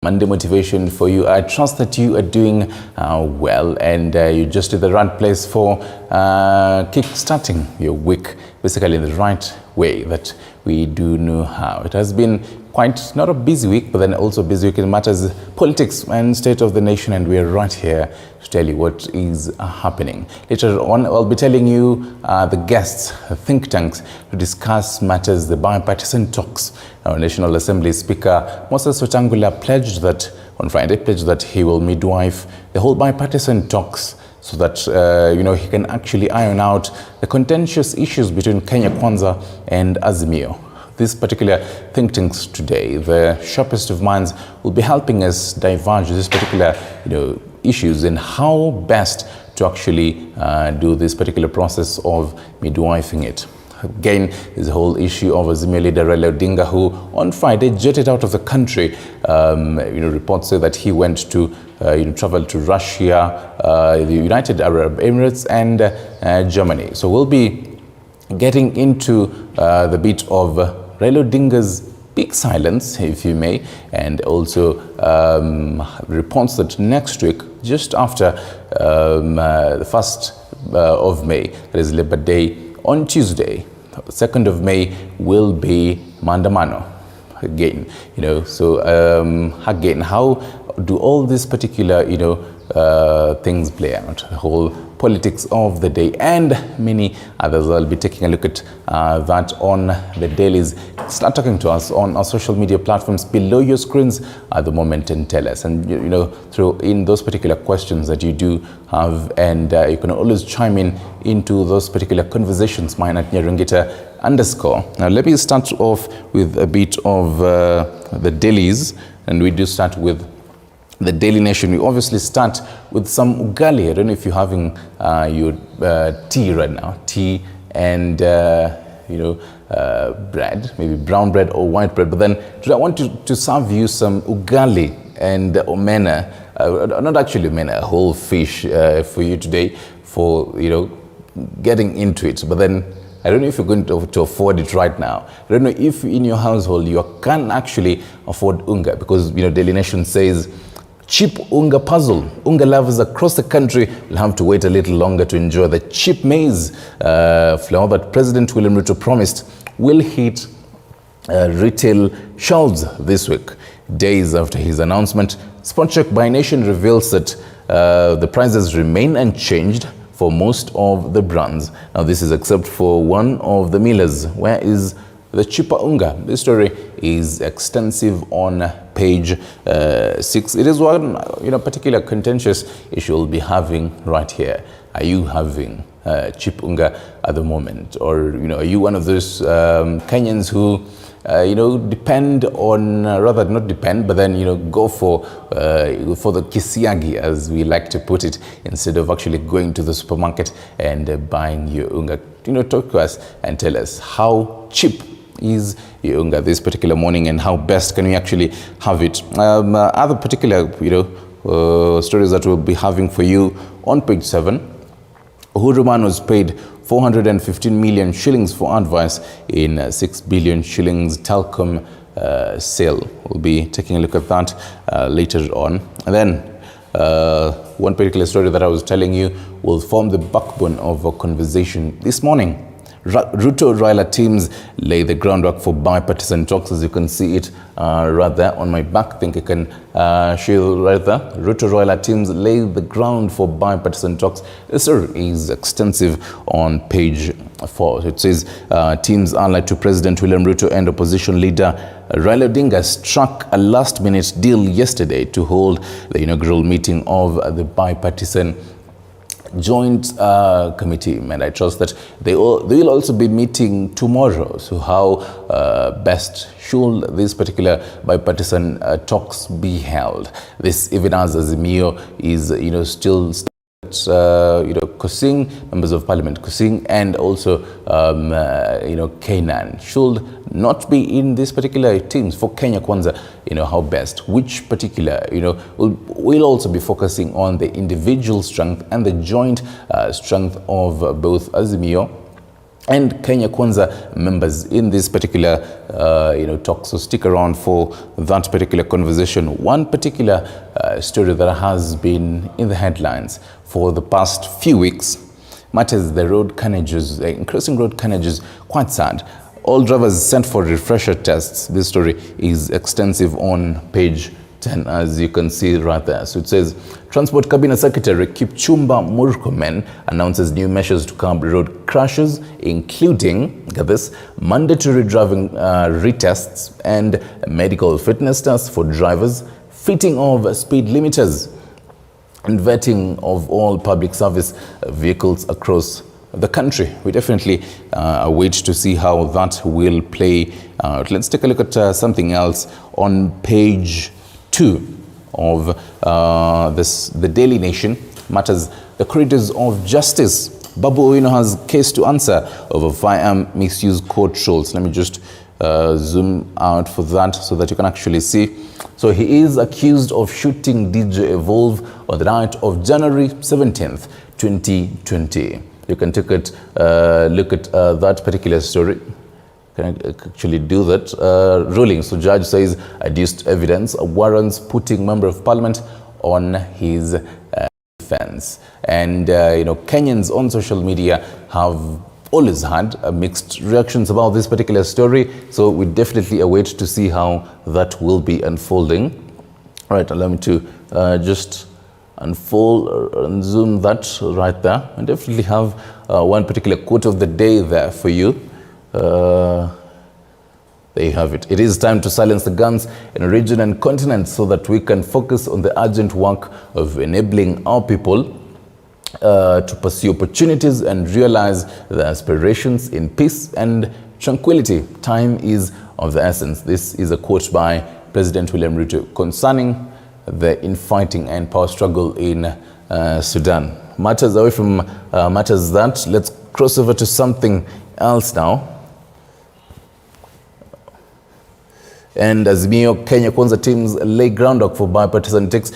Monday motivation for you. I trust that you are doing well, and you just did the right place for kick-starting your week, basically in the right way that we do know how. It has been quite not a busy week, but then also a busy week in matters politics and state of the nation, and we are right here to tell you what is happening. Later on, I'll be telling you the guests, think tanks, to discuss matters, the bipartisan talks. Our National Assembly Speaker Moses Wetangula pledged that on Friday, that he will midwife the whole bipartisan talks so that he can actually iron out the contentious issues between Kenya Kwanza and Azimio. These particular think tanks today, the sharpest of minds, will be helping us diverge these particular issues and how best to actually do this particular process of midwifing it. Again, there's a whole issue of Azimio leader Raila Odinga, who on Friday jetted out of the country. Reports say that he went to travel to Russia, the United Arab Emirates, and Germany. So we'll be getting into the bit of Raila Odinga's big silence, if you may, and also reports that next week, just after the 1st of May, that is Labour Day, on Tuesday, the 2nd of May, will be Maandamano again. Again, how do all these particular things play out? The whole politics of the day and many others. I'll be taking a look at that on the dailies. Start talking to us on our social media platforms below your screens at the moment and tell us. And throw in those particular questions that you do have, and you can always chime in into those particular conversations. Mine at Nyarungita_. Now let me start off with a bit of the dailies, and we do start with the Daily Nation. We obviously start with some ugali. I don't know if you're having your tea right now, tea and bread, maybe brown bread or white bread. But then today I want to serve you some ugali and omena, not actually omena, a whole fish for you today for getting into it. But then I don't know if you're going to afford it right now. I don't know if in your household you can actually afford unga, because Daily Nation says cheap unga puzzle. Unga lovers across the country will have to wait a little longer to enjoy the cheap maize flour that President William Ruto promised will hit retail shelves this week. Days after his announcement, Spotcheck by Nation reveals that the prices remain unchanged for most of the brands. Now this is except for one of the millers. Where is the cheaper unga? This story is extensive on page 6. It is one particular contentious issue we'll be having right here. Are you having cheap unga at the moment, or are you one of those Kenyans who depend on, rather not depend, but then go for the kisiagi, as we like to put it, instead of actually going to the supermarket and buying your unga? Talk to us and tell us how cheap is your unga this particular morning, and how best can we actually have it. Other particular stories that we'll be having for you on page 7. Uhuru Man was paid 415 million shillings for advice in 6 billion shillings telecom sale. We'll be taking a look at that later on. And then one particular story that I was telling you will form the backbone of our conversation this morning. Ruto-Raila teams lay the groundwork for bipartisan talks. As you can see it right there on my back. I think I can show you right there. Ruto-Raila teams lay the ground for bipartisan talks. This is extensive on page 4. It says teams allied to President William Ruto and opposition leader Raila Odinga struck a last-minute deal yesterday to hold the inaugural meeting of the bipartisan joint committee, and I trust that they will also be meeting tomorrow. So how best should these particular bipartisan talks be held? This even as Azimio is still Kusing, members of parliament Kusing, and also Canaan should not be in these particular teams for Kenya Kwanza. How best, which particular will also be focusing on the individual strength and the joint strength of both Azimio and Kenya Kwanza members in this particular talk. So stick around for that particular conversation. One particular story that has been in the headlines for the past few weeks matters the road carnages, increasing road carnages, quite sad. All drivers sent for refresher tests. This story is extensive on page 10, as you can see right there. So it says, Transport Cabinet Secretary Kipchumba Murkomen announces new measures to curb road crashes, including, get this, mandatory driving retests and medical fitness tests for drivers, fitting of speed limiters, and vetting of all public service vehicles across the country. We definitely wait to see how that will play out. Let's take a look at something else on page 2 of the Daily Nation. Matters the corridors of justice. Babu Owino has case to answer over firearm misuse court rules. Let me just zoom out for that so that you can actually see. So he is accused of shooting DJ Evolve on the night of January 17th, 2020. You can take it, look at that particular story. Can actually do that. Ruling. So judge says adduced evidence warrants putting member of parliament on his defense. And Kenyans on social media have always had mixed reactions about this particular story. So we definitely await to see how that will be unfolding. All right, allow me to just unfold and zoom that right there. And definitely have one particular quote of the day there for you. There you have it. It is time to silence the guns in a region and continent so that we can focus on the urgent work of enabling our people to pursue opportunities and realize their aspirations in peace and tranquility. Time is of the essence. This is a quote by President William Ruto concerning the infighting and power struggle in Sudan. Matters away from matters that, let's cross over to something else now. And Azimio Kenya Kwanza teams lay groundwork for bipartisan talks.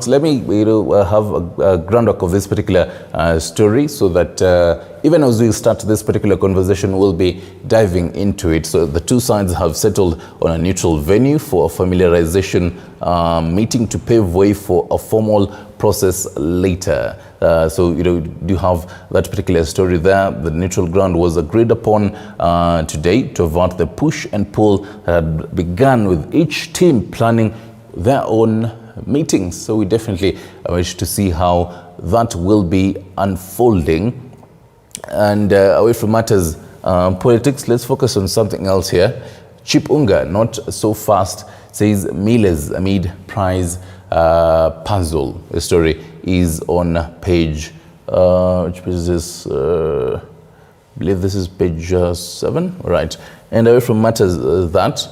Let me have a groundwork of this particular story so that even as we start this particular conversation, we'll be diving into it. So the two sides have settled on a neutral venue for a familiarization meeting to pave way for a formal process later. So do have that particular story there. The neutral ground was agreed upon today to avert the push and pull that had begun with each team planning their own meetings. So we definitely wish to see how that will be unfolding. And away from matters politics, let's focus on something else here. Cheap unga, not so fast, says millers amid price puzzle. The story is on page, which page is this? I believe this is page 7. All right. And away from matters that,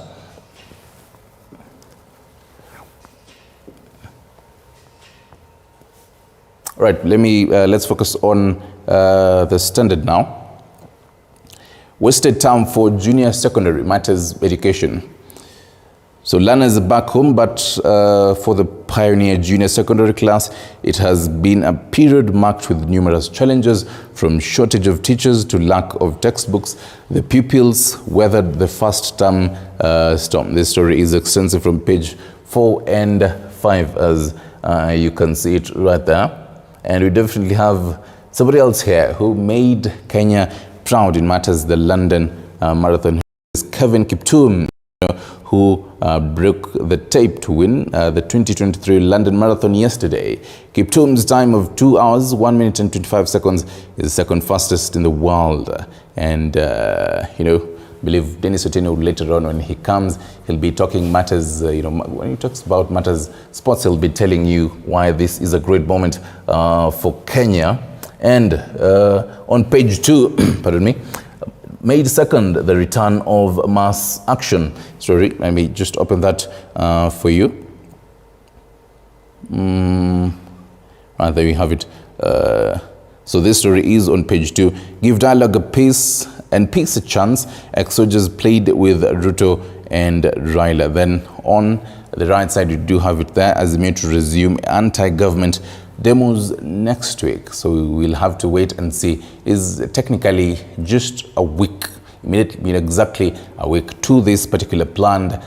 all right, let's focus on the Standard now. Wasted time for junior secondary matters education. So learners are back home, but for the pioneer junior secondary class, it has been a period marked with numerous challenges, from shortage of teachers to lack of textbooks. The pupils weathered the first term storm. This story is extensive from page 4 and 5, as you can see it right there. And we definitely have somebody else here who made Kenya proud in matters the London Marathon. Kevin Kiptum, who broke the tape to win the 2023 London Marathon yesterday. Kiptum's time of 2 hours, 1 minute and 25 seconds is the second fastest in the world. And, I believe Dennis Otieno later on, when he comes, he'll be talking matters, when he talks about matters sports, he'll be telling you why this is a great moment for Kenya. And on page 2, pardon me, May 2nd, the return of mass action story. Let me just open that for you. Right, there you have it. So this story is on page 2. Give dialogue a peace a chance. Ex-soldiers played with Ruto and Raila. Then on the right side, you do have it there. Azimio to resume anti-government demos next week. So we'll have to wait and see. Is technically just a week, exactly a week to this particular planned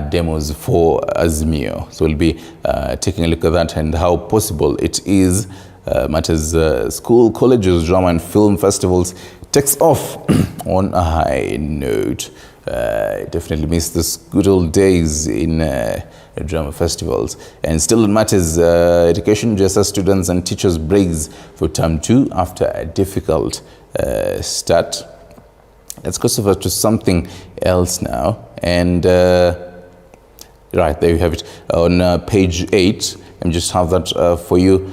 demos for Azimio. So we'll be taking a look at that and how possible it is. Matters school, colleges, drama and film festivals takes off on a high note. Definitely miss those good old days in drama festivals. And still it matters education, just as students and teachers brace for term 2 after a difficult start. Let's go over to something else now. And right, there you have it on page 8. And just have that for you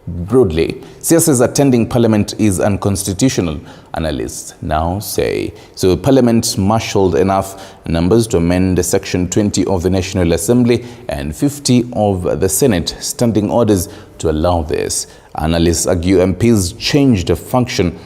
broadly. CS's attending parliament is unconstitutional, analysts now say. So parliament marshaled enough numbers to amend section 20 of the National Assembly and 50 of the Senate standing orders to allow this. Analysts argue MPs changed the function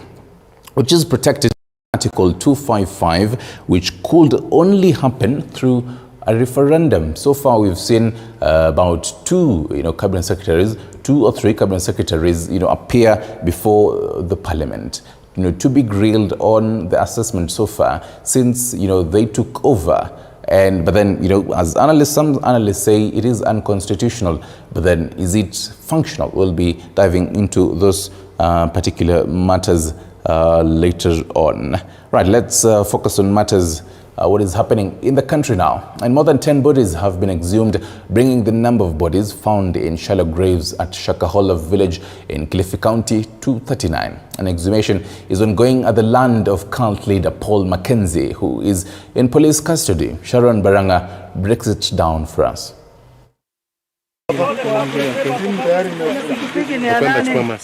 which is protected in Article 255, which could only happen through a referendum. So far, we've seen about 2, cabinet secretaries, 2 or 3 cabinet secretaries, appear before the parliament, to be grilled on the assessment so far since, they took over. But then, as some analysts say, it is unconstitutional. But then, is it functional? We'll be diving into those particular matters later on. Right, let's focus on matters what is happening in the country now. And more than 10 bodies have been exhumed, bringing the number of bodies found in shallow graves at Shakahola village in Kilifi County to 39. An exhumation is ongoing at the land of cult leader Paul Mackenzie, who is in police custody. Sharon Baranga breaks it down for us.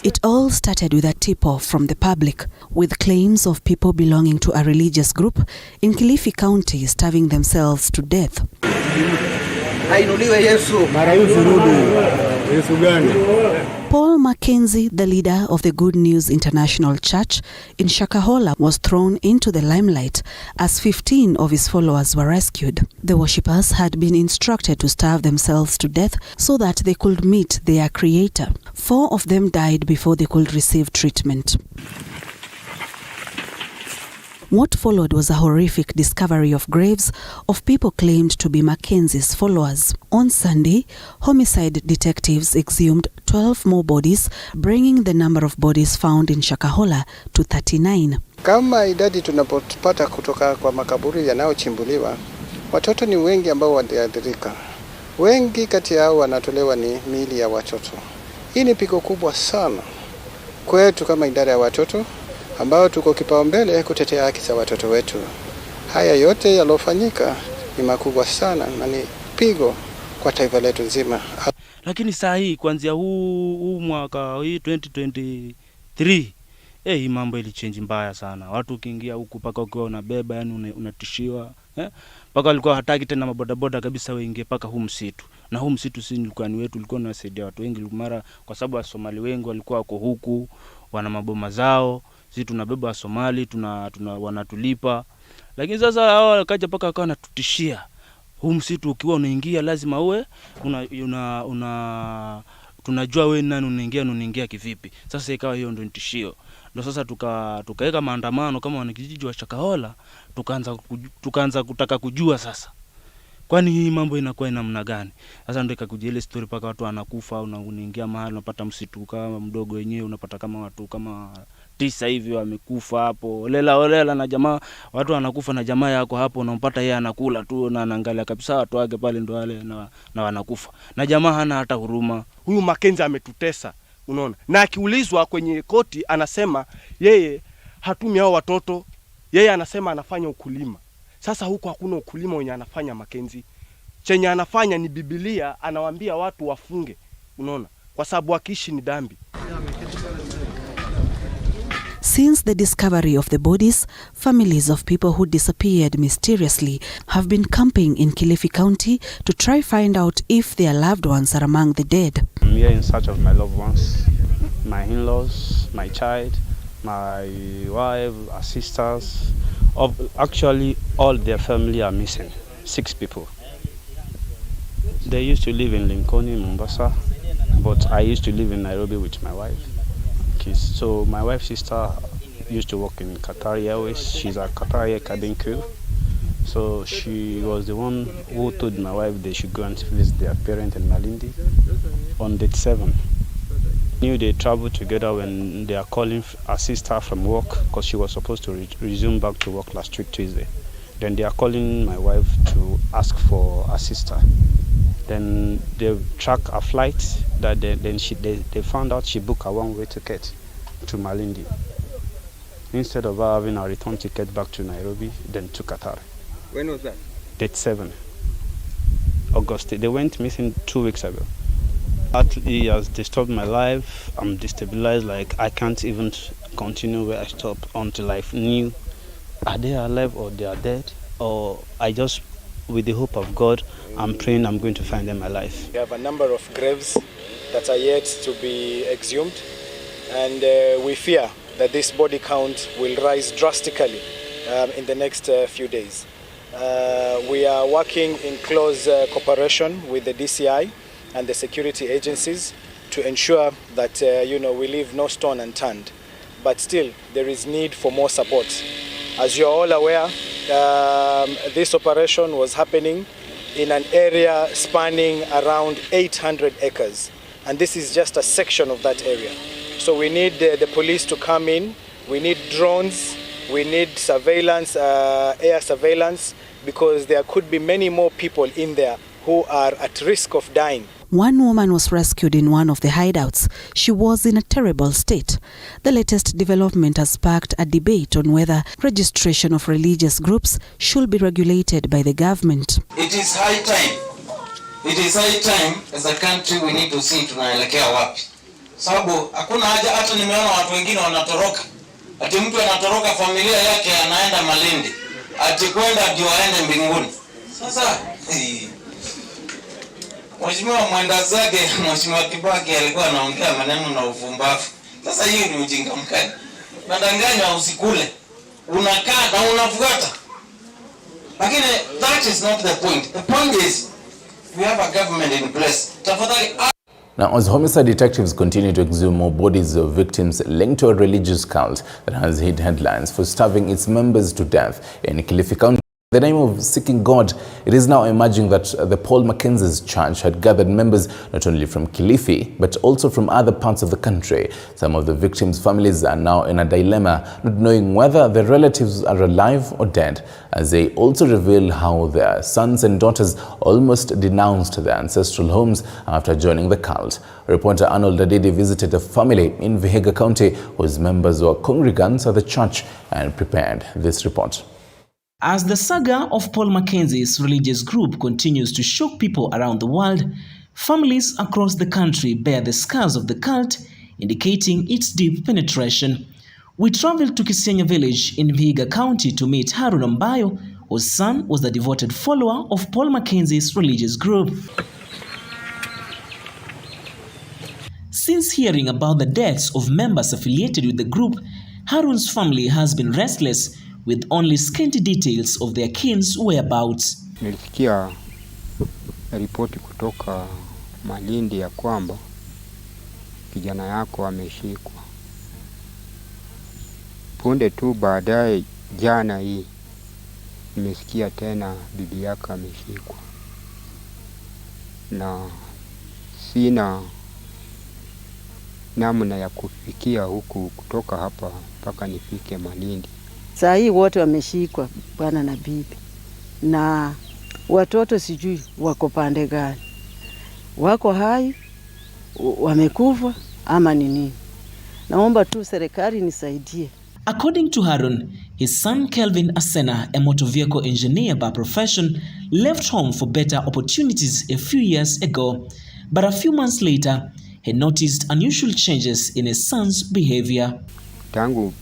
It all started with a tip-off from the public, with claims of people belonging to a religious group in Kilifi County starving themselves to death. Paul Mackenzie, the leader of the Good News International Church in Shakahola, was thrown into the limelight as 15 of his followers were rescued. The worshippers had been instructed to starve themselves to death so that they could meet their creator. 4 of them died before they could receive treatment. What followed was a horrific discovery of graves of people claimed to be Mackenzie's followers. On Sunday, homicide detectives exhumed 12 more bodies, bringing the number of bodies found in Shakahola to 39. Kama idadi tunapopata kutoka kwa makaburi yanayochimbuliwa, watoto ni wengi ambao waliathirika. Wengi kati yao wanatolewa ni miili ya watoto. Hii ni pigo kubwa sana kwetu kama idara ya watoto, ambao tuko kipaumbele kutetea haki za watoto wetu. Haya yote yalofanyika ni makubwa sana na ni pigo kwa taifa letu nzima. Lakini saa hii kuanzia huu mwaka hii 2023 hii mambo ilichange mbaya sana. Watu ukiingia huku paka ukiwa unabeba unatishiwa, paka walikuwa hataki tena mabodaboda kabisa waingie paka huu msitu. Na huu msitu si ulikuwa ni wetu, ulikuwa unawasaidia watu wengi mara kwa sababu wa Somali wengi walikuwa wako huku wana maboma zao. Sisi tunabeba wa Somali, wanatulipa. Lakini sasa hao wakaja paka wakawa wanatutishia. Huu msitu ukiwa unaingia lazima uwe tunajua wewe nani unaingia kivipi. Sasa ikawa hiyo ndio tishio. Ndio sasa tukaweka maandamano kama wanakijiji wa Shakahola, tukaanza kutaka kujua sasa. Kwani hii mambo inakuwa namna gani? Sasa ndio ikakuja ile story paka watu wanakufa, unaingia mahali unapata msitu kama mdogo wenyewe, unapata kama watu kama 9 hivi wamekufa hapo. Olela na jamaa, watu wanakufa na jamaa yako hapo, unampata yeye anakula tu na anaangalia kabisa watu wake pale ndio wale na wanakufa. Na jamaa hana hata huruma. Huyu Mackenzie ametutesa, unaona? Na akiulizwa kwenye koti anasema yeye hatumi hao watoto, yeye anasema anafanya ukulima. Sasa huko hakuna ukulima wenye anafanya Mackenzie. Chenye anafanya ni Biblia, anawaambia watu wafunge, unaona? Kwa sababu akiishi ni dhambi. Since the discovery of the bodies, families of people who disappeared mysteriously have been camping in Kilifi County to try find out if their loved ones are among the dead. I'm here in search of my loved ones, my in-laws, my child, my wife, our sisters. Actually, all their family are missing. 6 people. They used to live in Lincoln, Mombasa, but I used to live in Nairobi with my wife. Okay, so my wife's sister used to work in Qatar Airways. She's a Qatar Air cabin crew. So she was the one who told my wife they should go and visit their parents in Malindi on date 7. Knew they traveled together when they are calling a sister from work because she was supposed to resume back to work last week Tuesday. Then they are calling my wife to ask for a sister. Then they track a flight that they found out she booked a one-way ticket to Malindi. Instead of her having a return ticket back to Nairobi, then to Qatar. When was that? Date 7, August. They went missing 2 weeks ago. It has disturbed my life. I'm destabilized, like I can't even continue where I stopped until I knew are they alive or they are dead, or I just, with the hope of God, I'm praying I'm going to find them alive. We have a number of graves that are yet to be exhumed, and we fear that this body count will rise drastically in the next few days. We are working in close cooperation with the DCI and the security agencies to ensure that we leave no stone unturned. But still, there is need for more support. As you are all aware, this operation was happening in an area spanning around 800 acres. And this is just a section of that area. So we need the police to come in, we need drones, we need surveillance, air surveillance, because there could be many more people in there who are at risk of dying. One woman was rescued in one of the hideouts. She was in a terrible state. The latest development has sparked a debate on whether registration of religious groups should be regulated by the government. It is high time. It is high time as a country we need to see tunaelekea wapi. Sababu hakuna haja, hata nimeona watu wengine wanatoroka. Ati mtu anatoroka familia yake anaenda Malindi. Ati kwenda ndio aende mbinguni. Sasa Mheshimiwa mwenda zake, Mheshimiwa Kibaki alikuwa anaongea maneno na uvumbavu. Sasa hiyo ni ujinga mkali. Nadanganya usikule. Unakaa na unafuata. Lakini that is not the point. The point is we have a government in place. Tafadhali. Now, as homicide detectives continue to exhume more bodies of victims linked to a religious cult that has hit headlines for starving its members to death in Kilifi County. In the name of seeking God, it is now emerging that the Paul Mackenzie's church had gathered members not only from Kilifi, but also from other parts of the country. Some of the victims' families are now in a dilemma, not knowing whether their relatives are alive or dead, as they also reveal how their sons and daughters almost denounced their ancestral homes after joining the cult. Reporter Arnold Adidi visited a family in Vihiga County whose members were congregants of the church and prepared this report. As the saga of Paul Mackenzie's religious group continues to shock people around the world, families across the country bear the scars of the cult, indicating its deep penetration. We traveled to Kisianya village in Vihiga County to meet Harun Ambayo, whose son was the devoted follower of Paul Mackenzie's religious group. Since hearing about the deaths of members affiliated with the group, Harun's family has been restless, with only scanty details of their kin's whereabouts. Nilisikia ripoti kutoka Malindi ya kwamba kijana yako ameshikwa. Punde tu baadaye jana hii nimesikia tena bibi yake ameshikwa. Na sina namna ya kufikia huku kutoka hapa mpaka nifike Malindi. Saa hii wote wameshikwa, bwana na bibi. Na watoto sijui wako pande gani. Wako hai, wamekufa ama nini. Naomba tu serikali nisaidie. According to Harun, his son Kelvin Asena, a motor vehicle engineer by profession, left home for better opportunities a few years ago. But a few months later, he noticed unusual changes in his son's behavior. Tangu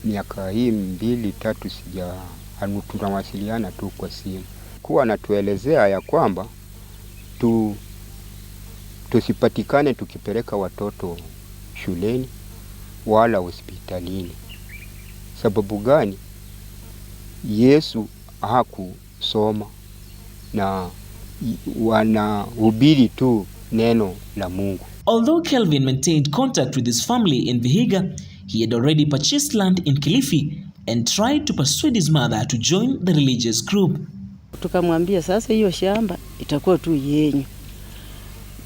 miaka hii 2-3 tunawasiliana tu kwa simu. Kuwa anatuelezea ya kwamba tusipatikane tukipeleka watoto shuleni wala hospitalini. Sababu gani? Yesu hakusoma na wanahubiri tu neno la Mungu. Although Kelvin maintained contact with his family in Vihiga, he had already purchased land in Kilifi and tried to persuade his mother to join the religious group. Tukamwambia sasa hiyo shamba itakuwa tu yenyu.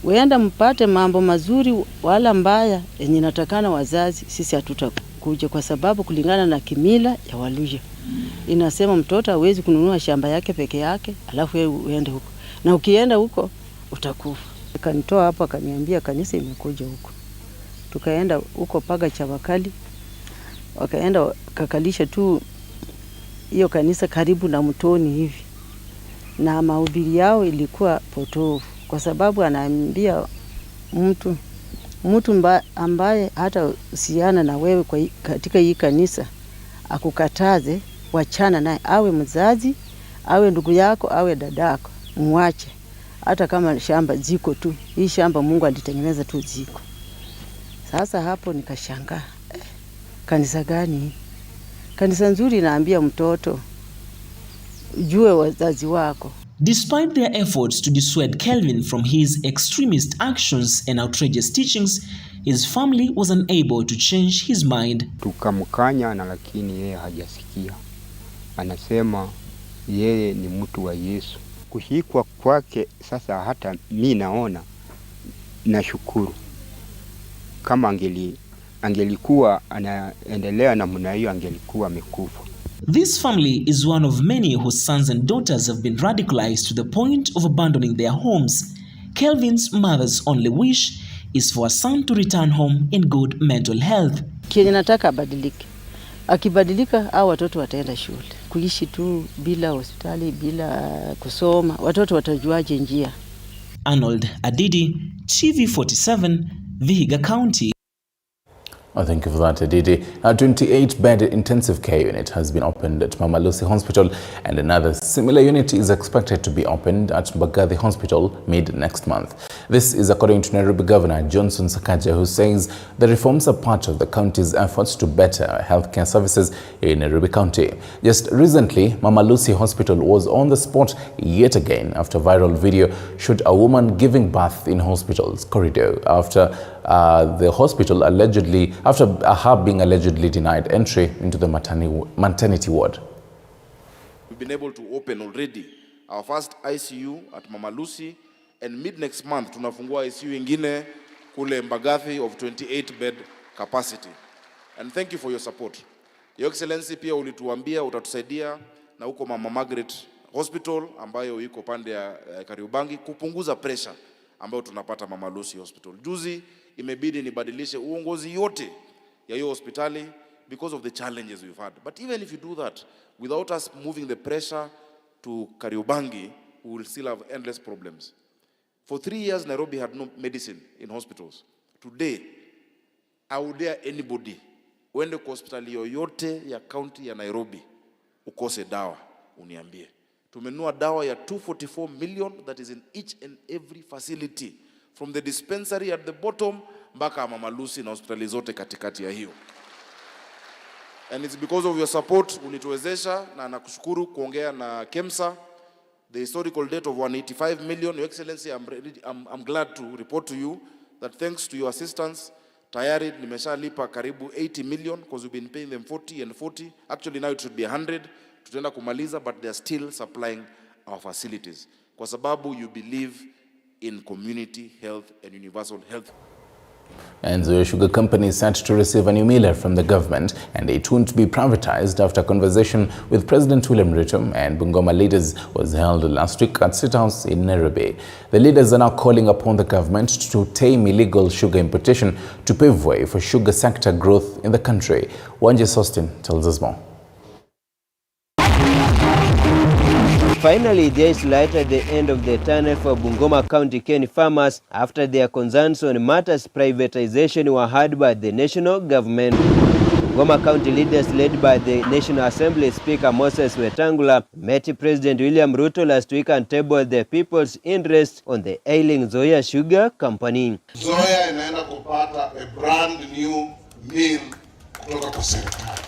Weenda mpate mambo mazuri wala mbaya yenye natakana wazazi, sisi hatutakuja kwa sababu kulingana na kimila ya Waluhya. Inasema mtoto hawezi kununua shamba yake peke yake alafu yeye uende huko. Na ukienda huko utakufa. Akanitoa hapo akaniambia kanisa imekuja huko. Tukaenda huko paga cha wakali. Wakaenda kakalisha tu hiyo kanisa karibu na mtoni hivi. Na mahubiri yao ilikuwa potofu kwa sababu anaambia mtu ambaye hata usiana na wewe kwa katika hii kanisa akukataze wachana naye, awe mzazi, awe ndugu yako, awe dadako, muache. Hata kama shamba ziko tu, hii shamba Mungu alitengeneza tu ziko. Sasa hapo nikashangaa, kanisa gani? Kanisa nzuri inaambia mtoto ujue wazazi wako. Despite their efforts to dissuade Kelvin from his extremist actions and outrageous teachings, his family was unable to change his mind. Tukamkanya na lakini yeye hajasikia. Anasema yeye ni mtu wa Yesu. Kushikwa kwake sasa hata mimi naona nashukuru. Kama angelikuwa anaendelea namna hiyo angelikuwa amekufa. This family is one of many whose sons and daughters have been radicalized to the point of abandoning their homes. Kelvin's mother's only wish is for a son to return home in good mental health. Kile nataka abadilike. Akibadilika hao watoto wataenda shule. Kuishi tu bila hospitali, bila kusoma, watoto watajuaje njia? Arnold Adidi, TV47, Vihiga County. Thank you for that, Aditi. A 28-bed intensive care unit has been opened at Mama Lucy Hospital, and another similar unit is expected to be opened at Mbagathi Hospital mid-next month. This is according to Nairobi Governor Johnson Sakaja, who says the reforms are part of the county's efforts to better healthcare services in Nairobi County. Just recently, Mama Lucy Hospital was on the spot yet again after viral video showed a woman giving birth in hospital's corridor after her being allegedly denied entry into the maternity ward. We've been able to open already our first ICU at Mama Lucy, and mid next month tunafungua ICU ingine kule Mbagathi of 28-bed capacity. And thank you for your support. Your Excellency, pia ulituambia utatusaidia na huko Mama Margaret Hospital ambayo iko pande ya Kariobangi kupunguza pressure ambayo tunapata Mama Lucy Hospital. Juzi imebidi nibadilishe uongozi yote ya hiyo hospitali because of the challenges we've had. But even if you do that, without us moving the pressure to Kariobangi, we will still have endless problems. For 3 years, Nairobi had no medicine in hospitals. Today, I would dare anybody, uende kwa hospitali yoyote ya county ya Nairobi, ukose dawa, uniambie. Tumenunua dawa ya 244 million that is in each and every facility, from the dispensary at the bottom mpaka Mama Lucy na hospitali zote katikati ya hiyo. And it's because of your support ulituwezesha, na nakushukuru kuongea na KEMSA. The historical debt of 185 million, Your Excellency, I'm glad to report to you that thanks to your assistance, tayari nimeshalipa karibu 80 million because we've been paying them 40 and 40. Actually now it should be 100. Tutaenda kumaliza, but they are still supplying our facilities. Kwa sababu you believe in community health and universal health. And the sugar company is set to receive a new miller from the government, and it won't be privatized after a conversation with President William Ruto and Bungoma leaders was held last week at State House in Nairobi. The leaders are now calling upon the government to tame illegal sugar importation to pave way for sugar sector growth in the country. Wanje Sostin tells us more. Finally, there is light at the end of the tunnel for Bungoma County Kenya farmers after their concerns on matters privatization were heard by the national government. Bungoma County leaders led by the National Assembly Speaker Moses Wetangula met President William Ruto last week and tabled the people's interest on the ailing Zoya Sugar Company. Zoya inaenda kupata a brand new mill kutoka kwa serikali.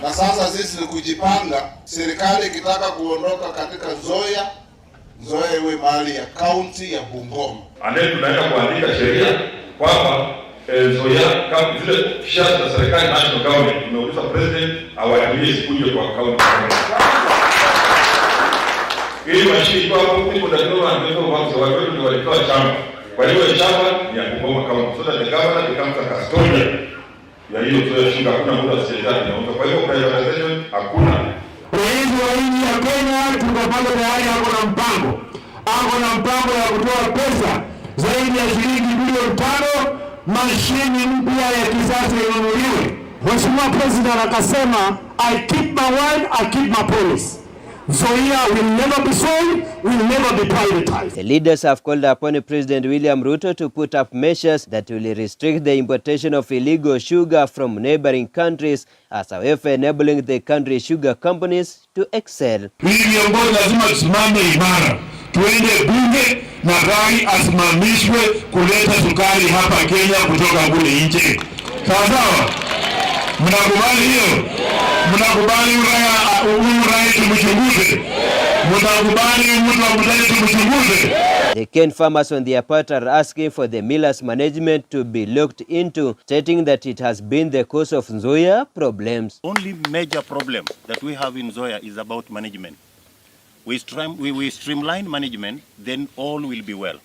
Na sasa sisi ni kujipanga, serikali ikitaka kuondoka katika Zoya Nzoia iwe mahali ya kaunti ya Bungoma. Anaye tunaenda kuandika sheria kwamba Nzoia kama zile shares za serikali national government tumeuliza president awaambie sikuje kwa kaunti. Ili mashirika kwa hapo ndipo ndio wanatoa watu wao ndio walitoa chama. Kwa hiyo chama ni ya Bungoma county. So that the governor becomes a custodian ya hiyo Nzoia Sugar. Hakuna mtu asiyetaka na kwa hiyo privatization hakuna. Rais wa nchi ya Kenya tukapanga tayari ako na mpango ya kutoa pesa zaidi ya shilingi bilioni 5 mashini mpya ya kisasa inunuliwe. Mheshimiwa President akasema, I keep my word, I keep my promise. Nzoia will never be sold, will never be privatized. The leaders have called upon President William Ruto to put up measures that will restrict the importation of illegal sugar from neighboring countries, as a way for enabling the country's sugar companies to excel. Hii viongozi lazima tusimame imara. Tuende bunge na rai asimamishwe kuleta sukari hapa Kenya kutoka kule nje. Sawa sawa? Mnakubali hiyo? Mnakubali rai tumchunguze? Mnakubali mtu ambaye tumchunguze? The cane farmers on their part are asking for the millers management to be looked into, stating that it has been the cause of Nzoia problems. Only major problem that we have in Nzoia is about management. We streamline management, then all will be well.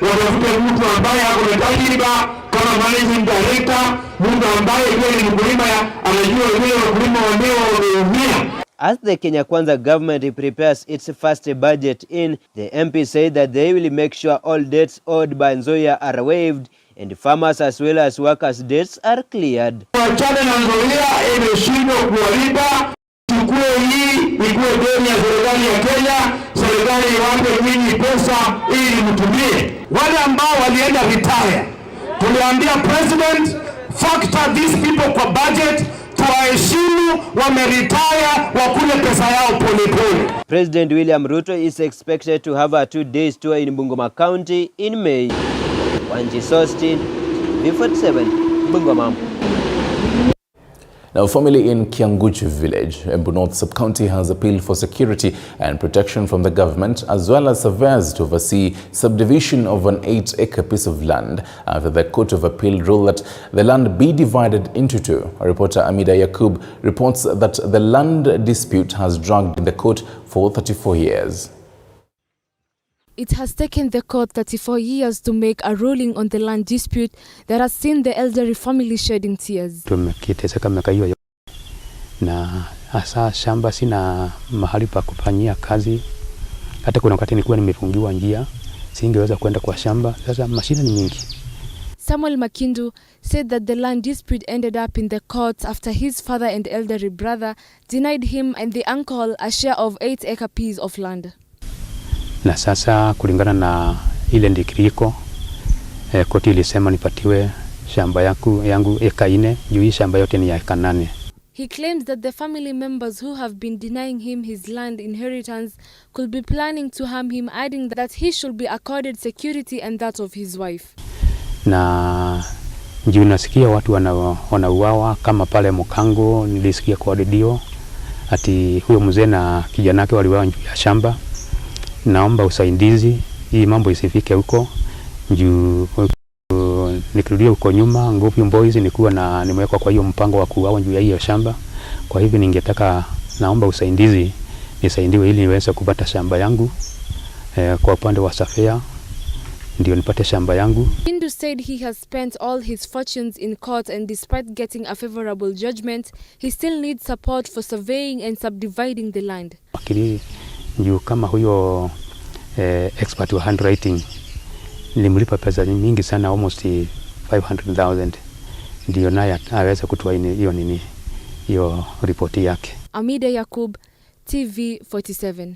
Watafute mtu ambaye ako na tajriba kama managing director, mtu ambaye yeye ni mkulima anajua vile wakulima wameumia. As the Kenya Kwanza government prepares its first budget in, the MP said that they will make sure all debts owed by Nzoia are waived and farmers as well as workers' debts are cleared. Wachana na Nzoia imeshindwa kuwalipa, chukue hii ikuwe deni ya serikali ya Kenya, serikali iwape nyinyi pesa ili mtumie. Wale ambao walienda retire, tuliambia president factor these people kwa budget, tuwaheshimu, wameretire wakule pesa yao polepole. President William Ruto is expected to have a 2-day tour in Bungoma County in May. Wanji Sostin, B47, Bungoma. Now, a family in Kianguchi village, Embu North Sub-County, has appealed for security and protection from the government, as well as surveyors to oversee subdivision of an 8-acre piece of land after the Court of Appeal ruled that the land be divided into two. Our reporter Amida Yakub reports that the land dispute has dragged in the court for 34 years. It has taken the court 34 years to make a ruling on the land dispute that has seen the elderly family shedding tears. Tumekiteseka miaka hiyo na hasa shamba sina mahali pa kufanyia kazi. Hata kuna wakati nilikuwa nimefungiwa njia, singeweza kwenda kwa shamba. Sasa mashida ni mingi. Samuel Makindu said that the land dispute ended up in the courts after his father and elderly brother denied him and the uncle a share of 8-acre piece of land. Na sasa kulingana na ile ndikiriko koti ilisema nipatiwe shamba yangu eka 4, juu hii shamba yote ni ya eka 8. He claims that the family members who have been denying him his land inheritance could be planning to harm him, adding that he should be accorded security and that of his wife. Na juu nasikia watu wanauawa kama pale Mokango, nilisikia kwa redio ati huyo mzee na kijana wake waliuawa juu ya shamba. Naomba usaidizi hii mambo isifike huko, juu nikirudia huko nyuma Nguvu Boys nilikuwa nimewekwa kwa hiyo mpango wa kuuawa juu ya hiyo shamba. Kwa hivyo ningetaka naomba usaidizi nisaidiwe ili niweze kupata shamba yangu kwa upande wa Safea ndio nipate shamba yangu. Hindu said he has spent all his fortunes in court and despite getting a favorable judgment, he still needs support for surveying and subdividing the land. Akili juu kama huyo expert wa handwriting nilimlipa pesa mingi sana, almost 500,000 ndio naye aweza kutoa hiyo ripoti yake. Amida Yakub, TV47.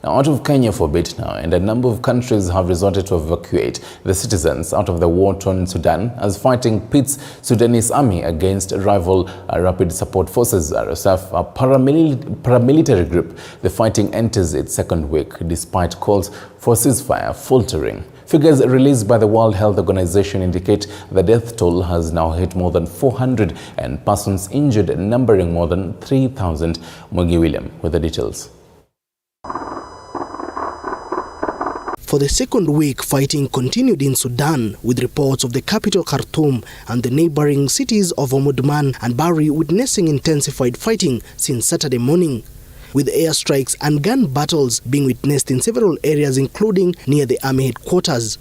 Now, out of Kenya for a bit now, and a number of countries have resorted to evacuate the citizens out of the war-torn Sudan as fighting pits Sudanese army against rival Rapid Support Forces, RSF, a paramilitary group. The fighting enters its second week despite calls for ceasefire faltering. Figures released by the World Health Organization indicate the death toll has now hit more than 400 and persons injured numbering more than 3,000. Mwagi William with the details. For the second week, fighting continued in Sudan, with reports of the capital Khartoum and the neighboring cities of Omdurman and Bari witnessing intensified fighting since Saturday morning, with airstrikes and gun battles being witnessed in several areas, including near the army headquarters.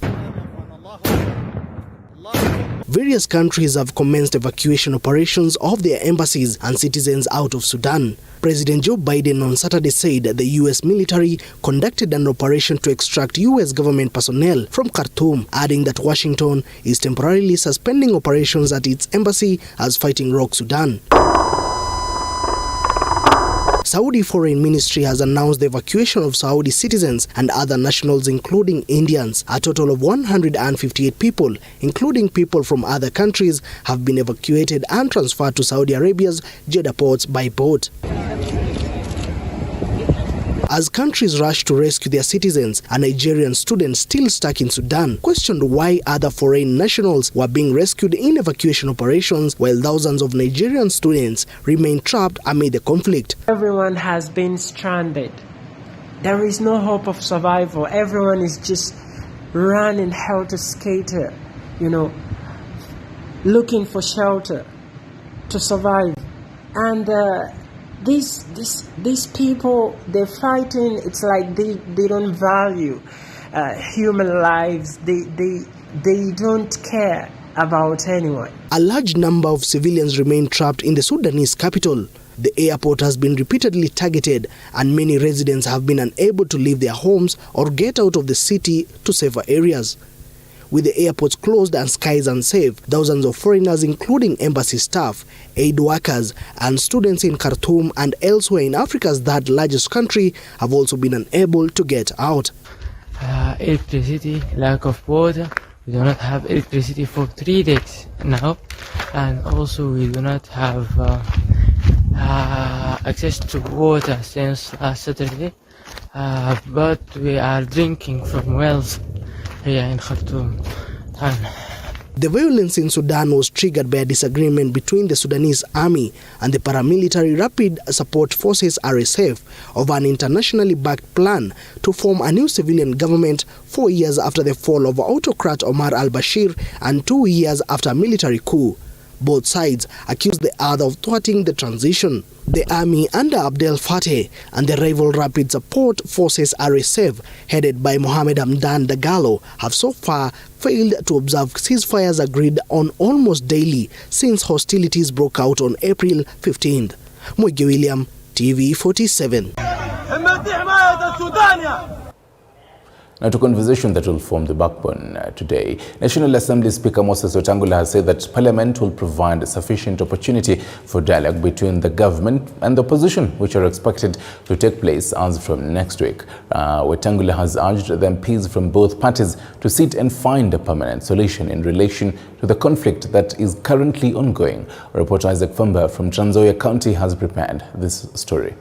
Various countries have commenced evacuation operations of their embassies and citizens out of Sudan. President Joe Biden on Saturday said that the U.S. military conducted an operation to extract U.S. government personnel from Khartoum, adding that Washington is temporarily suspending operations at its embassy as fighting rocks Sudan. Saudi Foreign Ministry has announced the evacuation of Saudi citizens and other nationals, including Indians. A total of 158 people, including people from other countries, have been evacuated and transferred to Saudi Arabia's Jeddah ports by boat. As countries rush to rescue their citizens, a Nigerian student still stuck in Sudan questioned why other foreign nationals were being rescued in evacuation operations while thousands of Nigerian students remain trapped amid the conflict. Everyone has been stranded. There is no hope of survival. Everyone is just running helter-skelter, looking for shelter to survive. And these people, they're fighting. It's like they don't value human lives. They don't care about anyone. A large number of civilians remain trapped in the Sudanese capital. The airport has been repeatedly targeted and many residents have been unable to leave their homes or get out of the city to safer areas. With the airports closed and skies unsafe, thousands of foreigners, including embassy staff, aid workers, and students in Khartoum and elsewhere in Africa's third largest country, have also been unable to get out. Electricity, lack of water. We do not have electricity for 3 days now, and also we do not have access to water since last Saturday, but we are drinking from wells here in Khartoum. The violence in Sudan was triggered by a disagreement between the Sudanese army and the paramilitary Rapid Support Forces RSF over an internationally backed plan to form a new civilian government 4 years after the fall of autocrat Omar al-Bashir and 2 years after a military coup. Both sides accused the other of thwarting the transition. The army under Abdel Fattah and the rival Rapid Support Forces RSF, headed by Mohamed Hamdan Dagalo, have so far failed to observe ceasefires agreed on almost daily since hostilities broke out on April 15th. Mwege William, TV 47. Now to conversation that will form the backbone today. National Assembly Speaker Moses Wetangula has said that Parliament will provide sufficient opportunity for dialogue between the government and the opposition, which are expected to take place as from next week. Wetangula has urged the MPs from both parties to sit and find a permanent solution in relation to the conflict that is currently ongoing. Reporter Isaac Famba from Trans Nzoia County has prepared this story.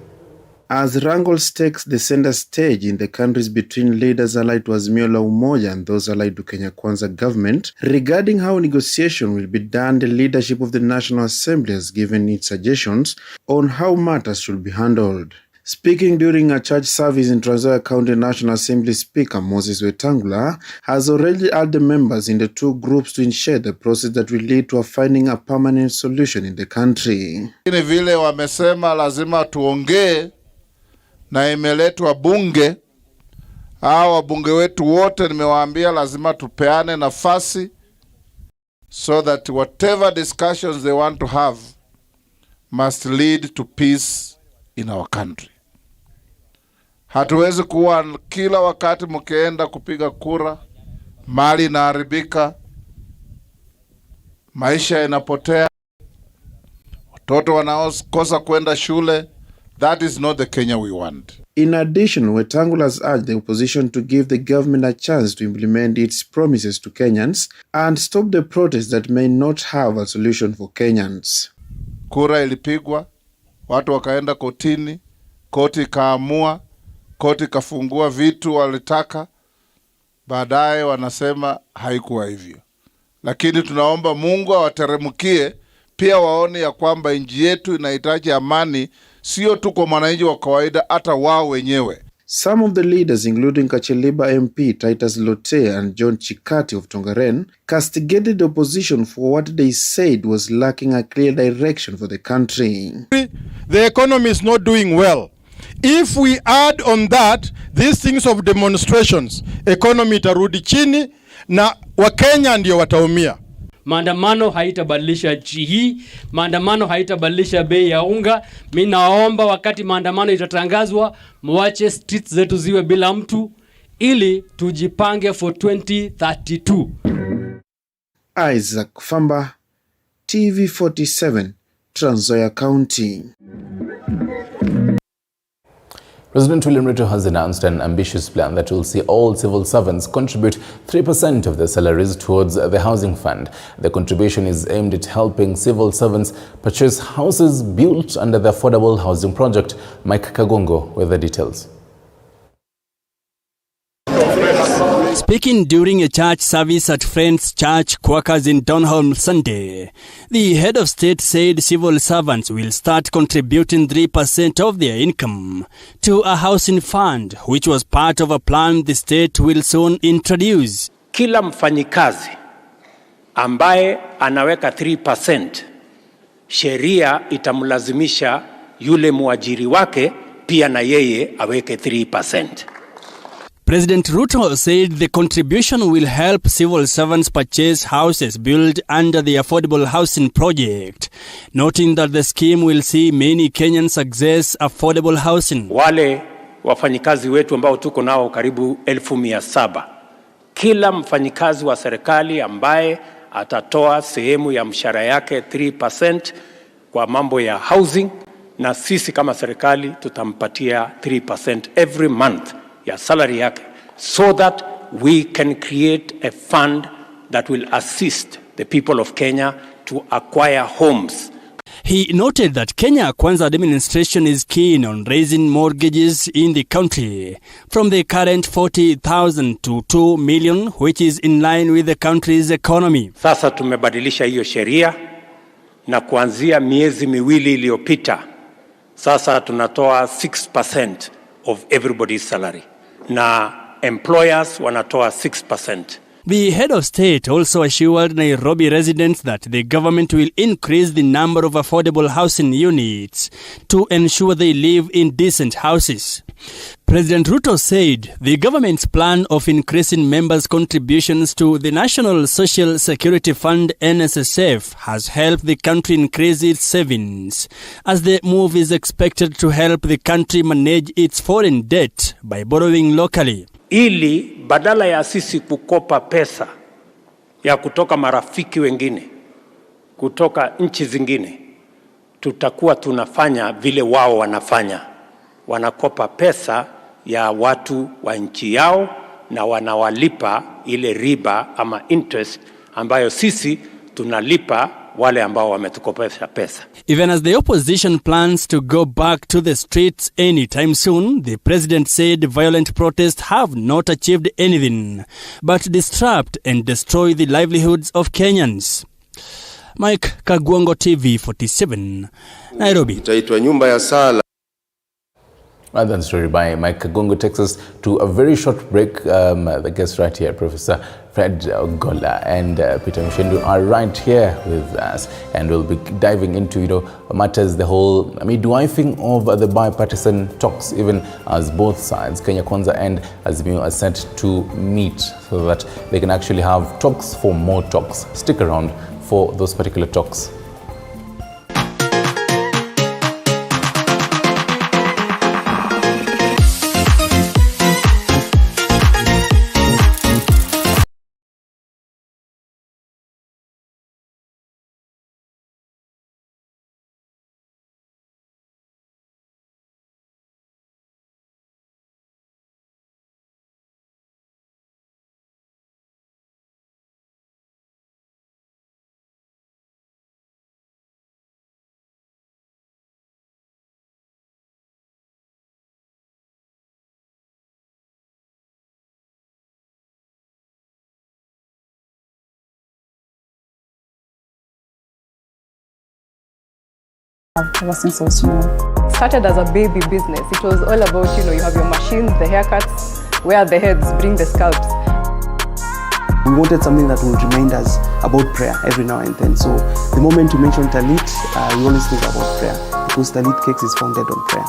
As wrangles takes the center stage in the countries between leaders allied to Azimio la Umoja and those allied to Kenya Kwanza government regarding how negotiation will be done, the leadership of the National Assembly has given its suggestions on how matters should be handled. Speaking during a church service in Trans Nzoia County, National Assembly Speaker Moses Wetangula has already urged the members in the two groups to ensure the process that will lead to finding a permanent solution in the country. Ni vile wamesema lazima tuongee na imeletwa bunge. Wabunge wetu wote nimewaambia lazima tupeane nafasi so that whatever discussions they want to have must lead to peace in our country. Hatuwezi kuwa kila wakati mkienda kupiga kura, mali inaharibika, maisha inapotea, watoto wanakosa kwenda shule. That is not the Kenya we want. In addition, Wetangula has urged the opposition to give the government a chance to implement its promises to Kenyans and stop the protests that may not have a solution for Kenyans. Kura ilipigwa, watu wakaenda kotini, koti ikaamua, koti kafungua vitu walitaka, baadaye wanasema haikuwa hivyo. Lakini tunaomba Mungu awateremkie, pia waone ya kwamba nchi yetu inahitaji amani, sio tu kwa mwananchi wa kawaida, hata wao wenyewe. Some of the leaders, including Kacheliba MP Titus Lote and John Chikati of Tongaren, castigated the opposition for what they said was lacking a clear direction for the country. The economy is not doing well. If we add on that these things of demonstrations, economy itarudi chini na Wakenya ndio wataumia. Maandamano haitabadilisha nchi hii, maandamano haitabadilisha bei ya unga. Mimi naomba wakati maandamano itatangazwa, muache streets zetu ziwe bila mtu ili tujipange for 2032. Isaac Famba, TV47, Trans Nzoia County. President William Ruto has announced an ambitious plan that will see all civil servants contribute 3% of their salaries towards the housing fund. The contribution is aimed at helping civil servants purchase houses built under the affordable housing project. Mike Kagongo with the details. Speaking during a church service at Friends Church Quakers in Donholm Sunday, the head of state said civil servants will start contributing 3% of their income to a housing fund, which was part of a plan the state will soon introduce. Kila mfanyikazi ambaye anaweka 3%, sheria itamlazimisha yule muajiri wake pia na yeye aweke 3%. President Ruto said the contribution will help civil servants purchase houses built under the affordable housing project, noting that the scheme will see many Kenyans access affordable housing. Wale wafanyikazi wetu ambao tuko nao karibu 1700, kila mfanyikazi wa serikali ambaye atatoa sehemu ya mshahara yake 3% kwa mambo ya housing, na sisi kama serikali tutampatia 3% every month ya salary yake, so that we can create a fund that will assist the people of Kenya to acquire homes. He noted that Kenya Kwanza administration is keen on raising mortgages in the country from the current 40,000 to 2 million, which is in line with the country's economy. Sasa tumebadilisha hiyo sheria na kuanzia miezi miwili iliyopita, sasa tunatoa 6% of everybody's salary. Na employers wanatoa 6%. The head of state also assured Nairobi residents that the government will increase the number of affordable housing units to ensure they live in decent houses. President Ruto said the government's plan of increasing members' contributions to the National Social Security Fund (NSSF) has helped the country increase its savings, as the move is expected to help the country manage its foreign debt by borrowing locally. Ili badala ya sisi kukopa pesa ya kutoka marafiki wengine, kutoka nchi zingine, tutakuwa tunafanya vile wao wanafanya. Wanakopa pesa ya watu wa nchi yao na wanawalipa ile riba ama interest ambayo sisi tunalipa wale ambao wametukopesha pesa. Even as the opposition plans to go back to the streets anytime soon, the president said violent protests have not achieved anything but disrupt and destroy the livelihoods of Kenyans. Mike Kagwango, TV47, Nairobi. Itaitwa nyumba ya sala. Well, that story by Mike Kagongo takes us to a very short break. The guests right here, Professor Fred Ogola and Peter Mshendu are right here with us, and we'll be diving into, matters the whole midwifing of the bipartisan talks, even as both sides, Kenya Kwanza and Azimio, are set to meet so that they can actually have talks for more talks. Stick around for those particular talks. Ever since I was small. started as a baby business. It was all about, you have your machines, the haircuts, where the heads, bring the scalps. We wanted something that would remind us about prayer every now and then. So the moment you mention Talit, we always think about prayer, because Talit Cakes is founded on prayer.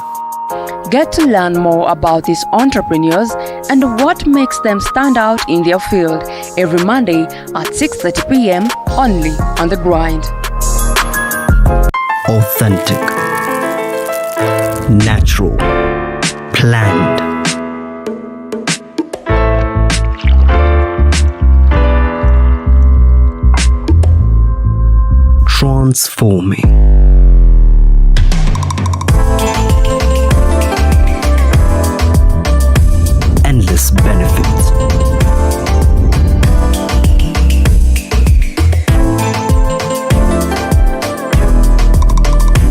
Get to learn more about these entrepreneurs and what makes them stand out in their field every Monday at 6:30 p.m. only on The Grind. Authentic, natural, planned. Transforming. Endless benefits.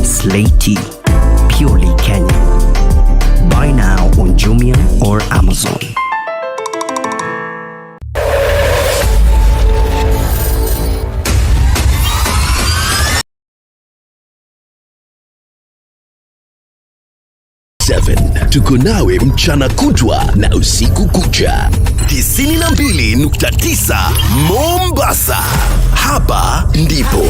Slaty, purely Kenyan. Buy now on Jumia or Amazon. Tuko nawe mchana kutwa na usiku kucha. 92.9 Mombasa. Hapa ndipo.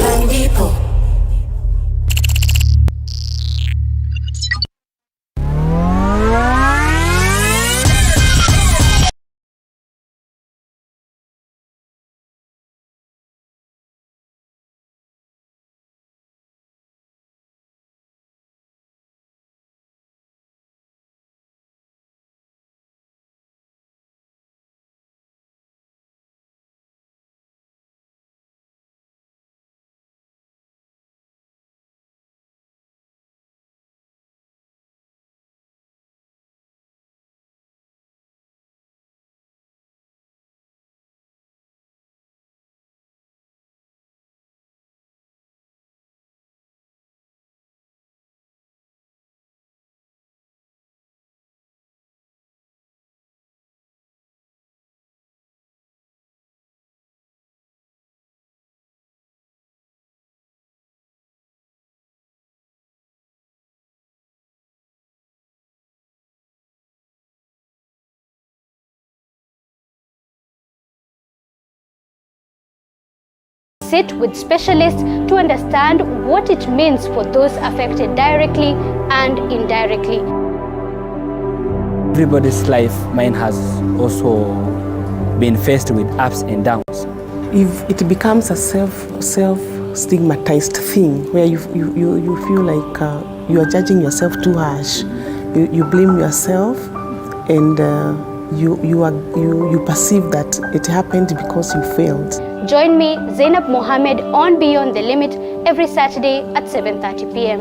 Sit with specialists to understand what it means for those affected directly and indirectly. Everybody's life, mine has also been faced with ups and downs. If it becomes a self-stigmatized thing where you feel like you are judging yourself too harsh, you blame yourself, and you perceive that it happened because you failed. Join me, Zainab Mohammed, on Beyond the Limit every Saturday at 7:30 p.m.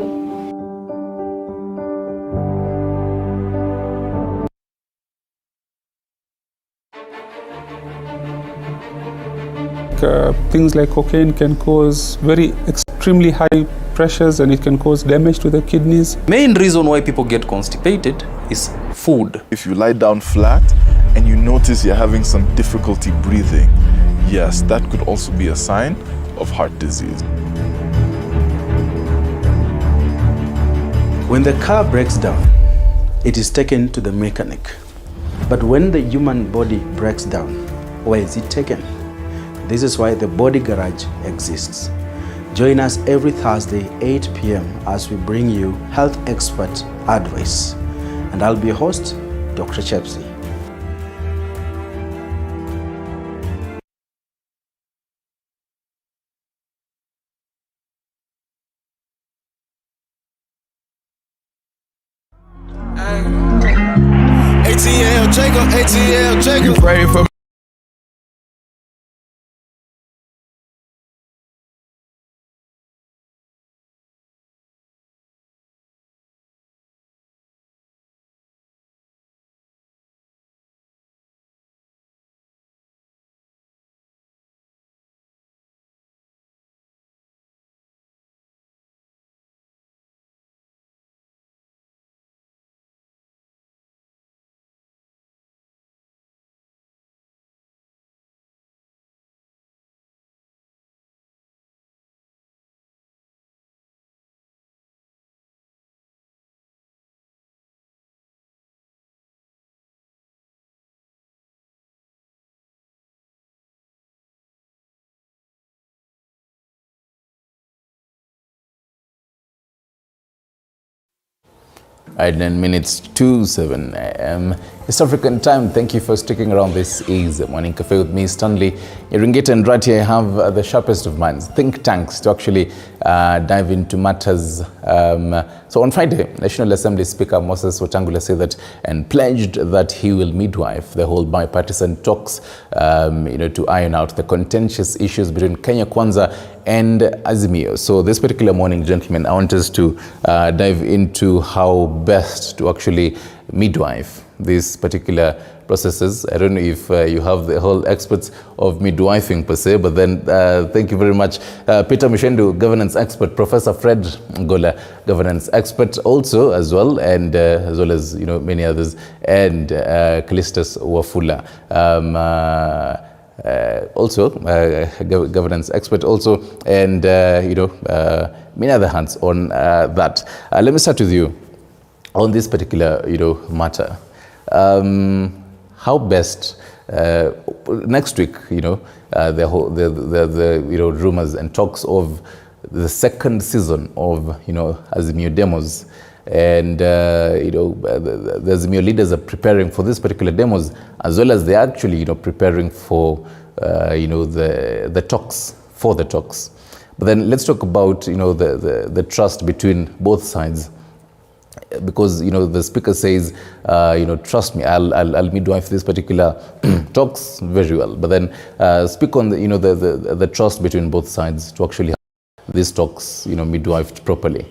Things like cocaine can cause extremely high pressures, and it can cause damage to the kidneys. Main reason why people get constipated is food. If you lie down flat and you notice you're having some difficulty breathing, yes, that could also be a sign of heart disease. When the car breaks down, it is taken to the mechanic. But when the human body breaks down, where is it taken? This is why the Body Garage exists. Join us every Thursday, 8 p.m. as we bring you health expert advice. And I'll be your host, Dr. Chepsi. ATL Jacob. You pray for Right, 9 minutes to 7 a.m. East African time. Thank you for sticking around. This is Morning Cafe with me, Stanley Iringit, and right here I have the sharpest of minds, think tanks, to actually dive into matters. So on Friday, National Assembly Speaker Moses Wetangula said that and pledged that he will midwife the whole bipartisan talks, to iron out the contentious issues between Kenya Kwanza and Azimio. So this particular morning, gentlemen, I want us to dive into how best to actually midwife these particular processes. I don't know if you have the whole experts of midwifing per se, but then thank you very much. Peter Mishendu, governance expert, Professor Fred Ngola, governance expert also as well, and as well as many others, and Callistus Wafula. Also governance expert also, and many other hands on that. Let me start with you on this particular matter. How best next week, the rumors and talks of the second season of Azimio demos, and the Azimio leaders are preparing for this particular demos, as well as they're actually preparing for the talks, But then let's talk about the trust between both sides. Because the speaker says, trust me, I'll midwife this particular talks very well. But then speak on the trust between both sides to actually have these talks midwifed properly.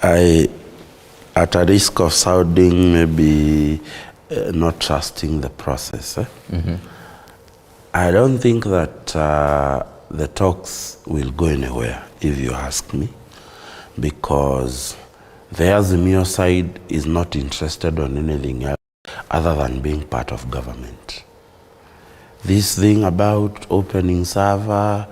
I, at a risk of sounding maybe not trusting the process, I don't think that the talks will go anywhere, if you ask me, because the Azimio side is not interested on anything else other than being part of government. This thing about opening server,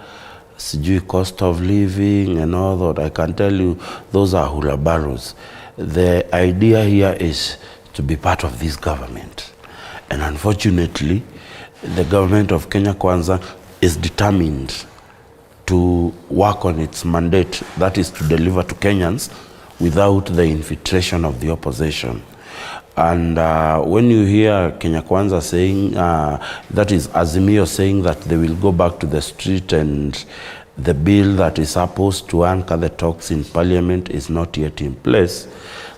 cost of living and all that, I can tell you, those are hula barrows. The idea here is to be part of this government. And unfortunately, the government of Kenya Kwanza is determined to work on its mandate, that is to deliver to Kenyans without the infiltration of the opposition. And when you hear Kenya Kwanza saying, that is Azimio saying that they will go back to the street and the bill that is supposed to anchor the talks in parliament is not yet in place,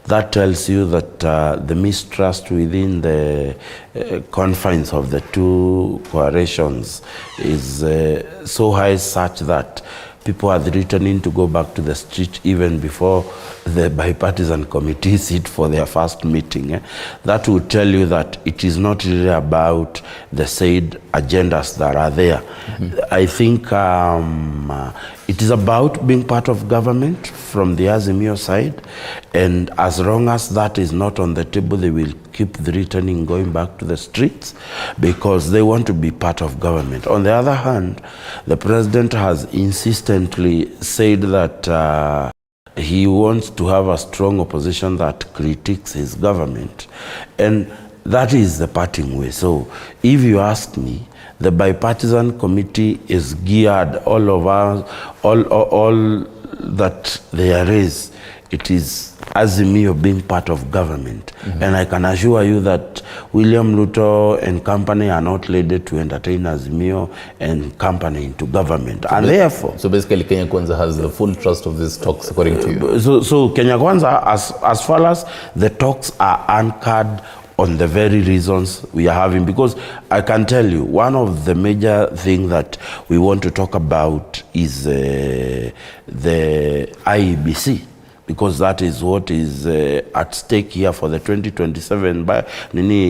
that tells you that the mistrust within the confines of the two coalitions is so high, such that people are threatening to go back to the street even before the bipartisan committee sit for their first meeting. That will tell you that it is not really about the said agendas that are there. I think it is about being part of government from the Azimio side, and as long as that is not on the table, they will keep threatening going back to the streets because they want to be part of government. On the other hand, the president has insistently said that he wants to have a strong opposition that critiques his government, and that is the parting way. So if you ask me, the bipartisan committee is geared all that there is. It is Azimio being part of government. And I can assure you that William Ruto and company are not ready to entertain Azimio and company into government. And therefore... So basically Kenya Kwanza has the full trust of these talks, according to you? So Kenya Kwanza, as far as the talks are anchored on the very reasons we are having, because I can tell you, one of the major things that we want to talk about is the IEBC, because that is what is at stake here for the 2027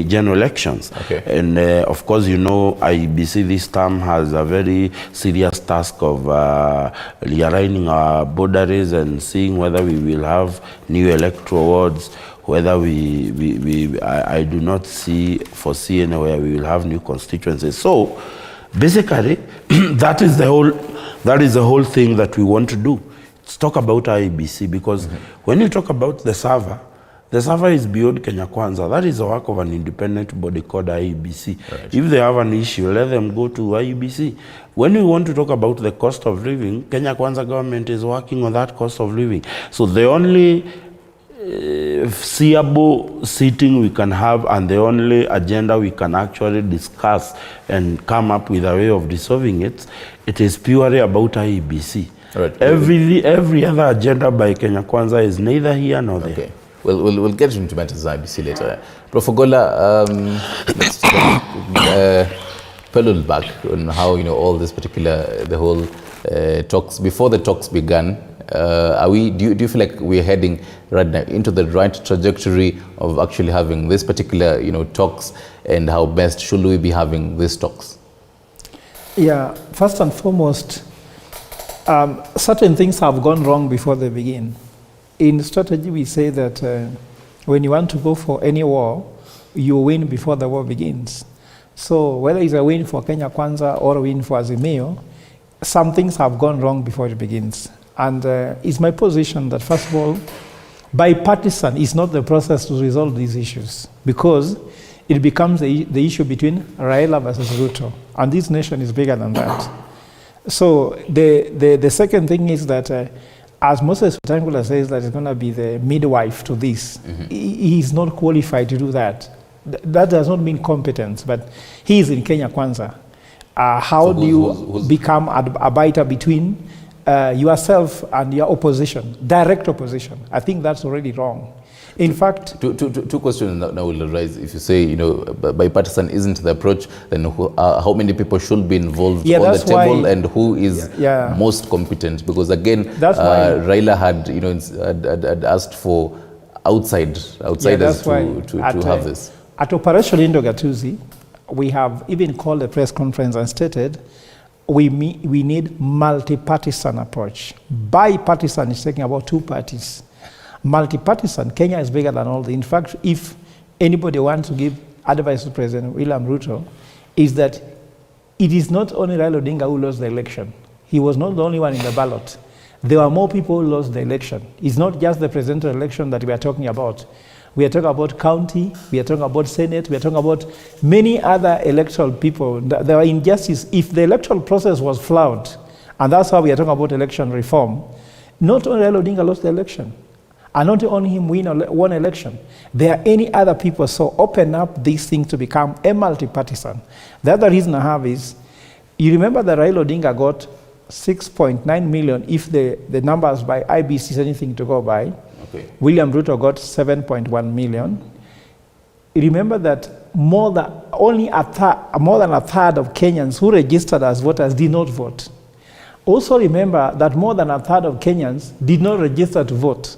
general elections. Okay. And of course, IEBC this time has a very serious task of realigning our boundaries and seeing whether we will have new electoral wards, whether I do not foresee anywhere we will have new constituencies. So basically, that is the whole thing that we want to do. Let's talk about IEBC, because when you talk about the server is beyond Kenya Kwanza. That is the work of an independent body called IEBC. Right. If they have an issue, let them go to IEBC. When we want to talk about the cost of living, Kenya Kwanza government is working on that cost of living. So the only seeable sitting we can have, and the only agenda we can actually discuss and come up with a way of resolving it, it is purely about IEBC. Right. Every other agenda by Kenya Kwanza is neither here nor there. Okay. We'll get into matters IBC later. Prof. Gola, let's pedal back on how all this particular the whole talks before the talks began. Do you feel like we're heading right now into the right trajectory of actually having this particular talks, and how best should we be having these talks? Yeah, first and foremost, certain things have gone wrong before they begin. In strategy, we say that when you want to go for any war, you win before the war begins. So whether it's a win for Kenya Kwanza or a win for Azimio, some things have gone wrong before it begins. And it's my position that, first of all, bipartisan is not the process to resolve these issues, because it becomes the issue between Raila versus Ruto. And this nation is bigger than that. So the second thing is that as Moses Wetangula says that it's going to be the midwife to this, he is not qualified to do that. That does not mean competence, but he is in Kenya Kwanza. How do you become a biter between yourself and your opposition, direct opposition? I think that's already wrong. In fact, two questions now will arise. If you say bipartisan isn't the approach, then how many people should be involved on the table, and who is most competent? Because again, Raila had asked for outsiders to have this. At Operation Indogatuzi, we have even called a press conference and stated we need multi-partisan approach. Bipartisan is talking about two parties. Multi-partisan, Kenya is bigger than all. In fact, if anybody wants to give advice to President William Ruto, is that it is not only Raila Odinga who lost the election. He was not the only one in the ballot. There were more people who lost the election. It's not just the presidential election that we are talking about. We are talking about county, we are talking about Senate, we are talking about many other electoral people. There are injustices. If the electoral process was flawed, and that's why we are talking about election reform, not only Raila Odinga lost the election, and not only him win one election, there are any other people. So open up these things to become a multi-partisan. The other reason I have is, you remember that Raila Odinga got 6.9 million if the numbers by IBC is anything to go by. Okay. William Ruto got 7.1 million. Remember that more than a third of Kenyans who registered as voters did not vote. Also remember that more than a third of Kenyans did not register to vote.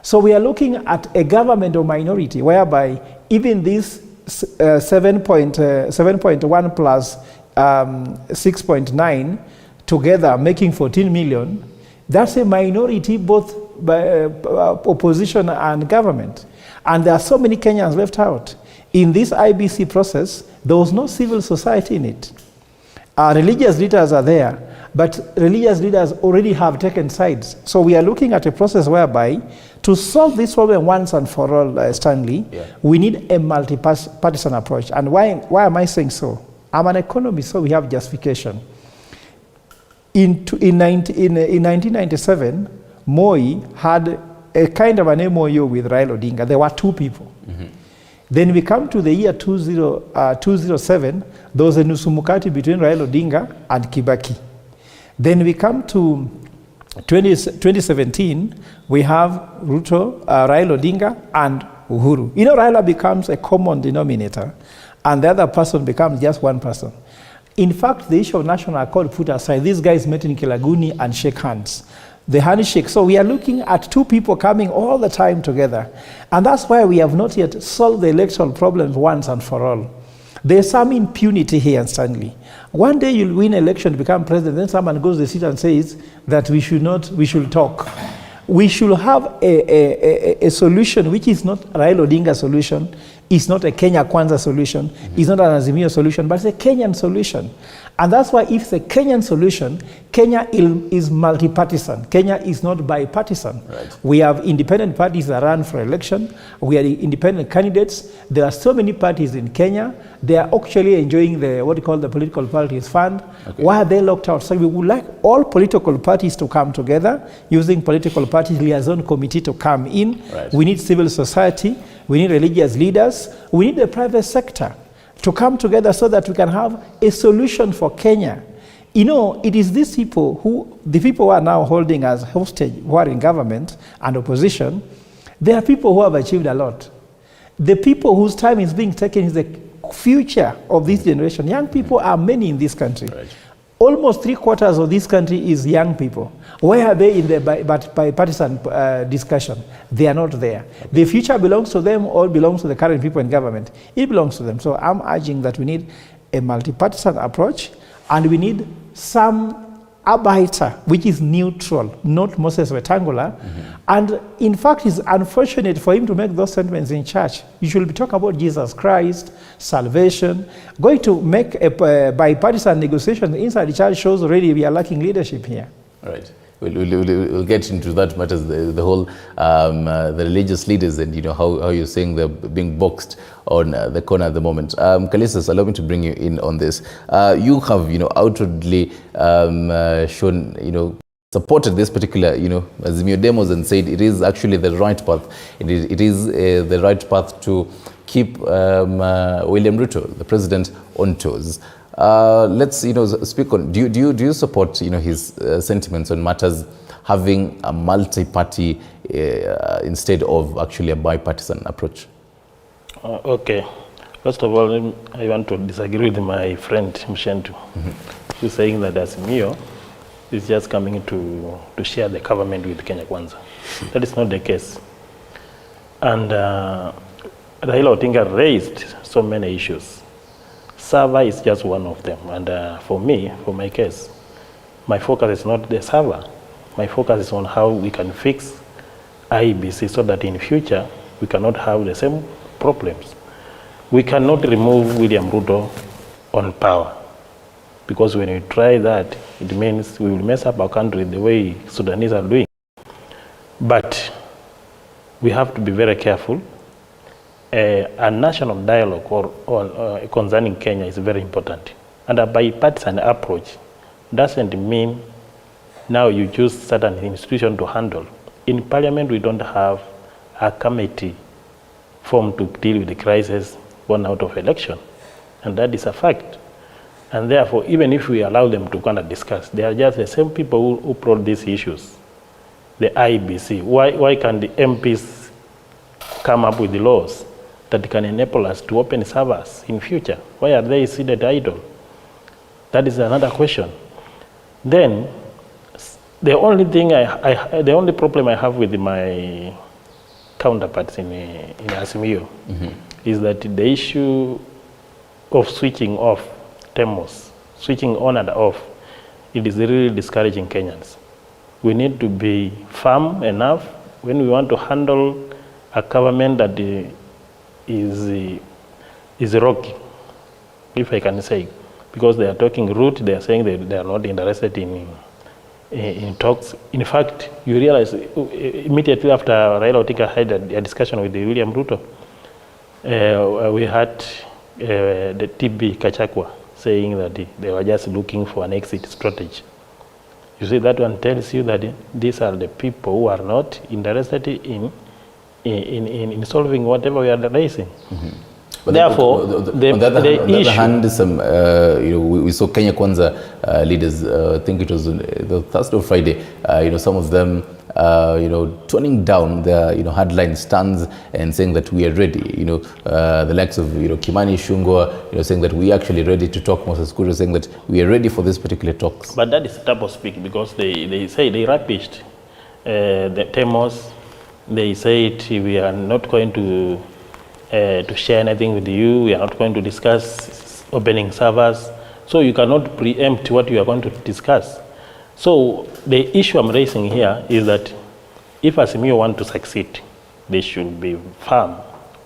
So we are looking at a government of minority whereby even this 7.1 plus 6.9 together making 14 million, that's a minority both by opposition and government. And there are so many Kenyans left out. In this IBC process, there was no civil society in it. Religious leaders are there, but religious leaders already have taken sides. So we are looking at a process whereby to solve this problem once and for all, Stanley, we need a multi-partisan approach. And why am I saying so? I'm an economist, so we have justification. In 1997, Moi had a kind of an MOU with Raila Odinga. There were two people. Then we come to the year 2007, there was a nusumukati between Raila Odinga and Kibaki. Then we come to 2017, we have Ruto, Raila Odinga, and Uhuru. Raila becomes a common denominator, and the other person becomes just one person. In fact, the issue of national accord put aside, these guys met in Kilaguni and shake hands. The handshake. So we are looking at two people coming all the time together. And that's why we have not yet solved the electoral problems once and for all. There's some impunity here, Stanley. One day you'll win election to become president, then someone goes to the seat and says that we should talk. We should have a solution which is not Raila Odinga's solution. It's not a Kenya Kwanza solution. It's not an Azimio solution, but it's a Kenyan solution. And that's why if it's a Kenyan solution, Kenya is multi-partisan. Kenya is not bipartisan. Right. We have independent parties that run for election. We are independent candidates. There are so many parties in Kenya. They are actually enjoying what you call the political parties fund. Okay. Why are they locked out? So we would like all political parties to come together using political parties liaison committee to come in. Right. We need civil society. We need religious leaders. We need the private sector to come together so that we can have a solution for Kenya. You know, it is these people the people who are now holding us hostage, who are in government and opposition, they are people who have achieved a lot. The people whose time is being taken is the future of this generation. Young people are many in this country. Right. Almost 3/4 of this country is young people. Where are they in the bipartisan discussion? They are not there. The future belongs to them or belongs to the current people in government. It belongs to them. So I'm urging that we need a multi-partisan approach, and we need some arbiter, which is neutral, not Moses Wetangula. And in fact, it's unfortunate for him to make those statements in church. You should be talking about Jesus Christ, salvation. Going to make a bipartisan negotiation inside the church shows already we are lacking leadership here. All right. We'll get into that matters, the whole the religious leaders, and how you're saying they're being boxed on the corner at the moment. Kalisas, allow me to bring you in on this. You have outwardly shown supported this particular Azimio demos and said it is actually the right path. It is the right path to keep William Ruto, the president, on toes. Let's speak on. Do you support his sentiments on matters having a multi-party instead of actually a bipartisan approach? Okay. First of all, I want to disagree with my friend Mshentu. She's saying that Azimio is just coming to share the government with Kenya Kwanza. That is not the case. And Raila Odinga raised so many issues. Server is just one of them. And for me, for my case, my focus is not the server. My focus is on how we can fix IEBC so that in future we cannot have the same problems. We cannot remove William Ruto on power, because when we try that, it means we will mess up our country the way Sudanese are doing. But we have to be very careful. A national dialogue concerning Kenya is very important. And a bipartisan approach doesn't mean now you choose certain institution to handle. In Parliament, we don't have a committee formed to deal with the crisis born out of election. And that is a fact. And therefore, even if we allow them to kind of discuss, they are just the same people who brought these issues. The IBC, why can the MPs come up with the laws that can enable us to open servers in future? Why are they seated idle? That is another question. Then, the only thing the only problem I have with my counterparts in Azimio is that the issue of switching off TEMOS, switching on and off, it is really discouraging Kenyans. We need to be firm enough when we want to handle a government that is rocky, if I can say, because they are talking root. They are saying they are not interested in talks. In fact, you realize immediately after Raila Odinga had a discussion with William Ruto, we had the TB Kachakwa saying that they were just looking for an exit strategy. You see, that one tells you that these are the people who are not interested in solving whatever we are raising. But therefore, on the other hand, some we saw Kenya Kwanza leaders. I think it was the Thursday or Friday. Some of them toning down their hardline stands and saying that we are ready. The likes of Kimani Ichung'wah, saying that we are actually ready to talk. Moses Kuria saying that we are ready for this particular talks. But that is double speak, because they say they rapished the TEMOS. They said we are not going to share anything with you. We are not going to discuss opening servers. So you cannot preempt what you are going to discuss. So the issue I'm raising here is that if Azimio want to succeed, they should be firm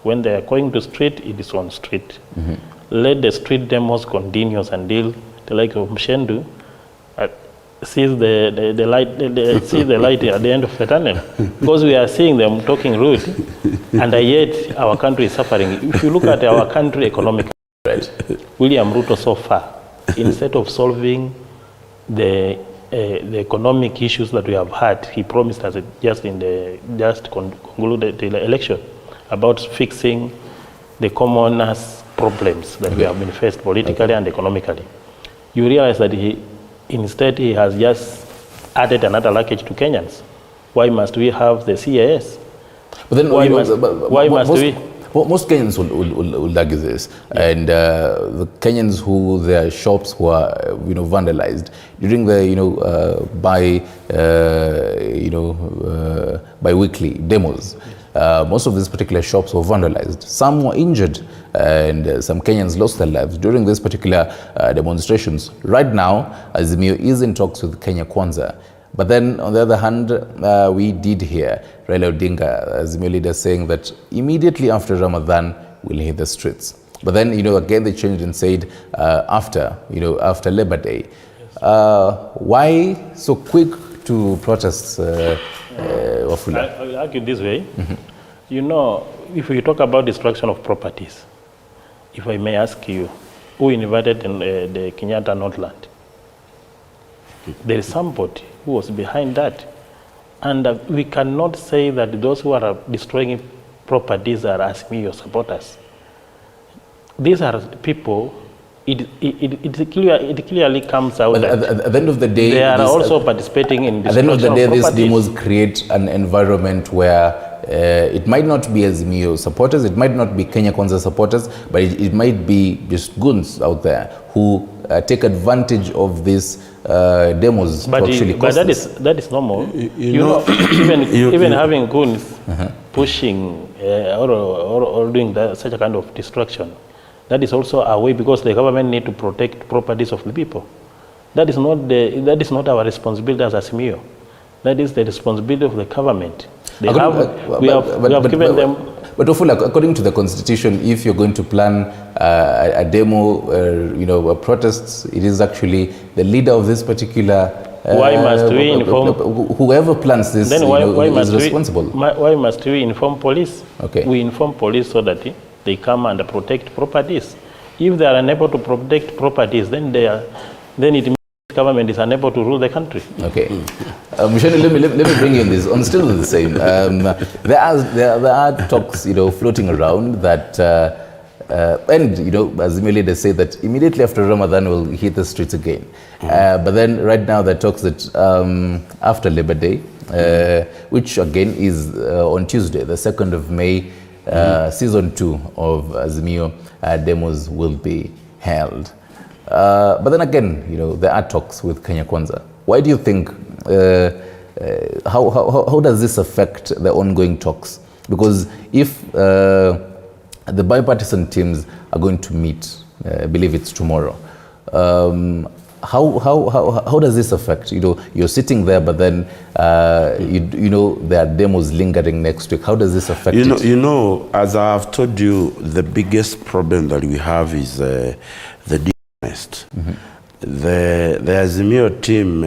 When they are going to street, it is on street. Let the street demos continue until the like of Mshendu sees the light, see the light at the end of the tunnel. Because we are seeing them talking rude, and yet our country is suffering. If you look at our country economically, William Ruto so far, instead of solving the economic issues that we have had, he promised us just concluded the election about fixing the commoners' problems that we have been faced politically and economically. You realize that instead he has just added another luggage to Kenyans. Why must we have the CAS? But then why must we? Most Kenyans will argue this, and the Kenyans who their shops were vandalized during the bi-weekly demos. Most of these particular shops were vandalized. Some were injured, and some Kenyans lost their lives during these particular demonstrations. Right now, Azimio is in talks with Kenya Kwanza. But then, on the other hand, we did hear Raila Odinga, Azimio leader, saying that immediately after Ramadan, we'll hit the streets. But then, again, they changed and said after Labor Day. Why so quick to protest, Wafula? I will argue this way. If we talk about destruction of properties, if I may ask you, who invaded the Kenyatta Northland? There is somebody who was behind that. And we cannot say that those who are destroying properties are Azimio supporters. These are people, it clearly comes out that at the end of the day, they are also participating in destruction of properties. At the end of the day, these demos create an environment where it might not be Azimio supporters, it might not be Kenya Kwanza supporters, but it might be just goons out there who take advantage of this demos but to actually but that is normal. Even having goons pushing or doing such a kind of destruction, that is also a way, because the government need to protect properties of the people. That is not our responsibility as Azimio. That is the responsibility of the government. We have given them. But according to the constitution, if you're going to plan a demo, protests, it is actually the leader of this particular. Why must we inform? Whoever plans this then why is responsible. Why must we inform police? Okay. We inform police so that they come and protect properties. If they are unable to protect properties, then it means the government is unable to rule the country. Okay. Msheni, let me bring you in this. On still the same. There are talks, floating around that, and Azimio leaders say that immediately after Ramadan we'll hit the streets again. But then right now there are talks that after Labor Day, which again is on Tuesday, the 2nd of May, season 2 of Azimio demos will be held. But then again, there are talks with Kenya Kwanza. Why do you think? How does this affect the ongoing talks? Because if the bipartisan teams are going to meet, I believe it's tomorrow, how does this affect? You're sitting there, but then there are demos lingering next week. How does this affect it? As I've told you, the biggest problem that we have is the dishonest. The Azimio team,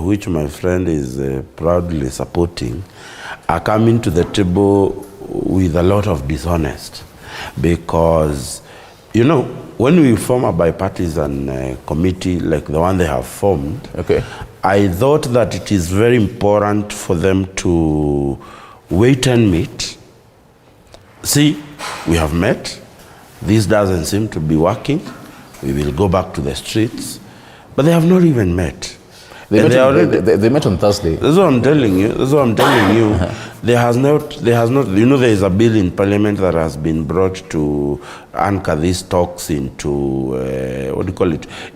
which my friend is proudly supporting, are coming to the table with a lot of dishonest, because when we form a bipartisan committee like the one they have formed, I thought that it is very important for them to wait and meet. See, we have met. This doesn't seem to be working. We will go back to the streets. But they have not even met. They met on Thursday. That's what I'm telling you. There has not, there is a bill in Parliament that has been brought to anchor these talks into,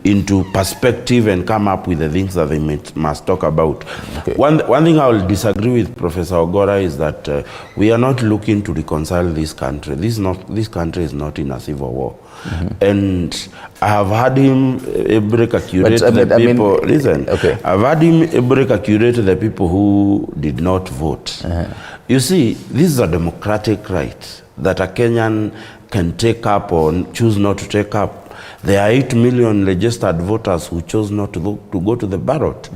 into perspective and come up with the things that they must talk about. One thing I will disagree with Professor Ogora is that we are not looking to reconcile this country. This country is not in a civil war. And I have had him break accurate the people. Listen, I've had him break accurate the people who did not vote. You see, this is a democratic right that a Kenyan can take up or choose not to take up. There are 8 million registered voters who chose not to go to the ballot.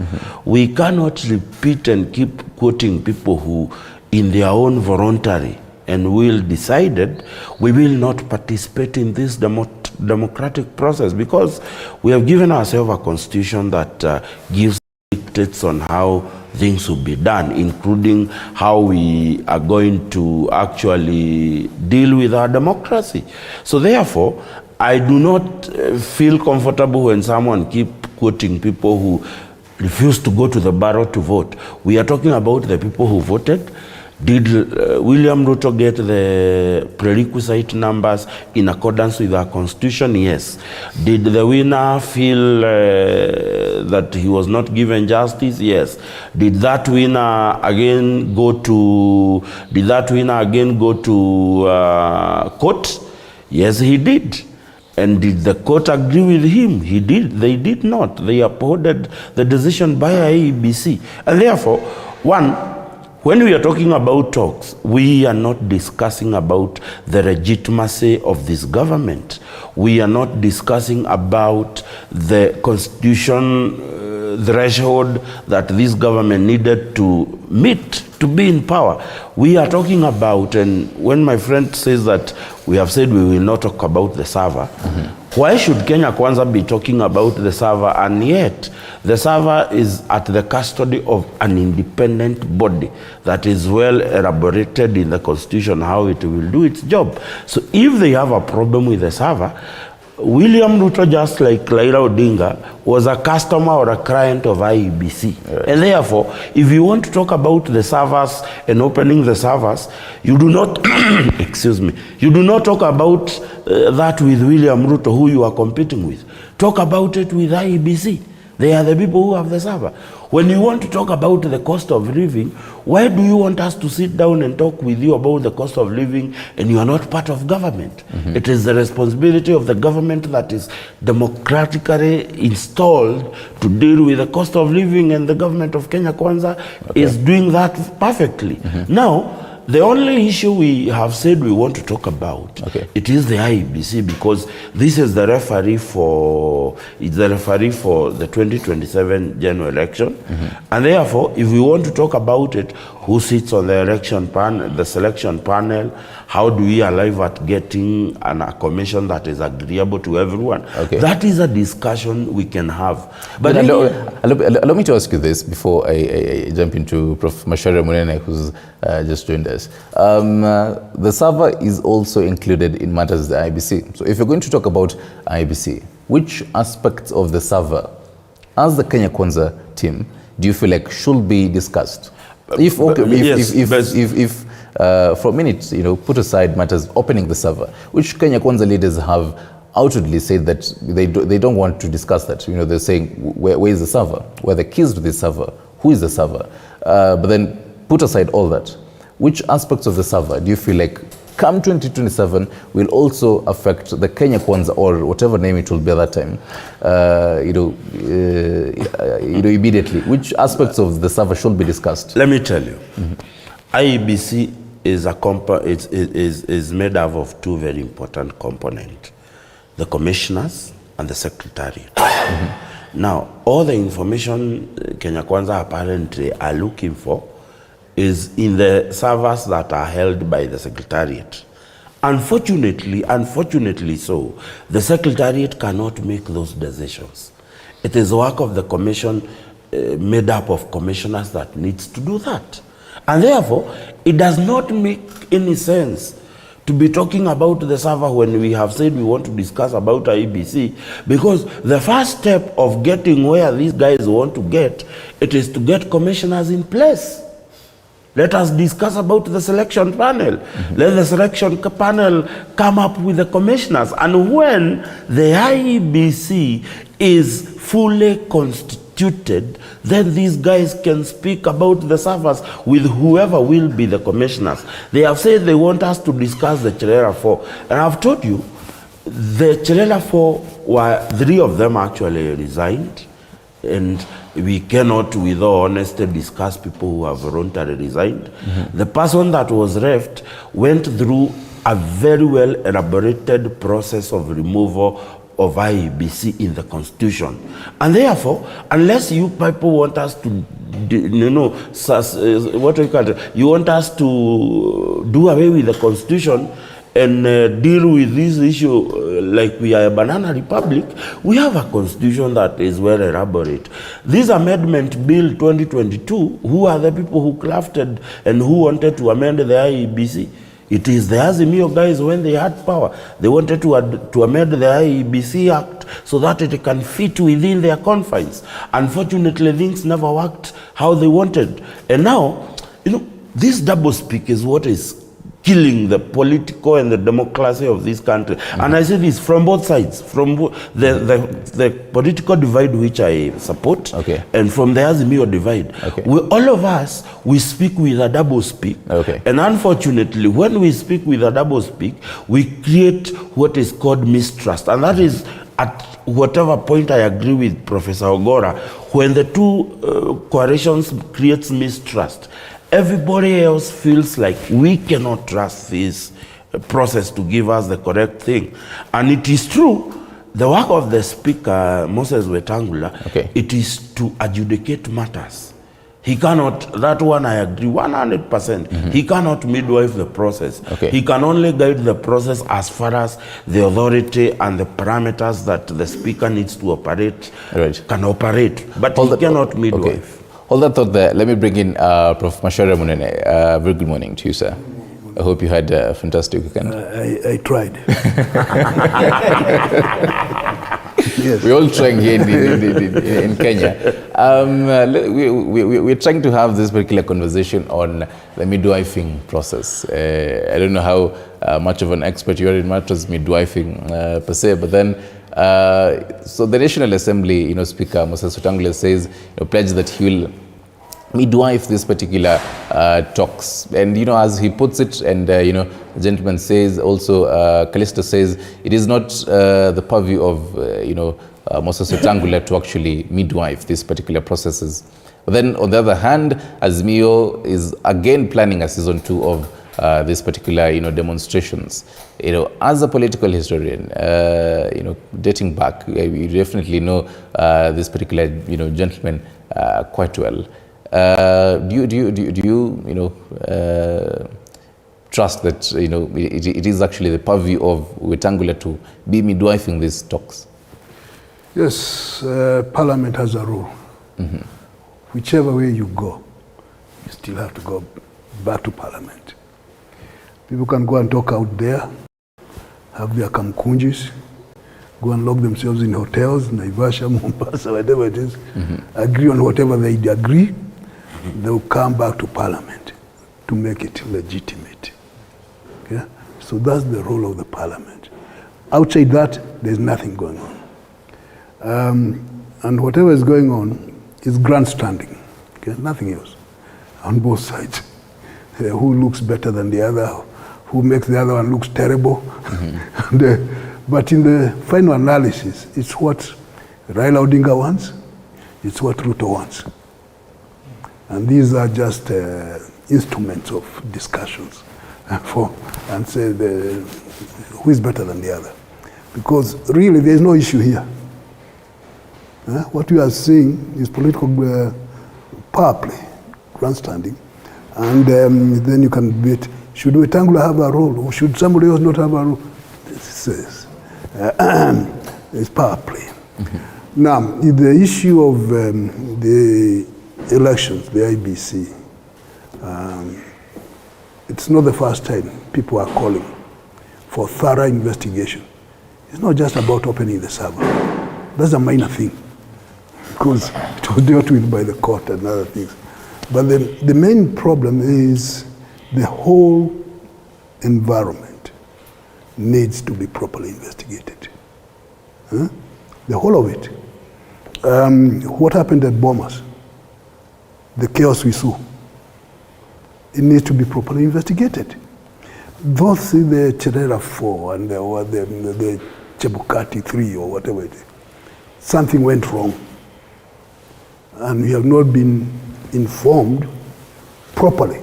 We cannot repeat and keep quoting people who, in their own voluntary and will decided, we will not participate in this democratic process, because we have given ourselves a constitution that gives dictates on how things will be done, including how we are going to actually deal with our democracy. So therefore, I do not feel comfortable when someone keep quoting people who refuse to go to the ballot to vote. We are talking about the people who voted. Did William Ruto get the prerequisite numbers in accordance with our constitution? Yes. Did the winner feel that he was not given justice? Yes. Did that winner again go to court? Yes, he did. And did the court agree with him? He did. They did not. They upholded the decision by IEBC. And therefore, when we are talking about talks, we are not discussing about the legitimacy of this government. We are not discussing about the constitution threshold that this government needed to meet to be in power. We are talking about, and when my friend says that we have said we will not talk about the server, why should Kenya Kwanza be talking about the server, and yet the server is at the custody of an independent body that is well elaborated in the constitution how it will do its job? So if they have a problem with the server, William Ruto, just like Raila Odinga, was a customer or a client of IEBC. Right. And therefore, if you want to talk about the servers and opening the servers, you do not, excuse me, you do not talk about that with William Ruto, who you are competing with. Talk about it with IEBC. They are the people who have the server. When you want to talk about the cost of living, why do you want us to sit down and talk with you about the cost of living and you are not part of government? It is the responsibility of the government that is democratically installed to deal with the cost of living, and the government of Kenya Kwanza is doing that perfectly. Now, the only issue we have said we want to talk about, it is the IEBC, because this is the referee for the 2027 general election. And therefore, if we want to talk about it, who sits on the election panel, the selection panel, how do we arrive at getting a commission that is agreeable to everyone? That is a discussion we can have. But allow me to ask you this before I jump into Prof. Macharia Munene, who's just joined us. The server is also included in matters of the IEBC. So if you're going to talk about IEBC, which aspects of the server, as the Kenya Kwanza team, do you feel like should be discussed? If for a minute, put aside matters opening the server, which Kenya Kwanza leaders have outwardly said that they don't want to discuss that. They're saying, where is the server? Where are the keys to the server? Who is the server? But then put aside all that. Which aspects of the server do you feel like come 2027 will also affect the Kenya Kwanza, or whatever name it will be at that time, immediately? Which aspects of the server should be discussed? Let me tell you, IEBC is made up of two very important components: the commissioners and the secretariat. Now, all the information Kenya Kwanza apparently are looking for is in the servers that are held by the secretariat. Unfortunately so, the secretariat cannot make those decisions. It is the work of the commission made up of commissioners that needs to do that. And therefore, it does not make any sense to be talking about the server when we have said we want to discuss about IEBC, because the first step of getting where these guys want to get, it is to get commissioners in place. Let us discuss about the selection panel. Let the selection panel come up with the commissioners. And when the IEBC is fully constituted, then these guys can speak about the servers with whoever will be the commissioners. They have said they want us to discuss the Chirera 4. And I've told you, the Chirera 4, 3 of them actually resigned. And we cannot, with all honesty, discuss people who have voluntarily resigned. The person that was left went through a very well elaborated process of removal of IEBC in the constitution. And therefore, unless you people want us to, what do you call it? You want us to do away with the constitution and deal with this issue like we are a banana republic, we have a constitution that is well elaborate. This amendment bill 2022, who are the people who crafted and who wanted to amend the IEBC? It is the Azimio guys when they had power. They wanted to amend the IEBC Act so that it can fit within their confines. Unfortunately, things never worked how they wanted. And now, this doublespeak is what is killing the political and the democracy of this country. And I say this from both sides, from the political divide which I support, and from the Azimio divide. All of us, we speak with a doublespeak. And unfortunately, when we speak with a doublespeak, we create what is called mistrust. And that is, at whatever point I agree with Professor Ogora, when the two coalitions creates mistrust, everybody else feels like we cannot trust this process to give us the correct thing. And it is true, the work of the speaker, Moses Wetangula, it is to adjudicate matters. He cannot, that one I agree 100%, he cannot midwife the process. He can only guide the process as far as the authority and the parameters that the speaker needs to operate can operate. But he cannot midwife. Hold that thought there. Let me bring in Prof. Macharia Munene. Very good morning to you, sir. I hope you had a fantastic weekend. I tried. Yes. We're all trying here in Kenya. We're trying to have this particular conversation on the midwifing process. I don't know how much of an expert you are in matters midwifing per se, but then so the National Assembly, Speaker Moses Wetangula says, pledged that he will midwife this particular talks. And, as he puts it, and, the gentleman says also, Callisto says, it is not the purview of, Moses Wetangula to actually midwife these particular processes. But then, on the other hand, Azimio is again planning a season 2 of these particular, demonstrations. As a political historian, dating back, you definitely know this particular, gentleman quite well. Do you trust that it is actually the purview of Wetangula to be midwifing these talks? Yes, Parliament has a rule. Whichever way you go, you still have to go back to Parliament. People can go and talk out there, have their kamkunjis, go and lock themselves in hotels, Naivasha, Mombasa, whatever it is, agree on whatever they agree, they'll come back to Parliament to make it legitimate. Okay? So that's the role of the Parliament. Outside that, there's nothing going on. And whatever is going on is grandstanding, okay? Nothing else, on both sides. Who looks better than the other, who makes the other one looks terrible. But in the final analysis, it's what Raila Odinga wants, it's what Ruto wants. And these are just instruments of discussions and say who is better than the other. Because really there's no issue here. What we are seeing is political power play, grandstanding. And then you can debate, should Wetangula have a role or should somebody else not have a role? This is it's power play. Now, the issue of the elections, the IBC, it's not the first time people are calling for thorough investigation. It's not just about opening the server. That's a minor thing, because it was dealt with by the court and other things. But the main problem is the whole environment needs to be properly investigated. The whole of it. What happened at Bomas? The chaos we saw. It needs to be properly investigated. Those the Cherera 4 and the Chebukati 3 or whatever it is, something went wrong. And we have not been informed properly.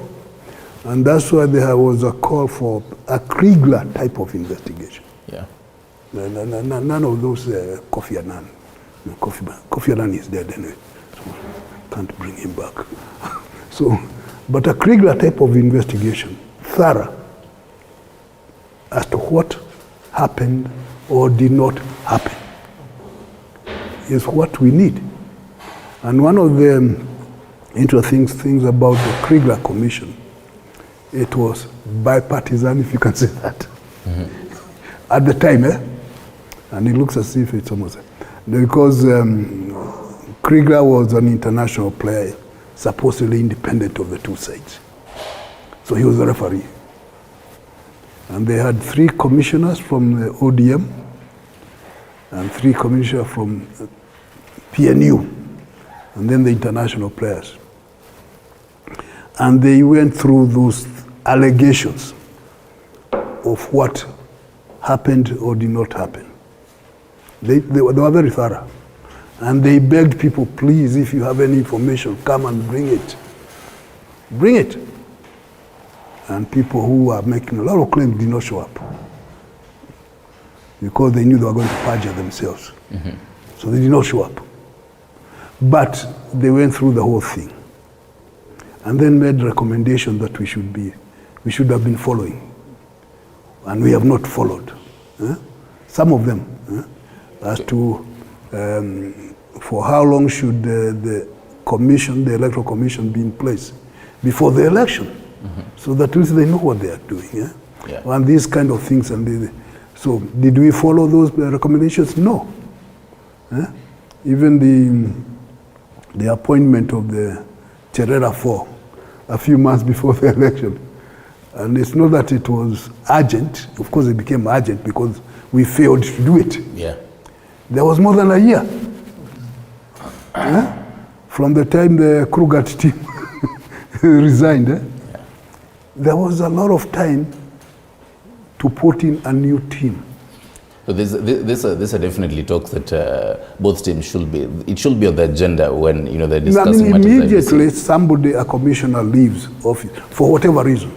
And that's why there was a call for a Kriegler type of investigation. Yeah. None of those Kofi Annan. Kofi Annan is dead anyway, so can't bring him back. So, but a Kriegler type of investigation, thorough, as to what happened or did not happen, is what we need. And one of the interesting things about the Kriegler Commission, it was bipartisan, if you can say that. At the time, and it looks as if it's almost, because Kriegler was an international player, supposedly independent of the two sides. So he was a referee. And they had 3 commissioners from the ODM and 3 commissioners from PNU, and then the international players. And they went through those allegations of what happened or did not happen. They were very thorough. And they begged people, please, if you have any information, come and bring it. Bring it. And people who were making a lot of claims did not show up, because they knew they were going to perjure themselves. So they did not show up. But they went through the whole thing and then made recommendations that we should have been following. And we have not followed. Some of them, as to for how long should the commission, the electoral commission, be in place before the election, so that at least they know what they are doing. And these kind of things. So did we follow those recommendations? No. Even the appointment of the Cherera 4 a few months before the election. And it's not that it was urgent. Of course, it became urgent because we failed to do it. Yeah. There was more than a year from the time the Krugat team resigned. There was a lot of time to put in a new team. So this are definitely talks that both teams should be. It should be on the agenda when they're discussing matters. Immediately, a commissioner leaves office for whatever reason,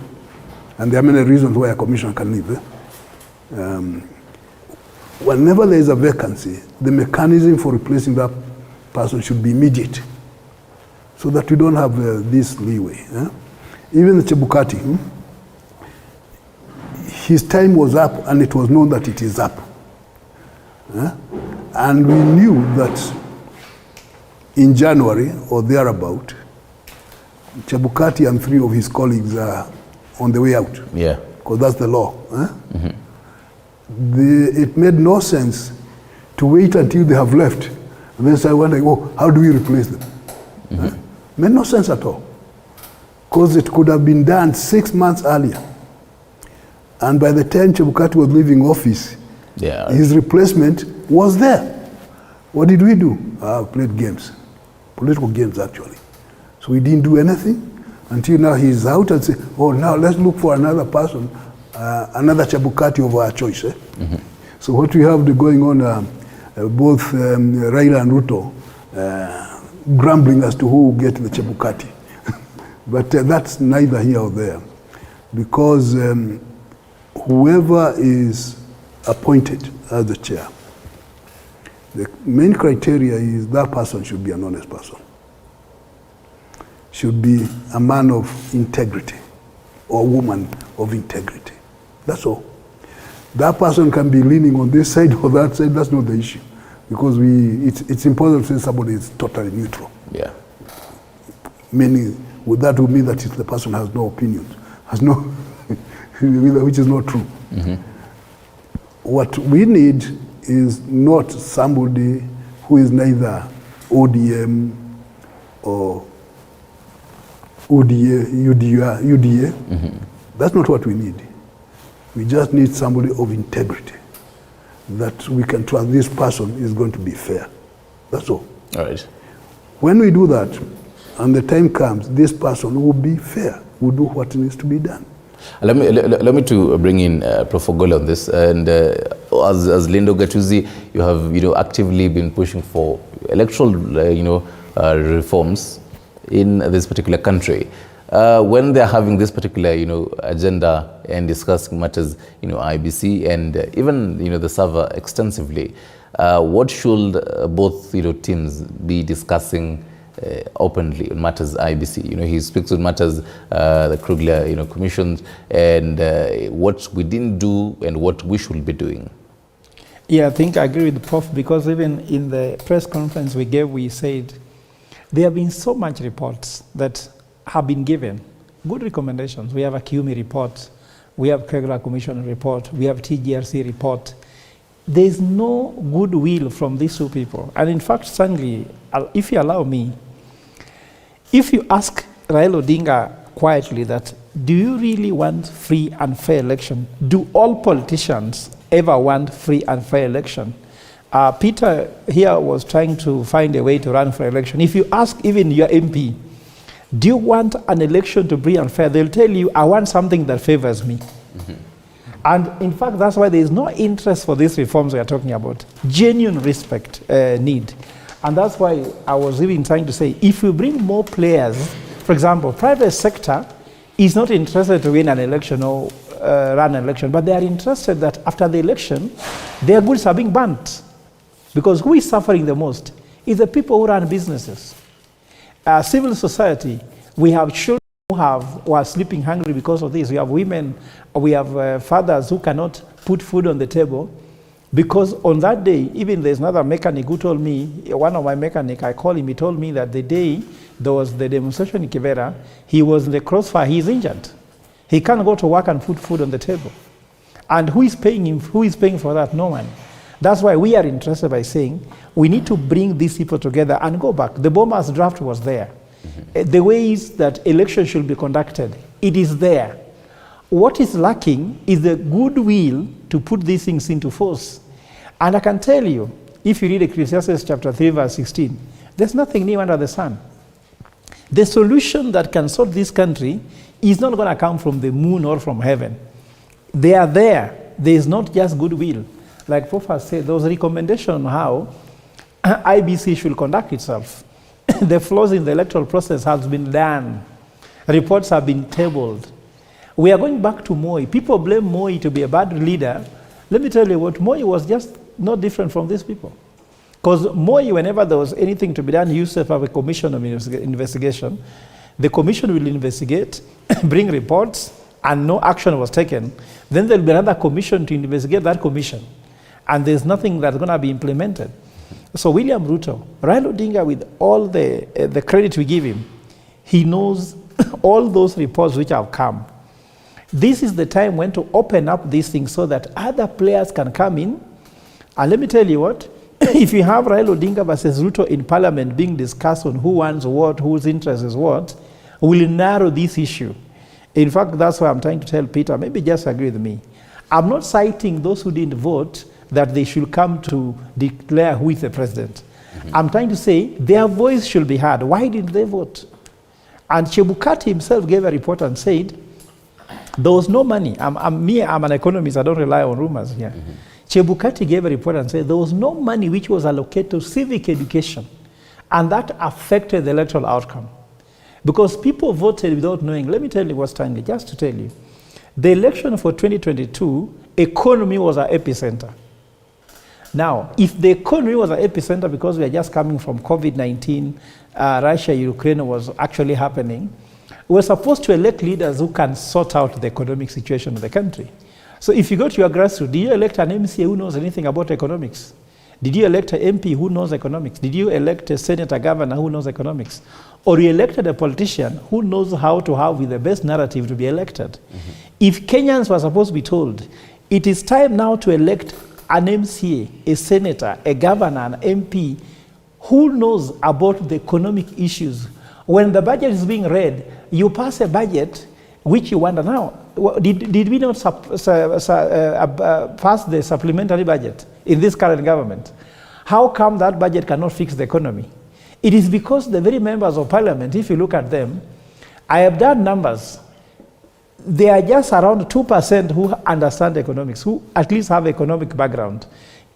and there are many reasons why a commissioner can leave. Whenever there is a vacancy, the mechanism for replacing that person should be immediate, so that we don't have this leeway. Even the Chebukati, his time was up, and it was known that it is up. And we knew that in January or thereabout, Chebukati and 3 of his colleagues are on the way out. Yeah. Because that's the law. It made no sense to wait until they have left and then say, how do we replace them? Made no sense at all. Because it could have been done 6 months earlier. And by the time Chebukati was leaving office, his replacement was there. What did we do? Played games, political games actually. So we didn't do anything until now he's out and say, now let's look for another person, another Chebukati of our choice. So what we have going on, both Raila and Ruto grumbling as to who will get the Chebukati. But that's neither here or there, because whoever is appointed as the chair, the main criteria is that person should be an honest person, should be a man of integrity or woman of integrity. That's all. That person can be leaning on this side or that side. That's not the issue, because it's important to say somebody is totally neutral. Yeah. Meaning, that would mean that the person has no opinions, has no, which is not true. What we need is not somebody who is neither ODM or UDA. That's not what we need. We just need somebody of integrity, that we can trust this person is going to be fair. That's all. All right. When we do that, and the time comes, this person will be fair, will do what needs to be done. Let me to bring in Prof. Ogola on this, and as Lindo Gatuzi, you have actively been pushing for electoral reforms in this particular country. when they're having this particular, agenda and discussing matters, IBC and even, the server extensively, what should both, teams be discussing openly on matters IBC? He speaks on matters, the Krugler, commissions, and what we didn't do and what we should be doing. Yeah, I think I agree with the Prof, because even in the press conference we gave, we said there have been so much reports that have been given, good recommendations. We have a QMI report, we have Krugler Commission report, we have TGRC report. There is no goodwill from these two people. And in fact, Stanley, if you allow me, if you ask Raila Odinga quietly that, do you really want free and fair election? Do all politicians ever want free and fair election? Peter here was trying to find a way to run for election. If you ask even your MP, do you want an election to be free and fair? They'll tell you, I want something that favors me. Mm-hmm. And in fact, that's why there is no interest for these reforms we are talking about. Genuine respect need. And that's why I was even trying to say, if we bring more players, for example, private sector is not interested to win an election or run an election, but they are interested that after the election, their goods are being burnt. Because who is suffering the most is the people who run businesses. Civil society, we have children who are sleeping hungry because of this. We have women, we have fathers who cannot put food on the table. Because on that day, even there's another mechanic who told me, one of my mechanic, I called him, he told me that the day there was the demonstration in Kibera, he was in the crossfire, he's injured. He can't go to work and put food on the table. And who is paying him? Who is paying for that? No one. That's why we are interested by saying we need to bring these people together and go back. The Bombers draft was there. Mm-hmm. The ways that elections should be conducted, it is there. What is lacking is the goodwill to put these things into force. And I can tell you, if you read Ecclesiastes chapter 3, verse 16, there's nothing new under the sun. The solution that can solve this country is not going to come from the moon or from heaven. They are there. There is not just goodwill. Like Prof has said, there was a recommendation on how IBC should conduct itself. The flaws in the electoral process has been done. Reports have been tabled. We are going back to Moi. People blame Moi to be a bad leader. Let me tell you what, Moi was just not different from these people. Because Moi, whenever there was anything to be done, he used to have a commission of investigation. The commission will investigate, bring reports, and no action was taken. Then there'll be another commission to investigate that commission. And there's nothing that's going to be implemented. So William Ruto, Raila Odinga, with all the credit we give him, he knows all those reports which have come. This is the time when to open up these things so that other players can come in. And let me tell you what, if you have Raila Odinga versus Ruto in parliament being discussed on who wants what, whose interest is what, will narrow this issue. In fact, that's why I'm trying to tell Peter, maybe just agree with me. I'm not citing those who didn't vote that they should come to declare who is the president. Mm-hmm. I'm trying to say their voice should be heard. Why didn't they vote? And Chebukati himself gave a report and said, there was no money. I'm an economist, I don't rely on rumors here. Mm-hmm. Chebukati gave a report and said there was no money which was allocated to civic education, and that affected the electoral outcome. Because people voted without knowing. Let me tell you what's timely, just to tell you. The election for 2022, economy was our epicenter. Now, if the economy was an epicenter because we are just coming from COVID-19, Russia, Ukraine was actually happening, we're supposed to elect leaders who can sort out the economic situation of the country. So if you go to your grassroots, did you elect an MCA who knows anything about economics? Did you elect an MP who knows economics? Did you elect a senator, governor who knows economics? Or you elected a politician who knows how to have with the best narrative to be elected? Mm-hmm. If Kenyans were supposed to be told, it is time now to elect an MCA, a senator, a governor, an MP, who knows about the economic issues. When the budget is being read, you pass a budget which you wonder now, did we not pass the supplementary budget in this current government? How come that budget cannot fix the economy? It is because the very members of parliament, if you look at them, I have done numbers, they are just around 2% who understand economics, who at least have economic background.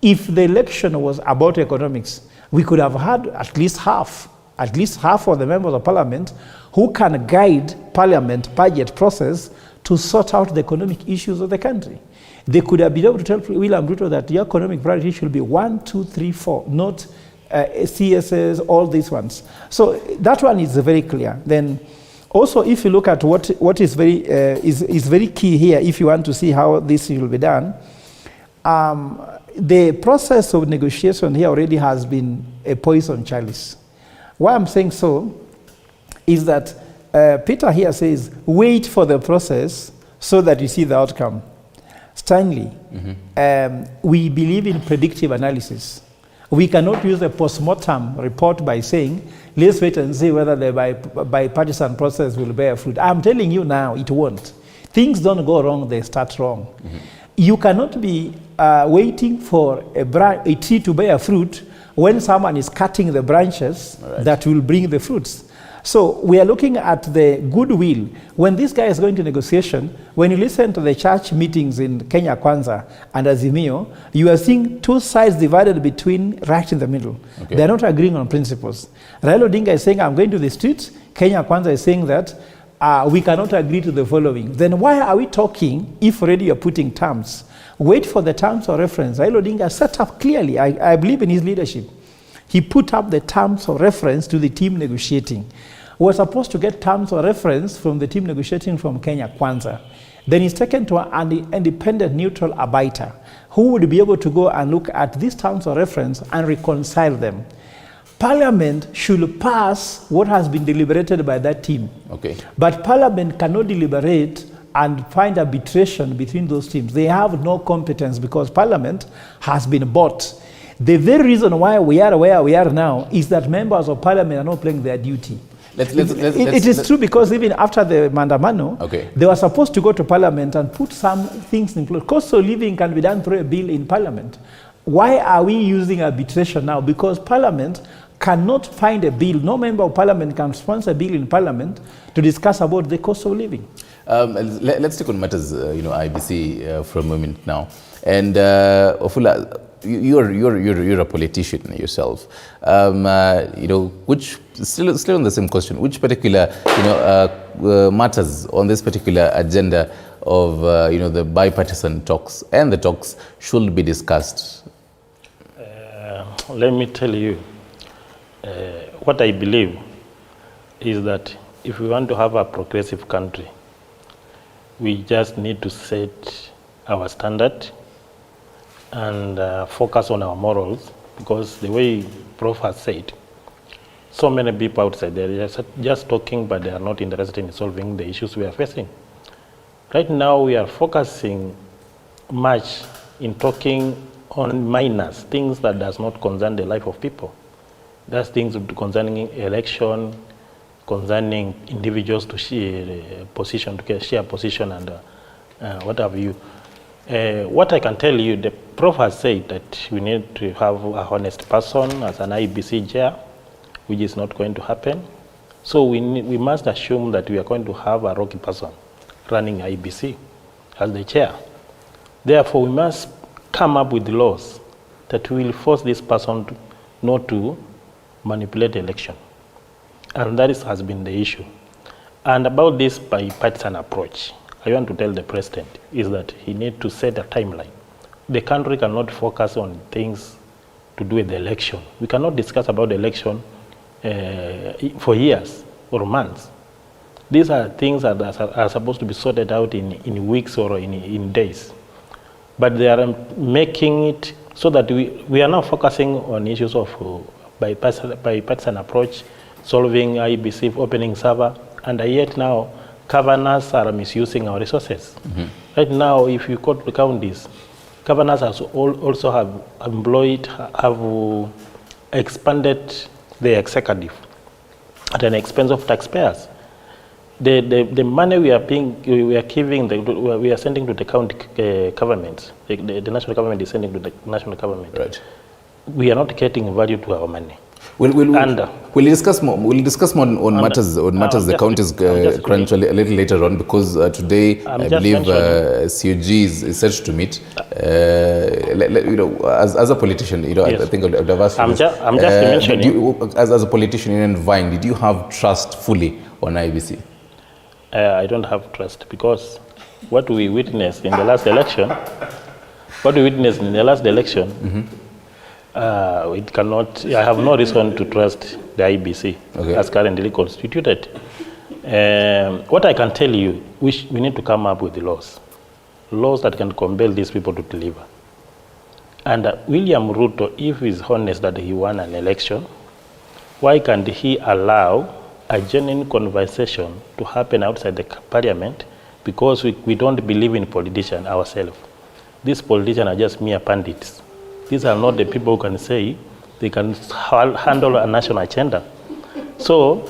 If the election was about economics, we could have had at least half at least half of the members of parliament who can guide parliament budget process to sort out the economic issues of the country. They could have been able to tell William Ruto that your economic priority should be 1, 2, 3, 4, not CSS, all these ones. So that one is very clear. Then also, if you look at what is very key here, if you want to see how this will be done, the process of negotiation here already has been a poison chalice. Why I'm saying so is that Peter here says, wait for the process so that you see the outcome. Stanley, we believe in predictive analysis. We cannot use a post-mortem report by saying, let's wait and see whether the bipartisan process will bear fruit. I'm telling you now, it won't. Things don't go wrong, they start wrong. You cannot be waiting for a tree to bear fruit when someone is cutting the branches that will bring the fruits. So we are looking at the goodwill. When this guy is going to negotiation, when you listen to the church meetings in Kenya Kwanza and Azimio, you are seeing two sides divided between right in the middle. Okay. They are not agreeing on principles. Raila Odinga is saying, I'm going to the streets. Kenya Kwanza is saying that we cannot agree to the following. Then why are we talking if already you're putting terms? Wait for the terms of reference. Raila Odinga set up clearly. I believe in his leadership. He put up the terms of reference to the team negotiating. We're supposed to get terms of reference from the team negotiating from Kenya Kwanza. Then he's taken to an independent neutral arbiter who would be able to go and look at these terms of reference and reconcile them. Parliament should pass what has been deliberated by that team. Okay. But Parliament cannot deliberate and find arbitration between those teams. They have no competence because Parliament has been bought. The very reason why we are where we are now is that members of Parliament are not playing their duty. It is true because even after the Mandamano, they were supposed to go to Parliament and put some things in place. Cost of living can be done through a bill in Parliament. Why are we using arbitration now? Because Parliament cannot find a bill. No member of Parliament can sponsor a bill in Parliament to discuss about the cost of living. Let's take on matters, IBC for a moment now. And Ofula, you're a politician yourself. Which still on the same question, which particular matters on this particular agenda of the bipartisan talks and the talks should be discussed? Let me tell you, what I believe is that if we want to have a progressive country, we just need to set our standard and focus on our morals, because the way Prof has said, so many people outside there are just talking, but they are not interested in solving the issues we are facing. Right now, we are focusing much in talking on minors, things that does not concern the life of people. That's things concerning election, concerning individuals to share position, and what have you. What I can tell you, the Prof has said that we need to have a honest person as an IBC chair, which is not going to happen. So we must assume that we are going to have a rocky person running IBC as the chair. Therefore, we must come up with laws that will force this person not to manipulate the election. And that has been the issue. And about this bipartisan approach, I want to tell the president is that he needs to set a timeline. The country cannot focus on things to do with the election. We cannot discuss about the election for years or months. These are things that are supposed to be sorted out in weeks or in days. But they are making it so that we are now focusing on issues of bipartisan approach, solving IBC, opening server, and yet now governors are misusing our resources. Right now, if you go to the counties, governors also have expanded the executive at an expense of taxpayers. The money we are sending to the county governments, the national government is sending to the national government. Right. We are not getting value to our money. We'll We'll discuss more. We'll discuss more on matters the counties crunch a little later on, because today I believe COG is set to meet. As a politician, yes. I think I've asked you I'm just mentioning. As a politician in Vine, did you have trust fully on IBC? I don't have trust, because what we witnessed in the last election, it cannot. I have no reason to trust the IBC as currently constituted. What I can tell you, we need to come up with the laws that can compel these people to deliver. And William Ruto, if he's honest that he won an election, why can't he allow a genuine conversation to happen outside the parliament? Because we don't believe in politicians ourselves. These politicians are just mere pundits. These are not the people who can say they can handle a national agenda. So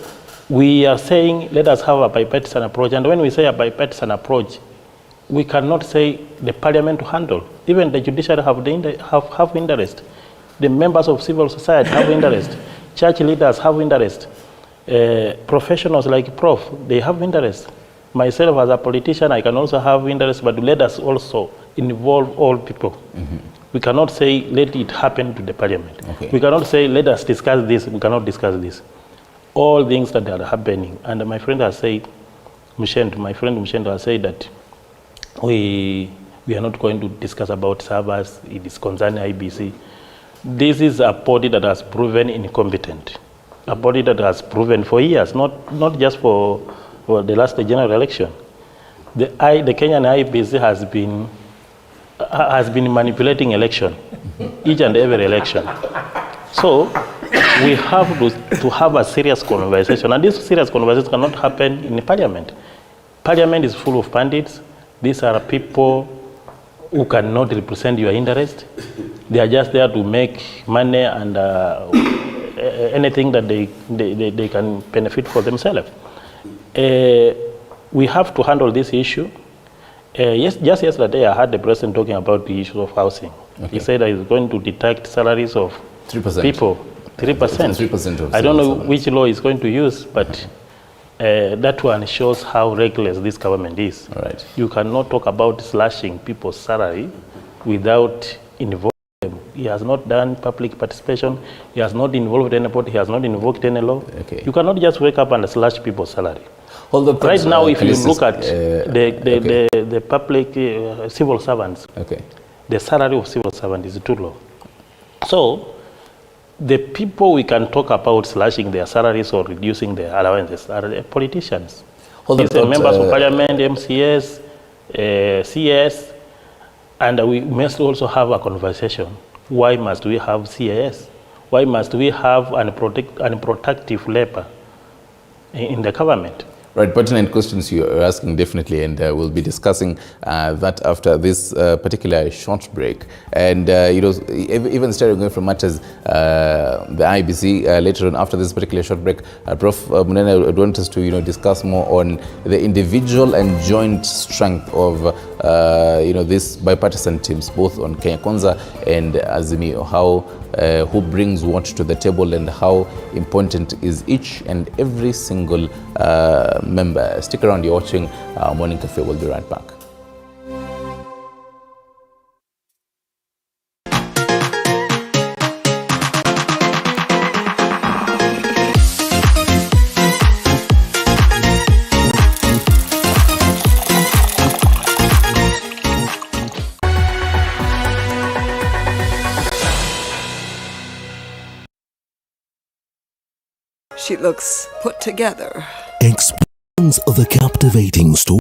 we are saying, let us have a bipartisan approach. And when we say a bipartisan approach, we cannot say the parliament to handle. Even the judiciary have interest. The members of civil society have interest. Church leaders have interest. Professionals like Prof, they have interest. Myself as a politician, I can also have interest, but let us also involve all people. We cannot say, let it happen to the parliament. We cannot say, let us discuss this. We cannot discuss this. All things that are happening. And my friend has said, my friend Mushendo has said that we are not going to discuss about servers. It is concerning IBC. This is a body that has proven incompetent. A body that has proven for years, not just for the last general election. The Kenyan IBC has been manipulating election, each and every election. So we have to have a serious conversation, and this serious conversation cannot happen in the parliament. Parliament is full of pundits. These are people who cannot represent your interest. They are just there to make money and anything that they can benefit for themselves. We have to handle this issue. Just yesterday I heard the president talking about the issue of housing. He said that he's going to deduct salaries of 3%. people. 3%. I don't know which law he's going to use, but that one shows how reckless this government is. Right. You cannot talk about slashing people's salary without involving them. He has not done public participation. He has not involved anybody. He has not invoked any law. You cannot just wake up and slash people's salary. Right now, if you look at the public civil servants, the salary of civil servants is too low. So the people we can talk about slashing their salaries or reducing their allowances are the politicians. These are members of parliament, MCS, CS, and we must also have a conversation. Why must we have CAS? Why must we have unprotective labor in the government? Right, pertinent questions you're asking, definitely, and we'll be discussing that after this particular short break. And, even starting going from matters, the IBC, later on after this particular short break, Prof. Munene would want us to, discuss more on the individual and joint strength of, these bipartisan teams, both on Kenya Kwanza and Azimio, how who brings what to the table and how important is each and every single member. Stick around, you're watching Morning Cafe. We'll be right back. She looks put together. Experience the captivating story.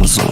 Amazon.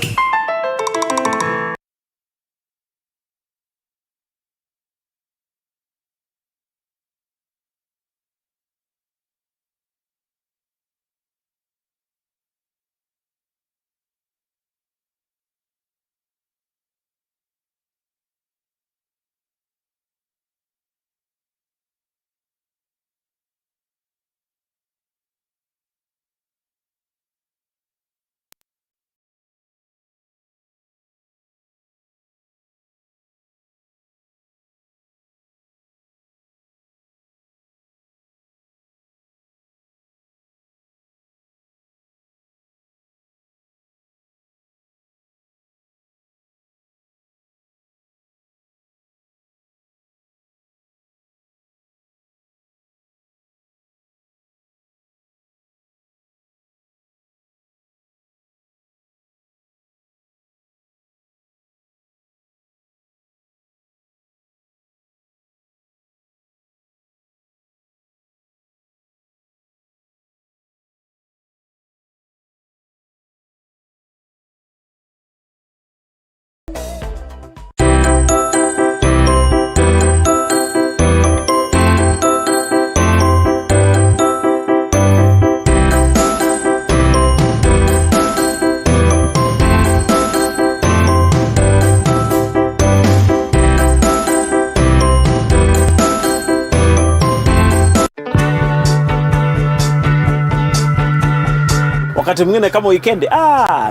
Wakati mwingine kama weekend,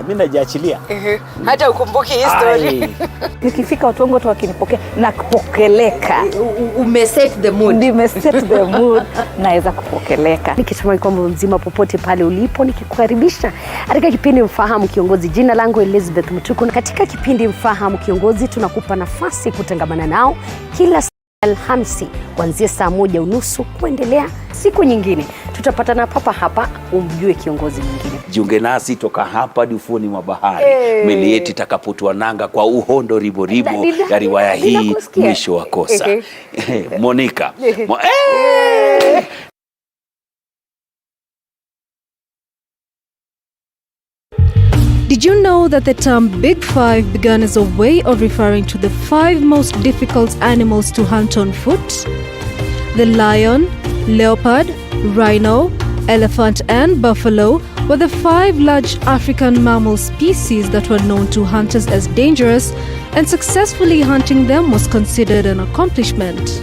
mimi najiachilia. Hata ukumbuki history. Nikifika watu wangu wakinipokea na kupokeleka. Umeset the mood. Nimeset the mood. Naweza kupokeleka. Nikitumai kwamba mzima popote pale ulipo, nikikukaribisha katika kipindi Mfahamu Kiongozi. Jina langu Elizabeth Mutuku. Katika kipindi Mfahamu Kiongozi tunakupa nafasi kutangamana nao kila Alhamisi kuanzia saa 1:30 kuendelea. Siku nyingine tutapatana papa hapa umjue kiongozi mwingine. Jiunge nasi toka hapa hadi ufuoni mwa bahari. Meli yetu itakapotua nanga kwa uhondo ribo ya riwaya hii mwisho wa kosa. Monica. Did you know that the term Big Five began as a way of referring to the 5 most difficult animals to hunt on foot? The lion, leopard, rhino, elephant and buffalo were the 5 large African mammal species that were known to hunters as dangerous, and successfully hunting them was considered an accomplishment.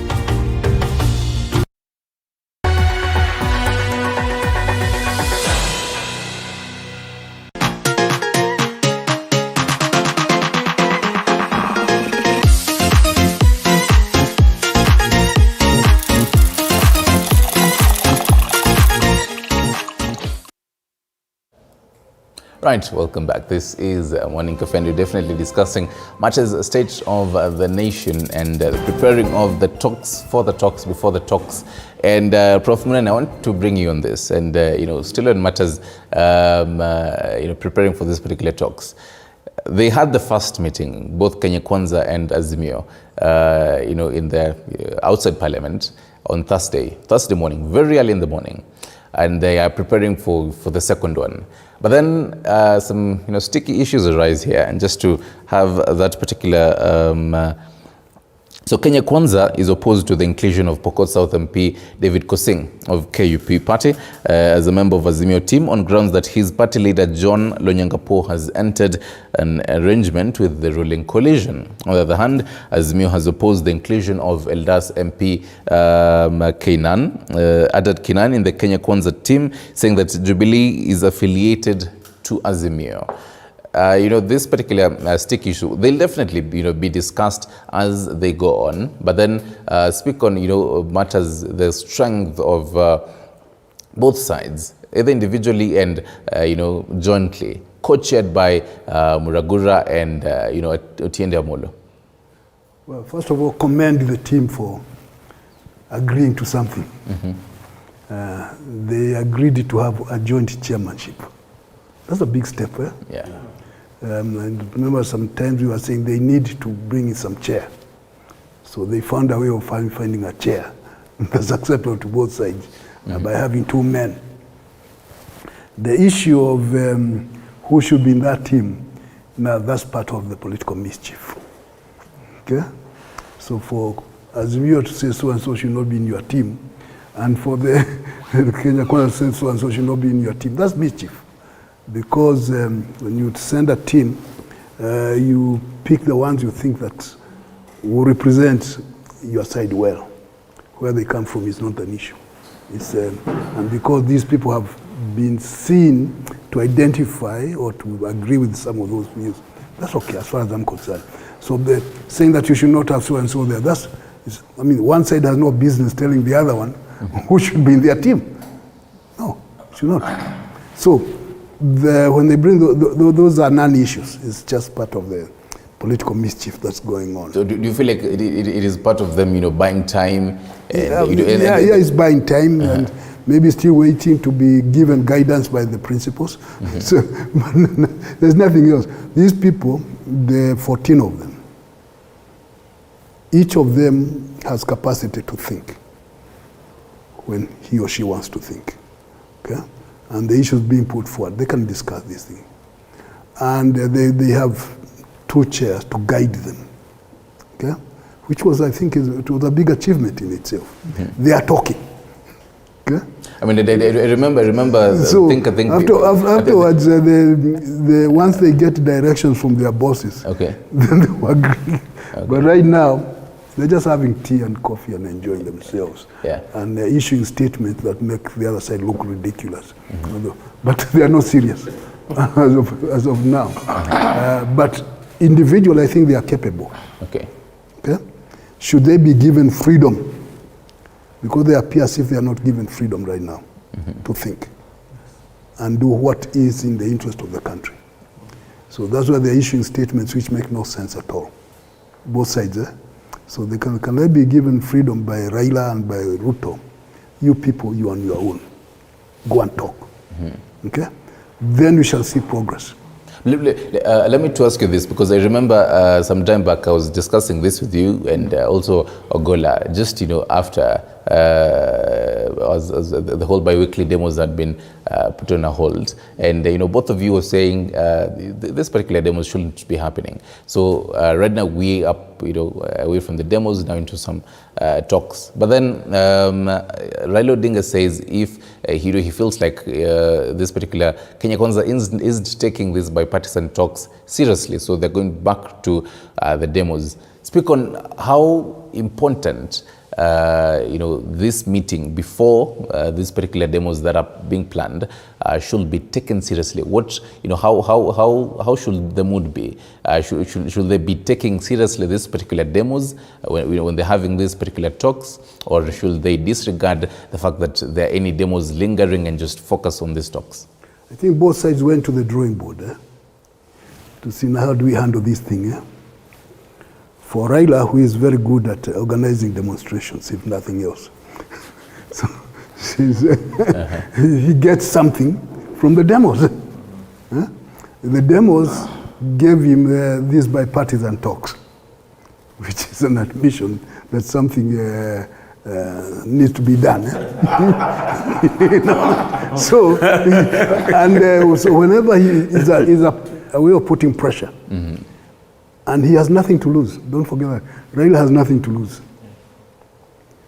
Right, welcome back. This is Morning Cafe, and we're definitely discussing matters, state of the nation, and preparing of the talks, for the talks, before the talks. And Prof. Munen, I want to bring you on this, and still on matters, preparing for this particular talks. They had the first meeting, both Kenya Kwanza and Azimio, in the outside Parliament on Thursday morning, very early in the morning, and they are preparing for the second one. But then some sticky issues arise here, and just to have that particular so Kenya Kwanza is opposed to the inclusion of Pokot South MP David Kosing of KUP party as a member of Azimio team on grounds that his party leader John Lonyangapo has entered an arrangement with the ruling coalition. On the other hand, Azimio has opposed the inclusion of Eldas MP Adad Kinan in the Kenya Kwanza team, saying that Jubilee is affiliated to Azimio. This particular stick issue, they'll definitely be discussed as they go on, but then speak on matters, the strength of both sides, either individually and jointly, co-chaired by Muragura and Otiende Amolo. Well, first of all, commend the team for agreeing to something. They agreed to have a joint chairmanship. That's a big step, eh? Yeah. And remember, sometimes we were saying they need to bring in some chair. So they found a way of finding a chair that's acceptable to both sides by having 2 men. The issue of who should be in that team Now that's part of the political mischief. Okay? So for Azimio to say so and so should not be in your team, and for the Kenya Kwanza to say so and so should not be in your team, that's mischief. Because when you send a team, you pick the ones you think that will represent your side well. Where they come from is not an issue. It's, and because these people have been seen to identify or to agree with some of those views, that's okay as far as I'm concerned. So the saying that you should not have so and so there, that's, I mean, one side has no business telling the other one who should be in their team. No, should not. So when they bring those are non-issues. It's just part of the political mischief that's going on. So do you feel like it is part of them, buying time? And, it's buying time and maybe still waiting to be given guidance by the principals. So there's nothing else. These people, there are 14 of them. Each of them has capacity to think when he or she wants to think. Okay? And the issues being put forward, they can discuss these things. And they have 2 chairs to guide them, okay? Which was, I think, it was a big achievement in itself. They are talking. Okay? I mean, I remember. So afterwards, once they get directions from their bosses, okay, then they will agree. Okay. But right now, they're just having tea and coffee and enjoying themselves. Yeah. And they're issuing statements that make the other side look ridiculous. But they are not serious as of now. But individually, I think they are capable. Okay. Okay? Should they be given freedom? Because they appear as if they are not given freedom right now to think and do what is in the interest of the country. So that's why they're issuing statements which make no sense at all. Both sides, So they can they be given freedom by Raila and by Ruto? You people, you on your own. Go and talk. Okay? Then we shall see progress. Let me to ask you this, because I remember some time back I was discussing this with you and also Ogola, just after the whole bi-weekly demos had been put on a hold, and both of you were saying this particular demo shouldn't be happening. So right now we up away from the demos now into some talks. But then Raila Odinga says if he feels like this particular Kenya Kwanza isn't taking these bipartisan talks seriously, so they're going back to the demos. Speak on how important this meeting before these particular demos that are being planned should be taken seriously. What how should the mood be? Should they be taking seriously these particular demos when they're having these particular talks, or should they disregard the fact that there are any demos lingering and just focus on these talks? I think both sides went to the drawing board to see now how do we handle this thing. For Raila, who is very good at organizing demonstrations, if nothing else. So he gets something from the demos. The demos gave him these bipartisan talks, which is an admission that something needs to be done. So whenever he is a way of putting pressure, and he has nothing to lose. Don't forget that. Raila has nothing to lose.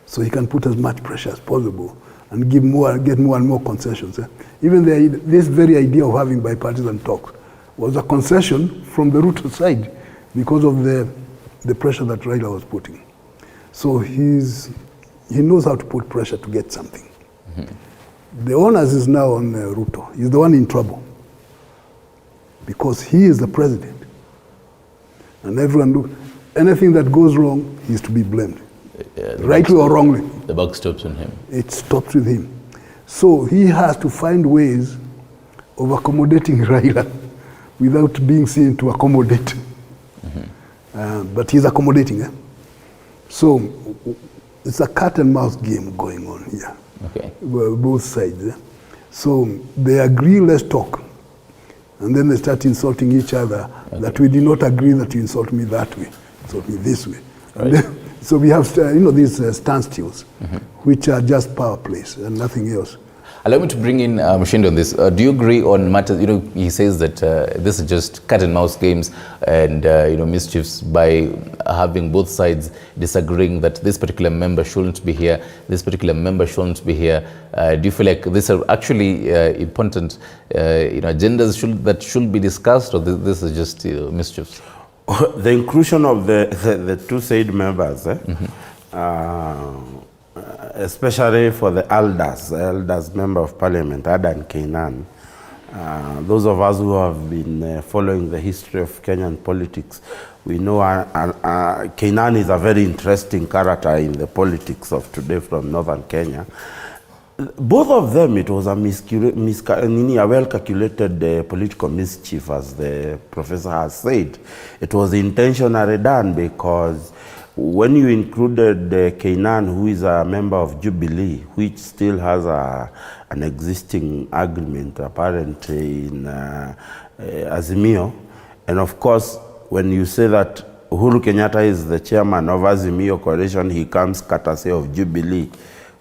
So he can put as much pressure as possible and get more and more concessions. Even this very idea of having bipartisan talks was a concession from the Ruto side because of the pressure that Raila was putting. So he knows how to put pressure to get something. The onus is now on Ruto. He's the one in trouble because he is the president. And everyone, anything that goes wrong, he is to be blamed. Rightly or wrongly. The buck stops on him. It stops with him. So he has to find ways of accommodating Raila without being seen to accommodate. But he's accommodating. So it's a cat and mouse game going on here. Okay. Both sides. So they agree, let's talk. And then they start insulting each other, that we did not agree that you insult me that way, insult me this way. Right. Then, so we have these standstills, which are just power plays and nothing else. Allow me to bring in Mshindi on this. Do you agree on matters, he says that this is just cat and mouse games and, mischiefs by having both sides disagreeing that this particular member shouldn't be here, this particular member shouldn't be here. Do you feel like these are actually important agendas that should be discussed, or this is just mischiefs? The inclusion of the two said members, especially for the elders member of parliament, Adan Kainan. Those of us who have been following the history of Kenyan politics, we know Kainan is a very interesting character in the politics of today from northern Kenya. Both of them, it was a well-calculated political mischief, as the professor has said. It was intentionally done because when you included Kainan, who is a member of Jubilee, which still has an existing agreement apparently in Azimio, and of course, when you say that Uhuru Kenyatta is the chairman of Azimio coalition, he comes courtesy of Jubilee,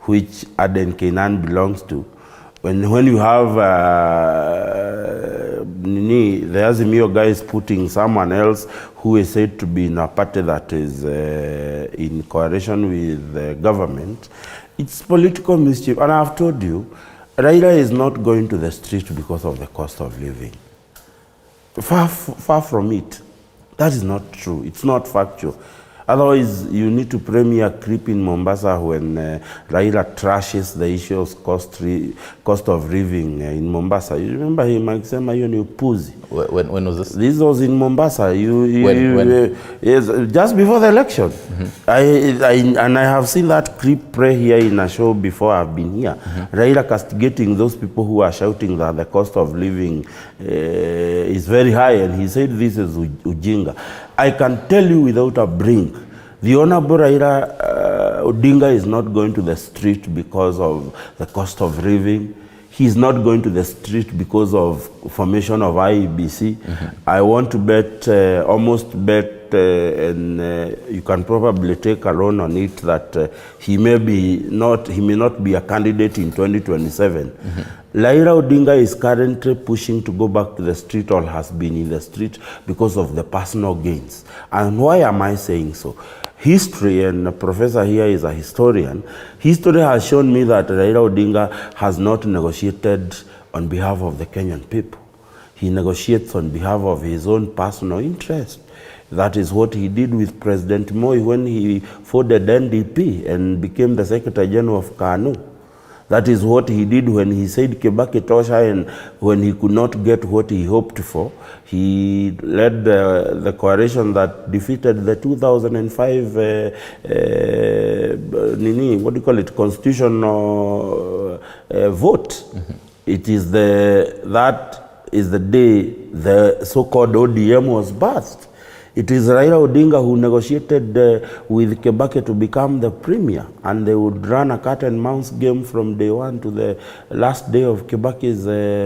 which Aden Kainan belongs to. When you have the Azimio guys putting someone else who is said to be in a party that is in coalition with the government, it's political mischief. And I've told you, Raila is not going to the street because of the cost of living. Far from it. That is not true. It's not factual. Otherwise, you need to premier creep in Mombasa when Raila trashes the issue of cost of living in Mombasa. You remember him, akisema hiyo ni upuzi. When was this? This was in Mombasa. When? Yes, just before the election. And I have seen that clip play here in a show before I've been here. Raila castigating those people who are shouting that the cost of living is very high, and he said this is ujinga. I can tell you without a blink, the Honorable Raila Odinga is not going to the street because of the cost of living. He's not going to the street because of formation of IEBC. I want to bet, almost bet, and you can probably take a loan on it, that he may not be a candidate in 2027. Raila Odinga is currently pushing to go back to the street, or has been in the street, because of the personal gains. And why am I saying so? History, and the professor here is a historian, history has shown me that Raila Odinga has not negotiated on behalf of the Kenyan people. He negotiates on behalf of his own personal interest. That is what he did with President Moi when he founded NDP and became the Secretary General of KANU. That is what he did when he said Kibaki tosha, and when he could not get what he hoped for, he led the coalition that defeated the 2005 constitutional vote. It is that is the day the so-called ODM was birthed. It is Raila Odinga who negotiated with Kibaki to become the premier, and they would run a cat and mouse game from day one to the last day of Kibaki's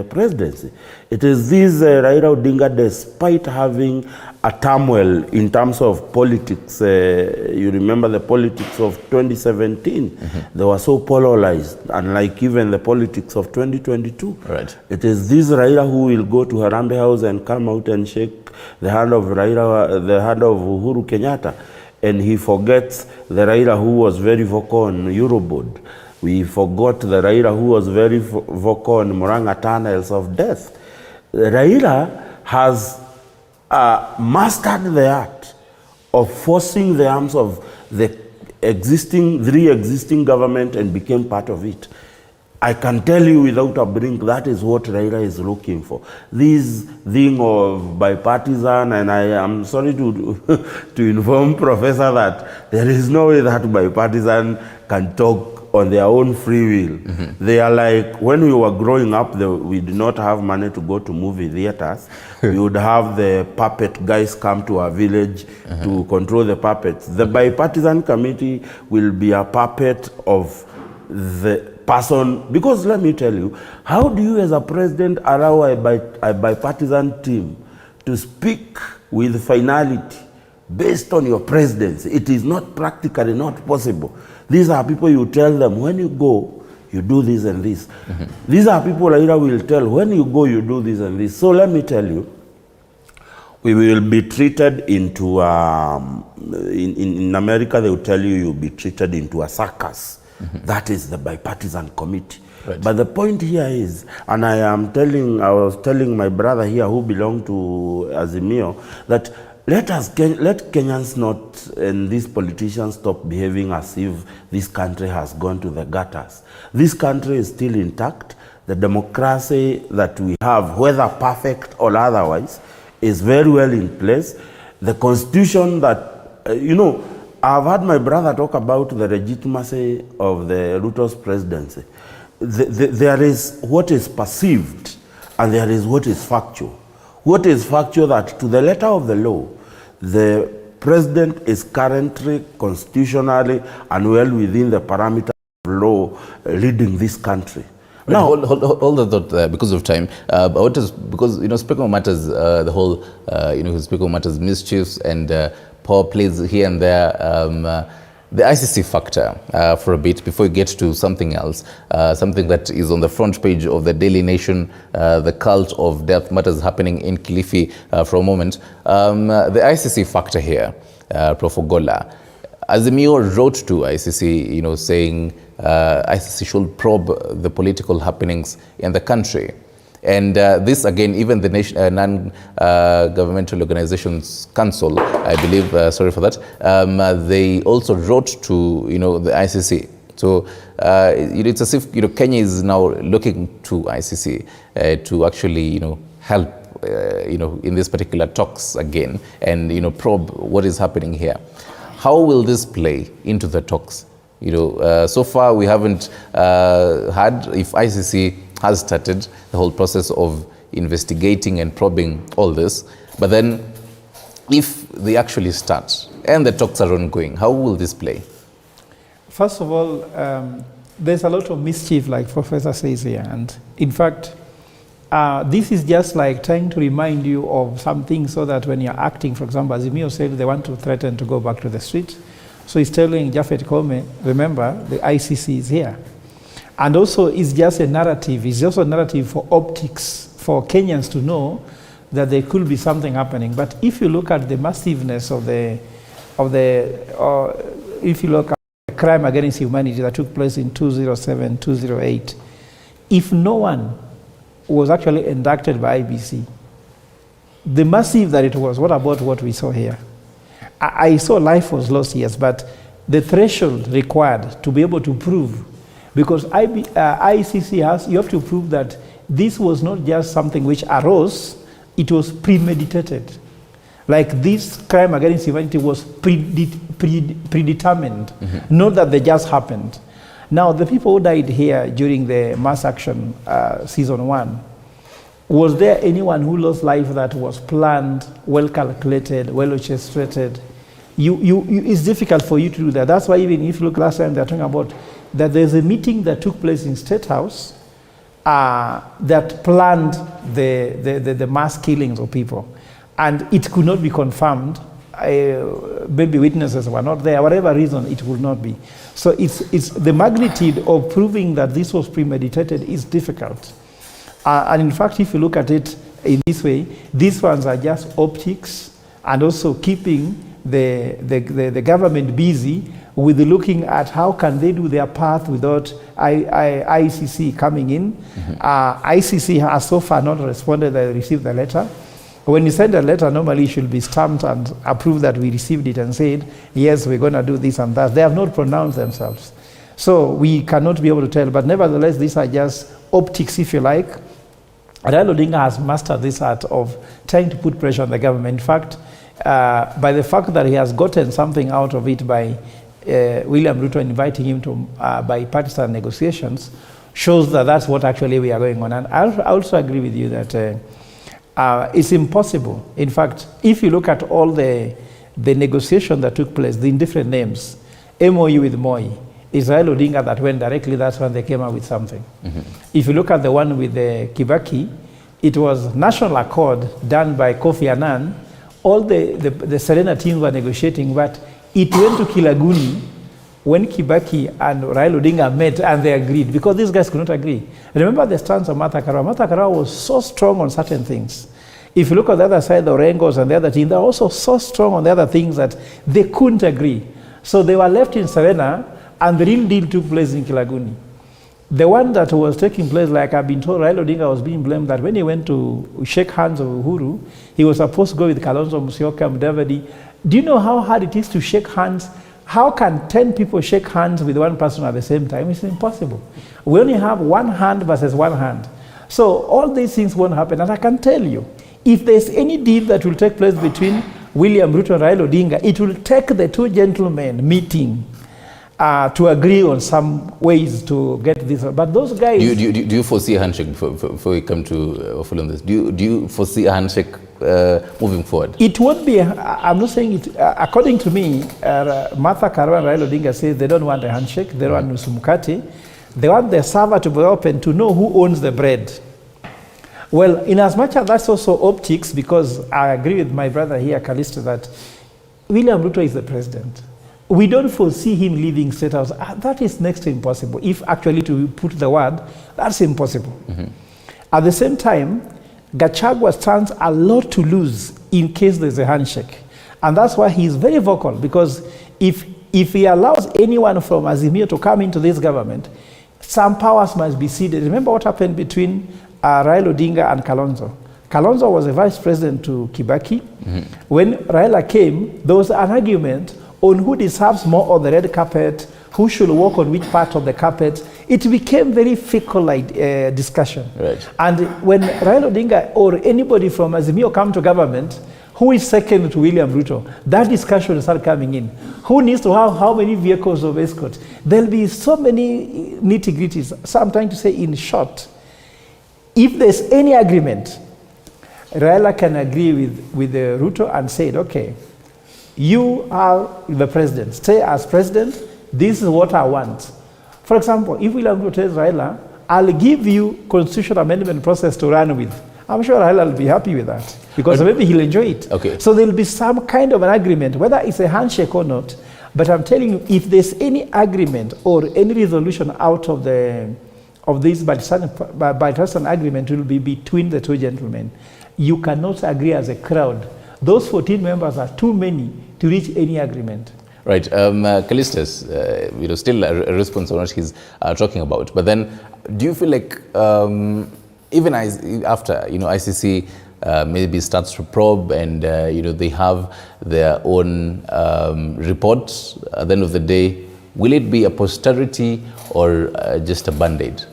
presidency. It is this Raila Odinga, despite having a turmoil in terms of politics, you remember the politics of 2017, they were so polarized, unlike even the politics of 2022. Right. It is this Raila who will go to Harambee House and come out and shake the hand of Uhuru Kenyatta, and he forgets the Raila who was very vocal on Eurobond. We forgot the Raila who was very vocal on Murang'a tunnels of death. Raila has mastered the art of forcing the arms of the three existing government and became part of it. I can tell you without a blink, that is what Raila is looking for. This thing of bipartisan, and I am sorry to inform Professor that there is no way that bipartisan can talk on their own free will. They are like, when we were growing up, we did not have money to go to movie theaters. We would have the puppet guys come to our village to control the puppets. The bipartisan committee will be a puppet of the person, because let me tell you, how do you as a president allow a bipartisan team to speak with finality based on your presidency? It is not practically not possible. These are people, you tell them, when you go, you do this and this. These are people Raila will tell, when you go, you do this and this. So let me tell you, we will be treated into, in America, they will tell you you'll be treated into a circus. That is the bipartisan committee. Right. But the point here is, and I was telling my brother here who belonged to Azimio, that let Kenyans not, and these politicians stop behaving as if this country has gone to the gutters. This country is still intact. The democracy that we have, whether perfect or otherwise, is very well in place. The constitution that, I've had my brother talk about the legitimacy of the Ruto's presidency. There is what is perceived and there is what is factual. What is factual that to the letter of the law, the president is currently constitutionally and well within the parameters of law leading this country. Now, hold the thought there because of time. What is, because, Speaker matters, the whole, Speaker matters mischiefs and power plays here and there. The ICC factor for a bit before we get to something else, something that is on the front page of the Daily Nation, the cult of death matters happening in Kilifi for a moment. The ICC factor here, Prof. Ogola. Azimio wrote to ICC, saying ICC should probe the political happenings in the country. And this, again, even the non-governmental organizations council, I believe, sorry for that, they also wrote to, the ICC. So it's as if, Kenya is now looking to ICC to actually, help, in this particular talks again and, probe what is happening here. How will this play into the talks? So far we haven't had, if ICC has started the whole process of investigating and probing all this, but then if they actually start and the talks are ongoing, how will this play? First of all, there's a lot of mischief, like Professor says here, and in fact, this is just like trying to remind you of something so that when you're acting, for example, Azimio said they want to threaten to go back to the street. So he's telling Japhet Koome, remember, the ICC is here. And also, it's just a narrative. It's also a narrative for optics, for Kenyans to know that there could be something happening. But if you look at the massiveness of if you look at the crime against humanity that took place in 2007, 2008, if no one was actually inducted by IBC, the massive that it was, what about what we saw here? I saw life was lost, yes, but the threshold required to be able to prove, because ICC has, you have to prove that this was not just something which arose, it was premeditated. Like this crime against humanity was predetermined, not that they just happened. Now, the people who died here during the mass action season 1, was there anyone who lost life that was planned, well calculated, well orchestrated? It's difficult for you to do that. That's why even if you look last time, they're talking about that there's a meeting that took place in State House that planned the mass killings of people. And it could not be confirmed. Maybe witnesses were not there, whatever reason, it would not be. So it's the magnitude of proving that this was premeditated is difficult. And in fact, if you look at it in this way, these ones are just optics and also keeping the government busy with looking at how can they do their part without ICC coming in. ICC has so far not responded that they received the letter. When you send a letter, normally it should be stamped and approved that we received it and said, yes, we're going to do this and that. They have not pronounced themselves. So we cannot be able to tell, but nevertheless, these are just optics, if you like. Raila Odinga has mastered this art of trying to put pressure on the government. In fact, by the fact that he has gotten something out of it by William Ruto inviting him to bipartisan negotiations, shows that that's what actually we are going on. And I also agree with you that it's impossible. In fact, if you look at all the negotiation that took place, the different names, MOU with Moi, Israel Odinga that went directly, that's when they came up with something. If you look at the one with the Kibaki, it was national accord done by Kofi Annan. All the Serena teams were negotiating, but it went to Kilaguni when Kibaki and Raila Odinga met and they agreed, because these guys could not agree. Remember the stance of Martha Karua. Martha Karua was so strong on certain things. If you look at the other side, the Orengos and the other team, they're also so strong on the other things that they couldn't agree. So they were left in Serena, and the real deal took place in Kilaguni. The one that was taking place, like I've been told, Raila Odinga was being blamed that when he went to shake hands with Uhuru, he was supposed to go with Kalonzo Musyoka, Mudavadi. Do you know how hard it is to shake hands? How can 10 people shake hands with one person at the same time? It's impossible. We only have one hand versus one hand. So all these things won't happen. And I can tell you, if there's any deal that will take place between William Ruto and Raila Odinga, it will take the two gentlemen meeting to agree on some ways to get this. But those guys... Do you foresee a handshake before we come to follow this? Do you foresee a handshake moving forward? It won't be, I'm not saying it, according to me, Martha Karua and Raila Odinga say they don't want a handshake, they don't want Nusumukati. They want the server to be open to know who owns the bread. Well, in as much as that's also optics, because I agree with my brother here, Callisto, that William Ruto is the president. We don't foresee him leaving State House. That is next to impossible. If actually to put the word, that's impossible. Mm-hmm. At the same time, Gachagua stands a lot to lose in case there's a handshake. And that's why he's very vocal, because if he allows anyone from Azimio to come into this government, some powers must be ceded. Remember what happened between Raila Odinga and Kalonzo. Kalonzo was a vice president to Kibaki. Mm-hmm. When Raila came, there was an argument on who deserves more on the red carpet, who should walk on which part of the carpet. It became very fickle discussion. Right. And when Raila Odinga or anybody from Azimio come to government, who is second to William Ruto, that discussion will start coming in. Who needs to have how many vehicles of escort? There'll be so many nitty-gritties. So I'm trying to say, in short, if there's any agreement, Raila can agree with Ruto and say, okay, you are the president. Stay as president. This is what I want. For example, if William Ruto tells Raila, I'll give you constitutional amendment process to run with, I'm sure Raila will be happy with that, because maybe he'll enjoy it. Okay. So there'll be some kind of an agreement, whether it's a handshake or not. But I'm telling you, if there's any agreement or any resolution out of this bipartisan agreement, it will be between the two gentlemen. You cannot agree as a crowd. Those 14 members are too many to reach any agreement. Right. Callistus, still a response on what he's talking about. But then, do you feel like even after ICC maybe starts to probe and they have their own reports, at the end of the day, will it be a posterity or just a band-aid?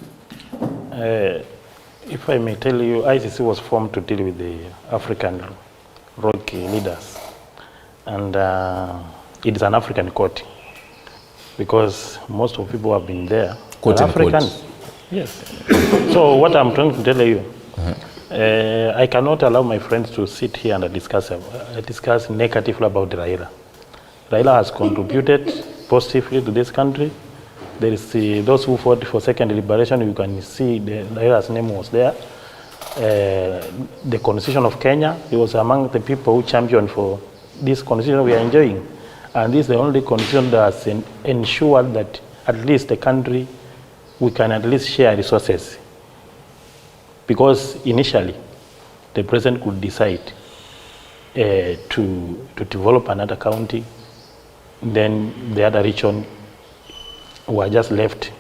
If I may tell you, ICC was formed to deal with the African rogue leaders, and it is an African court, because most of the people who have been there are Africans. Yes. So what I'm trying to tell you, I cannot allow my friends to sit here and discuss negatively about Raila. Raila has contributed positively to this country. There is those who fought for second liberation. You can see Raila's name was there. The Constitution of Kenya, he was among the people who championed for this Constitution we are enjoying. And this is the only Constitution that has ensured that at least the country, we can at least share resources. Because initially, the president could decide to develop another county, then the other region were just left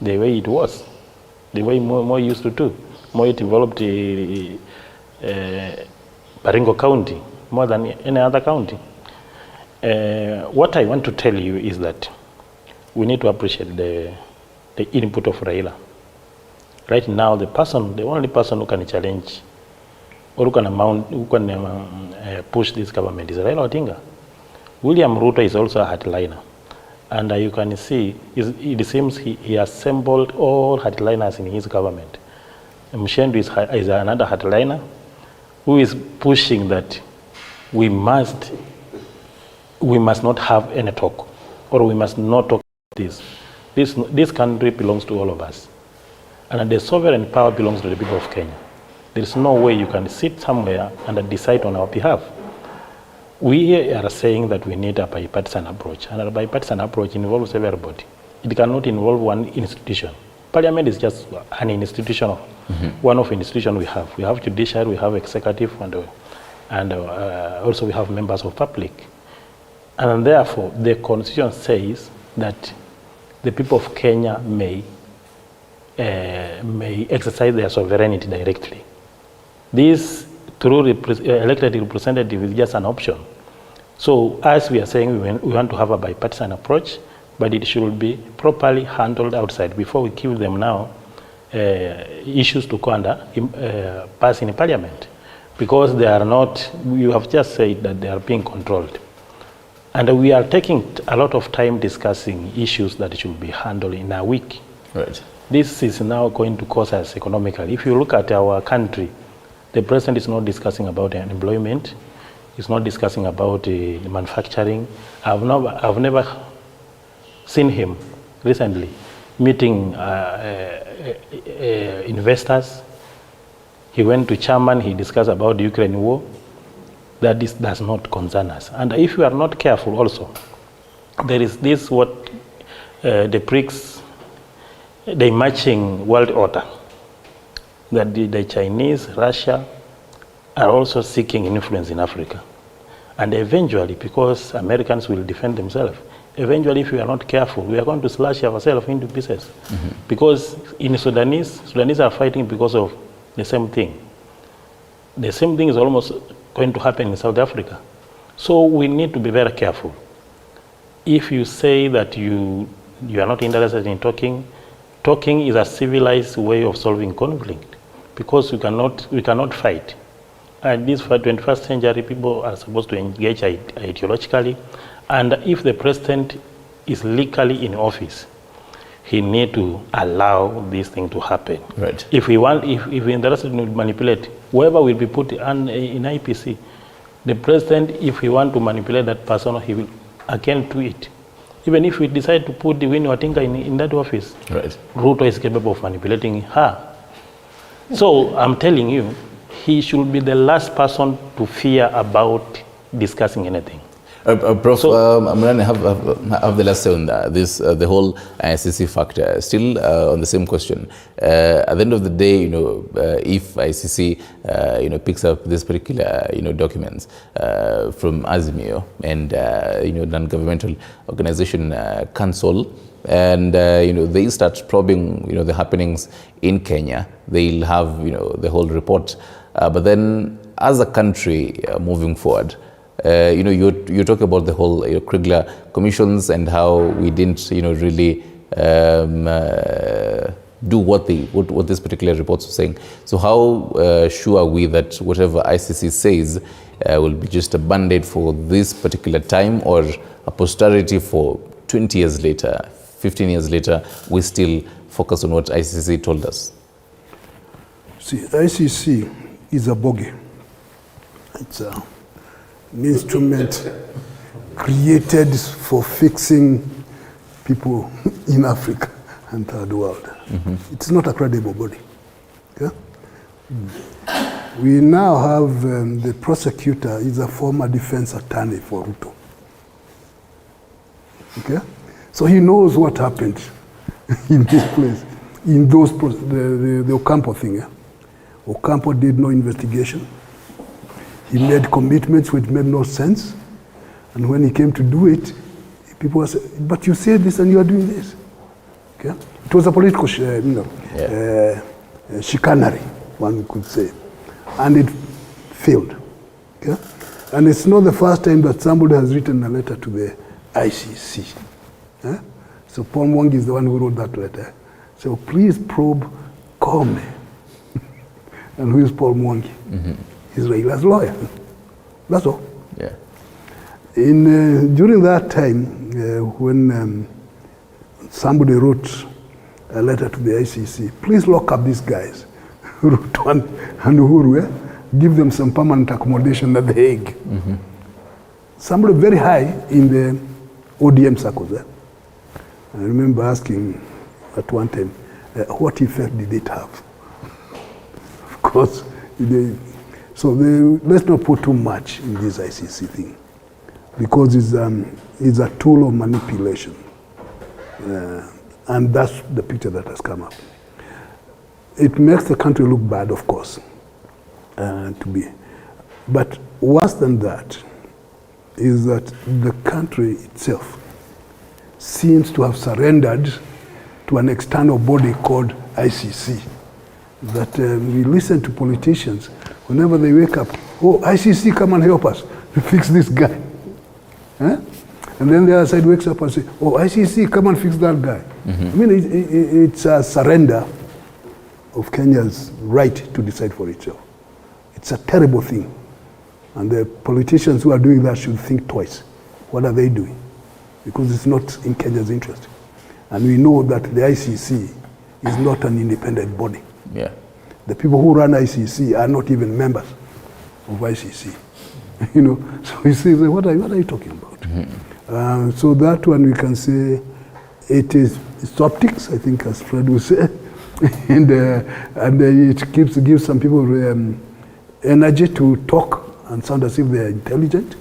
the way it was, the way more used to do. More developed Baringo County, more than any other county. What I want to tell you is that we need to appreciate the input of Raila. Right now, the only person who can challenge or who can push this government is Raila Odinga. William Ruto is also a hardliner. And you can see, it seems he assembled all hardliners in his government. Mshendu is another hardliner who is pushing that we must not have any talk, or we must not talk about this. This country belongs to all of us. And the sovereign power belongs to the people of Kenya. There is no way you can sit somewhere and decide on our behalf. we are saying that we need a bipartisan approach, and a bipartisan approach involves everybody. It cannot involve one institution. Parliament is just an institution, one of institutions we have. We have judiciary, we have executive, and also we have members of public. And therefore, the constitution says that the people of Kenya may exercise their sovereignty directly. This, through elected representative, is just an option. So, as we are saying, we want to have a bipartisan approach, but it should be properly handled outside before we give them now issues to pass in Parliament, because they are not. You have just said that they are being controlled. And we are taking a lot of time discussing issues that should be handled in a week. Right. This is now going to cost us economically. If you look at our country, the president is not discussing about employment. He's not discussing about manufacturing. I've never seen him recently meeting investors. He went to chairman. He discussed about the Ukraine war. That does not concern us. And if we are not careful also, there is this what the BRICS, the emerging world order, that the Chinese, Russia are also seeking influence in Africa. And eventually, because Americans will defend themselves, eventually if we are not careful, we are going to slash ourselves into pieces. Because in Sudanese are fighting because of the same thing. The same thing is almost going to happen in South Africa. So we need to be very careful. If you say that you are not interested in talking is a civilized way of solving conflict, because we cannot fight. And this for 21st century, people are supposed to engage ideologically. And if the president is legally in office, he need to allow this thing to happen. Right. If we interested in manipulate, whoever will be put in IPC, the president, if he want to manipulate that person, he will again do it. Even if we decide to put the Winnie Watinga in that office, right, Ruto is capable of manipulating her. So I'm telling you, he should be the last person to fear about discussing anything. Prof, Amran, have the last say on this, the whole ICC factor. Still on the same question. At the end of the day, if ICC, picks up this particular, documents from Azimio and, non-governmental organization council, and they start probing, the happenings in Kenya, they'll have, the whole report. But then, as a country moving forward, you talk about the whole Kriegler commissions and how we didn't, really do what this particular report was saying. So how sure are we that whatever ICC says will be just a band-aid for this particular time, or a posterity for 20 years later, 15 years later, we still focus on what ICC told us? See, ICC is a bogey. It's an instrument created for fixing people in Africa and third world. It's not a credible body. Okay? We now have the prosecutor is a former defense attorney for Ruto. Okay? So he knows what happened in this place, in those the Ocampo thing. Yeah? Ocampo did no investigation. He made commitments which made no sense. And when he came to do it, people were saying, but you said this and you are doing this. Okay? It was a political chicanery, one could say. And it failed. Okay? And it's not the first time that somebody has written a letter to the ICC. Eh? So Paul Mwangi is the one who wrote that letter. So please probe Kome. And who is Paul Mwangi? He's Raila's lawyer. That's all. Yeah. During that time, when somebody wrote a letter to the ICC, please lock up these guys, Ruto and Uhuru, give them some permanent accommodation at The Hague. Somebody very high in the ODM circles. I remember asking at one time, what effect did it have? Of course, let's not put too much in this ICC thing. because it's a tool of manipulation. And that's the picture that has come up. It makes the country look bad, of course, But worse than that is that the country itself seems to have surrendered to an external body called ICC. That we listen to politicians whenever they wake up, oh, ICC, come and help us to fix this guy. Huh? And then the other side wakes up and says, oh, ICC, come and fix that guy. I mean, it's a surrender of Kenya's right to decide for itself. It's a terrible thing. And the politicians who are doing that should think twice. What are they doing? Because it's not in Kenya's interest. And we know that the ICC is not an independent body. Yeah. The people who run ICC are not even members of ICC. You know, so we say, what are you talking about? So that one we can say it's optics, I think, as Fred would say, and it gives some people energy to talk and sound as if they are intelligent,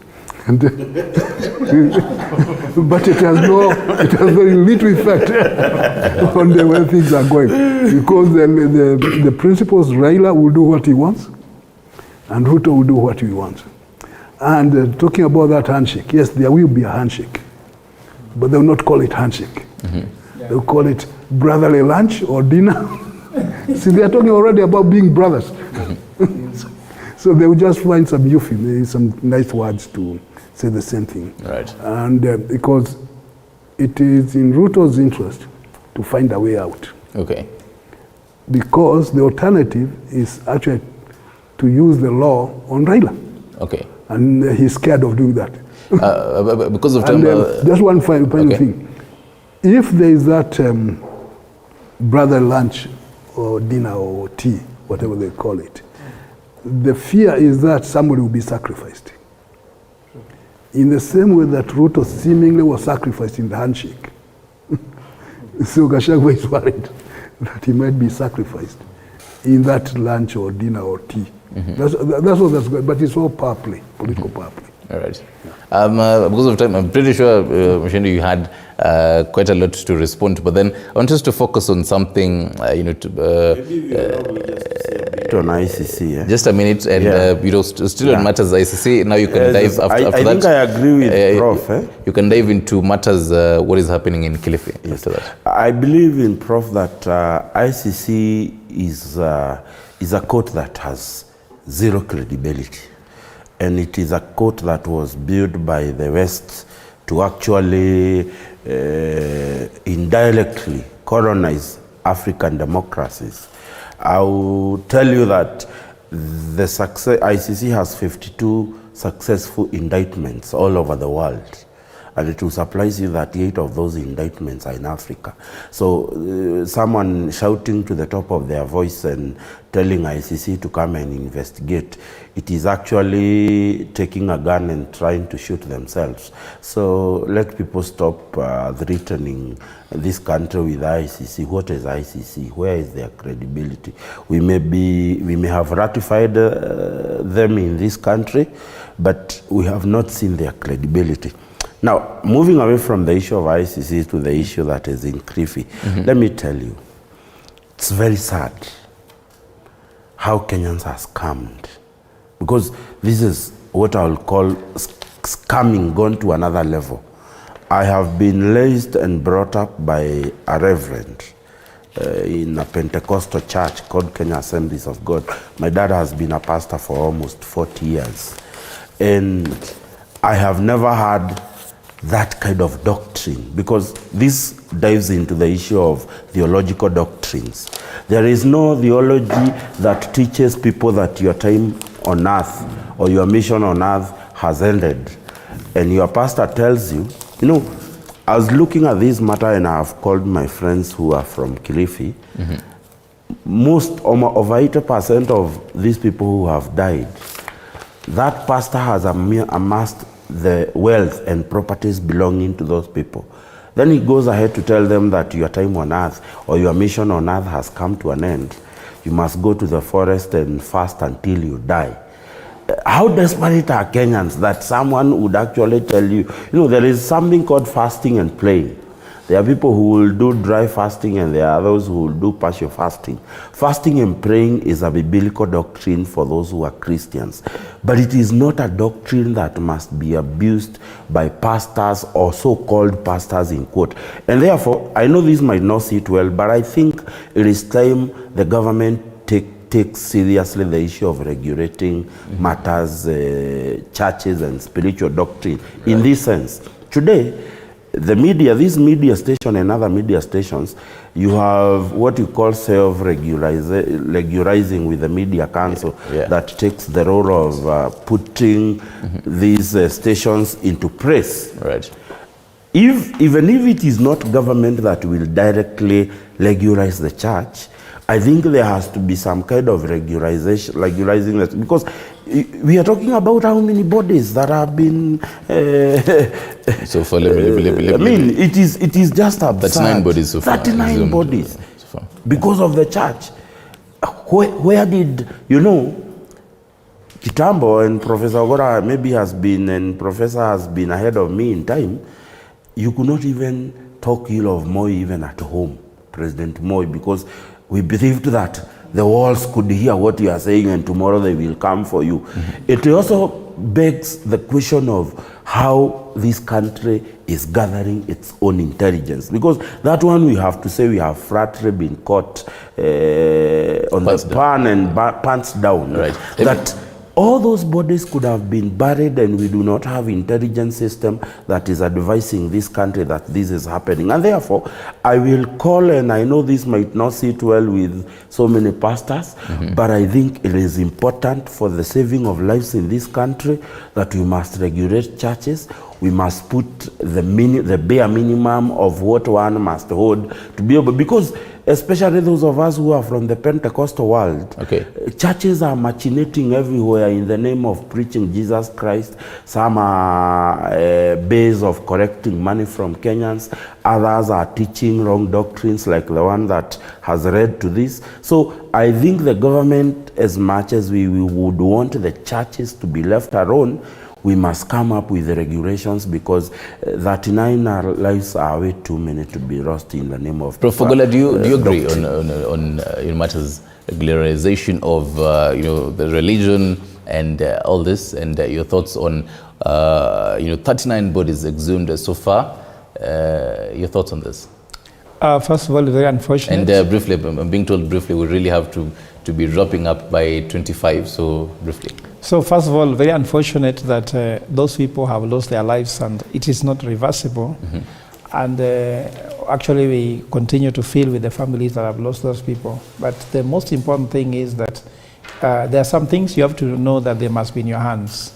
and but it has very little effect on the way things are going, because the principles, Raila will do what he wants, and Ruto will do what he wants. And talking about that handshake, yes, there will be a handshake, but they will not call it handshake. They will call it brotherly lunch or dinner. See, they are talking already about being brothers. So they will just find some euphemism, some nice words to say the same thing. Right. And because it is in Ruto's interest to find a way out. Okay. Because the alternative is actually to use the law on Raila. Okay. And he's scared of doing that. Because of time. Just one final thing. If there is that brother lunch or dinner or tea, whatever they call it, the fear is that somebody will be sacrificed. In the same way that Ruto seemingly was sacrificed in the handshake. So Gachagua is worried that he might be sacrificed in that lunch or dinner or tea. That's what that's going, but it's all power play, political power play. All right. Because of time, I'm pretty sure, Mshendo, you had quite a lot to respond to, but then I want us to focus on something, on ICC. Yeah? Just a minute, and still on matters ICC. Now you can dive after that. I think I agree with Prof. You can dive into matters, what is happening in Kilifi after that. I believe in Prof that ICC is a court that has zero credibility. And it is a court that was built by the West to actually indirectly colonize African democracies. I will tell you that the ICC has 52 successful indictments all over the world. And it will surprise you that 8 of those indictments are in Africa. So someone shouting to the top of their voice and telling ICC to come and investigate, it is actually taking a gun and trying to shoot themselves. So let people stop threatening this country with ICC. What is ICC? Where is their credibility? We may have ratified them in this country, but we have not seen their credibility. Now, moving away from the issue of ICC to the issue that is in Kilifi, let me tell you, it's very sad how Kenyans are scammed. Because this is what I will call scamming gone to another level. I have been raised and brought up by a reverend in a Pentecostal church called Kenya Assemblies of God. My dad has been a pastor for almost 40 years. And I have never had that kind of doctrine, because this dives into the issue of theological doctrines. There is no theology that teaches people that your time on earth or your mission on earth has ended. And your pastor tells you, I was looking at this matter and I have called my friends who are from Kilifi. Over 80% of these people who have died, that pastor has amassed the wealth and properties belonging to those people. Then he goes ahead to tell them that your time on earth or your mission on earth has come to an end. You must go to the forest and fast until you die. how desperate are Kenyans that someone would actually tell you, there is something called fasting and praying. There are people who will do dry fasting and there are those who will do partial fasting. Fasting and praying is a biblical doctrine for those who are Christians. But it is not a doctrine that must be abused by pastors or so-called pastors in quote. And therefore, I know this might not sit well, but I think it is time the government takes seriously the issue of regulating matters, churches and spiritual doctrine. Right. In this sense, today, the media, this media station and other media stations, you have what you call self-regularizing with the media council that takes the role of putting these stations into press. Right. Even if it is not government that will directly regularize the church, I think there has to be some kind of regularizing that, because we are talking about how many bodies that have been. So for I mean, it is just absurd. 39 bodies so far. 39 bodies because of the church. Where did Kitambo and Professor Ogora maybe has been, and Professor has been ahead of me in time. You could not even talk ill of Moi even at home, President Moi, because we believed that the walls could hear what you are saying and tomorrow they will come for you. It also begs the question of how this country is gathering its own intelligence. Because that one we have to say we have flatly been caught on the pan and pants down. Right. That all those bodies could have been buried and we do not have intelligence system that is advising this country that this is happening. And therefore, I will call, and I know this might not sit well with so many pastors, but I think it is important for the saving of lives in this country that we must regulate churches. We must put the bare minimum of what one must hold to be able, because especially those of us who are from the Pentecostal world, churches are machinating everywhere in the name of preaching Jesus Christ. Some are ways of collecting money from Kenyans. Others are teaching wrong doctrines like the one that has led to this. So I think the government, as much as we would want the churches to be left alone, we must come up with the regulations, because 39 lives are way too many to be lost in the name of. Prof. Ogola, do you agree on matters regularization of the religion and all this, and your thoughts on 39 bodies exhumed so far? Your thoughts on this? First of all, very unfortunate. And briefly, I'm being told briefly, we really have to be wrapping up by 25. So briefly. So first of all, very unfortunate that those people have lost their lives and it is not reversible. And actually we continue to feel with the families that have lost those people. But the most important thing is that there are some things you have to know that they must be in your hands.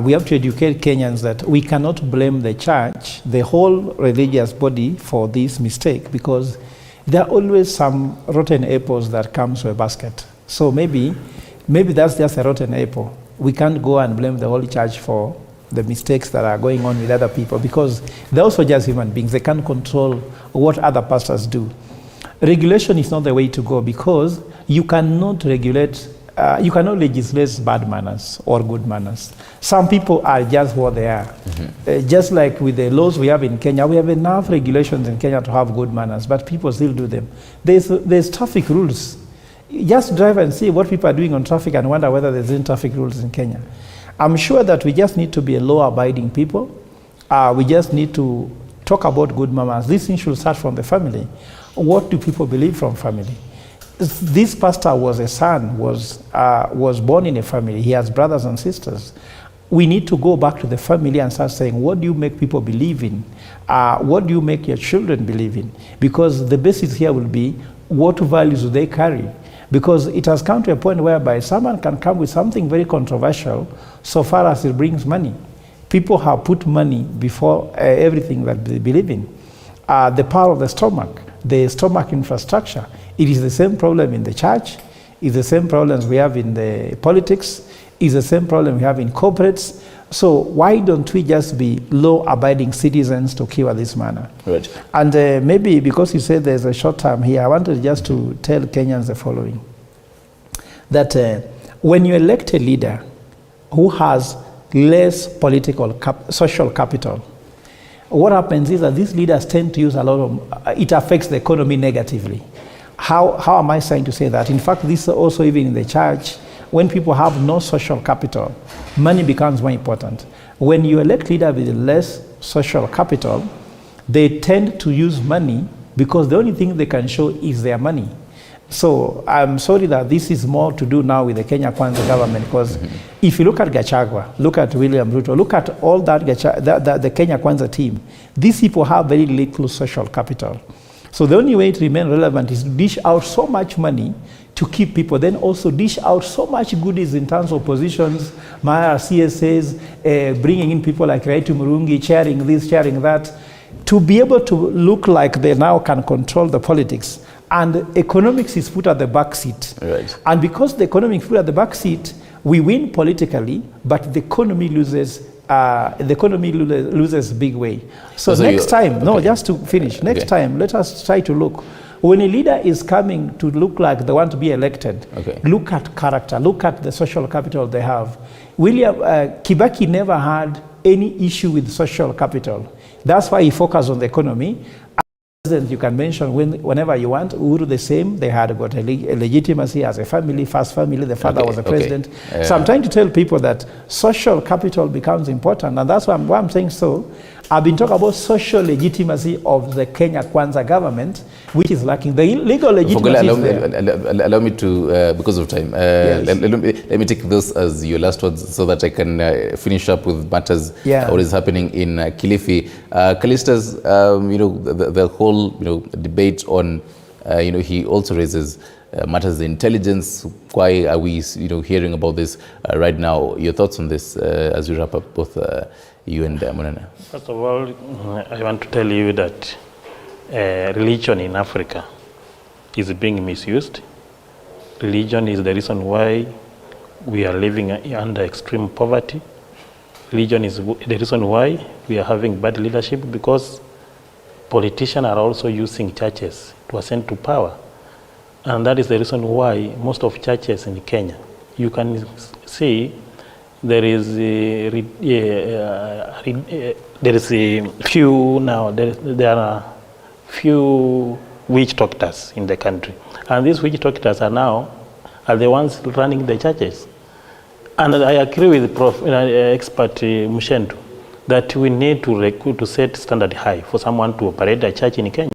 We have to educate Kenyans that we cannot blame the church, the whole religious body, for this mistake, because there are always some rotten apples that come to a basket. So maybe that's just a rotten apple. We can't go and blame the whole church for the mistakes that are going on with other people, because they're also just human beings. They can't control what other pastors do. Regulation is not the way to go, because you cannot regulate, you cannot legislate bad manners or good manners. Some people are just what they are. Just like with the laws we have in Kenya, we have enough regulations in Kenya to have good manners, but people still do them. There's traffic rules. Just drive and see what people are doing on traffic and wonder whether there's any traffic rules in Kenya. I'm sure that we just need to be a law-abiding people. We just need to talk about good manners. This thing should start from the family. What do people believe from family? This pastor was a son, was born in a family. He has brothers and sisters. We need to go back to the family and start saying, what do you make people believe in? What do you make your children believe in? Because the basis here will be, what values do they carry? Because it has come to a point whereby someone can come with something very controversial so far as it brings money. People have put money before everything that they believe in. The power of the stomach infrastructure. It is the same problem in the church. It's the same problems we have in the politics. It's the same problem we have in corporates. So why don't we just be law-abiding citizens to cure this manner? Right. And maybe because you said there's a short term here, I wanted just to tell Kenyans the following. That when you elect a leader, who has less social capital, what happens is that these leaders tend to use a lot of, it affects the economy negatively. How am I trying to say that? In fact, this is also even in the church, when people have no social capital, money becomes more important. When you elect leaders with less social capital, they tend to use money because the only thing they can show is their money. So I'm sorry that this is more to do now with the Kenya Kwanza government, because if you look at Gachagua, look at William Ruto, look at all that the Kenya Kwanza team, these people have very little social capital. So the only way to remain relevant is to dish out so much money to keep people, then also dish out so much goodies in terms of positions, CSAs, bringing in people like Raitu Murungi, sharing this, sharing that, to be able to look like they now can control the politics. And economics is put at the back seat. Right. And because the economics is put at the back seat, we win politically, but the economy loses. Loses big way. So next time, no, just to finish. Next time, let us try to look. When a leader is coming to look like they want to be elected, look at character, look at the social capital they have. Kibaki never had any issue with social capital. That's why he focused on the economy. You can mention whenever you want. Uhuru the same. They had got a legitimacy as a family, first family. The father was a president. So I'm trying to tell people that social capital becomes important, and that's why I'm saying so. I've been talking about social legitimacy of the Kenya Kwanza government, which is lacking. The legal legitimacy allow me to, because of time, yes. let me take those as your last words so that I can finish up with matters, what is happening in Kilifi. Callistus, the whole debate on, he also raises matters of intelligence. Why are we hearing about this right now? Your thoughts on this as we wrap up, both you and Monana? First of all, I want to tell you that religion in Africa is being misused. Religion is the reason why we are living under extreme poverty. Religion is the reason why we are having bad leadership, because politicians are also using churches to ascend to power. And that is the reason why most of churches in Kenya, you can see there is a few now. There are few witch doctors in the country, and these witch doctors are the ones running the churches. And I agree with expert Mushentu that we need to set standard high for someone to operate a church in Kenya.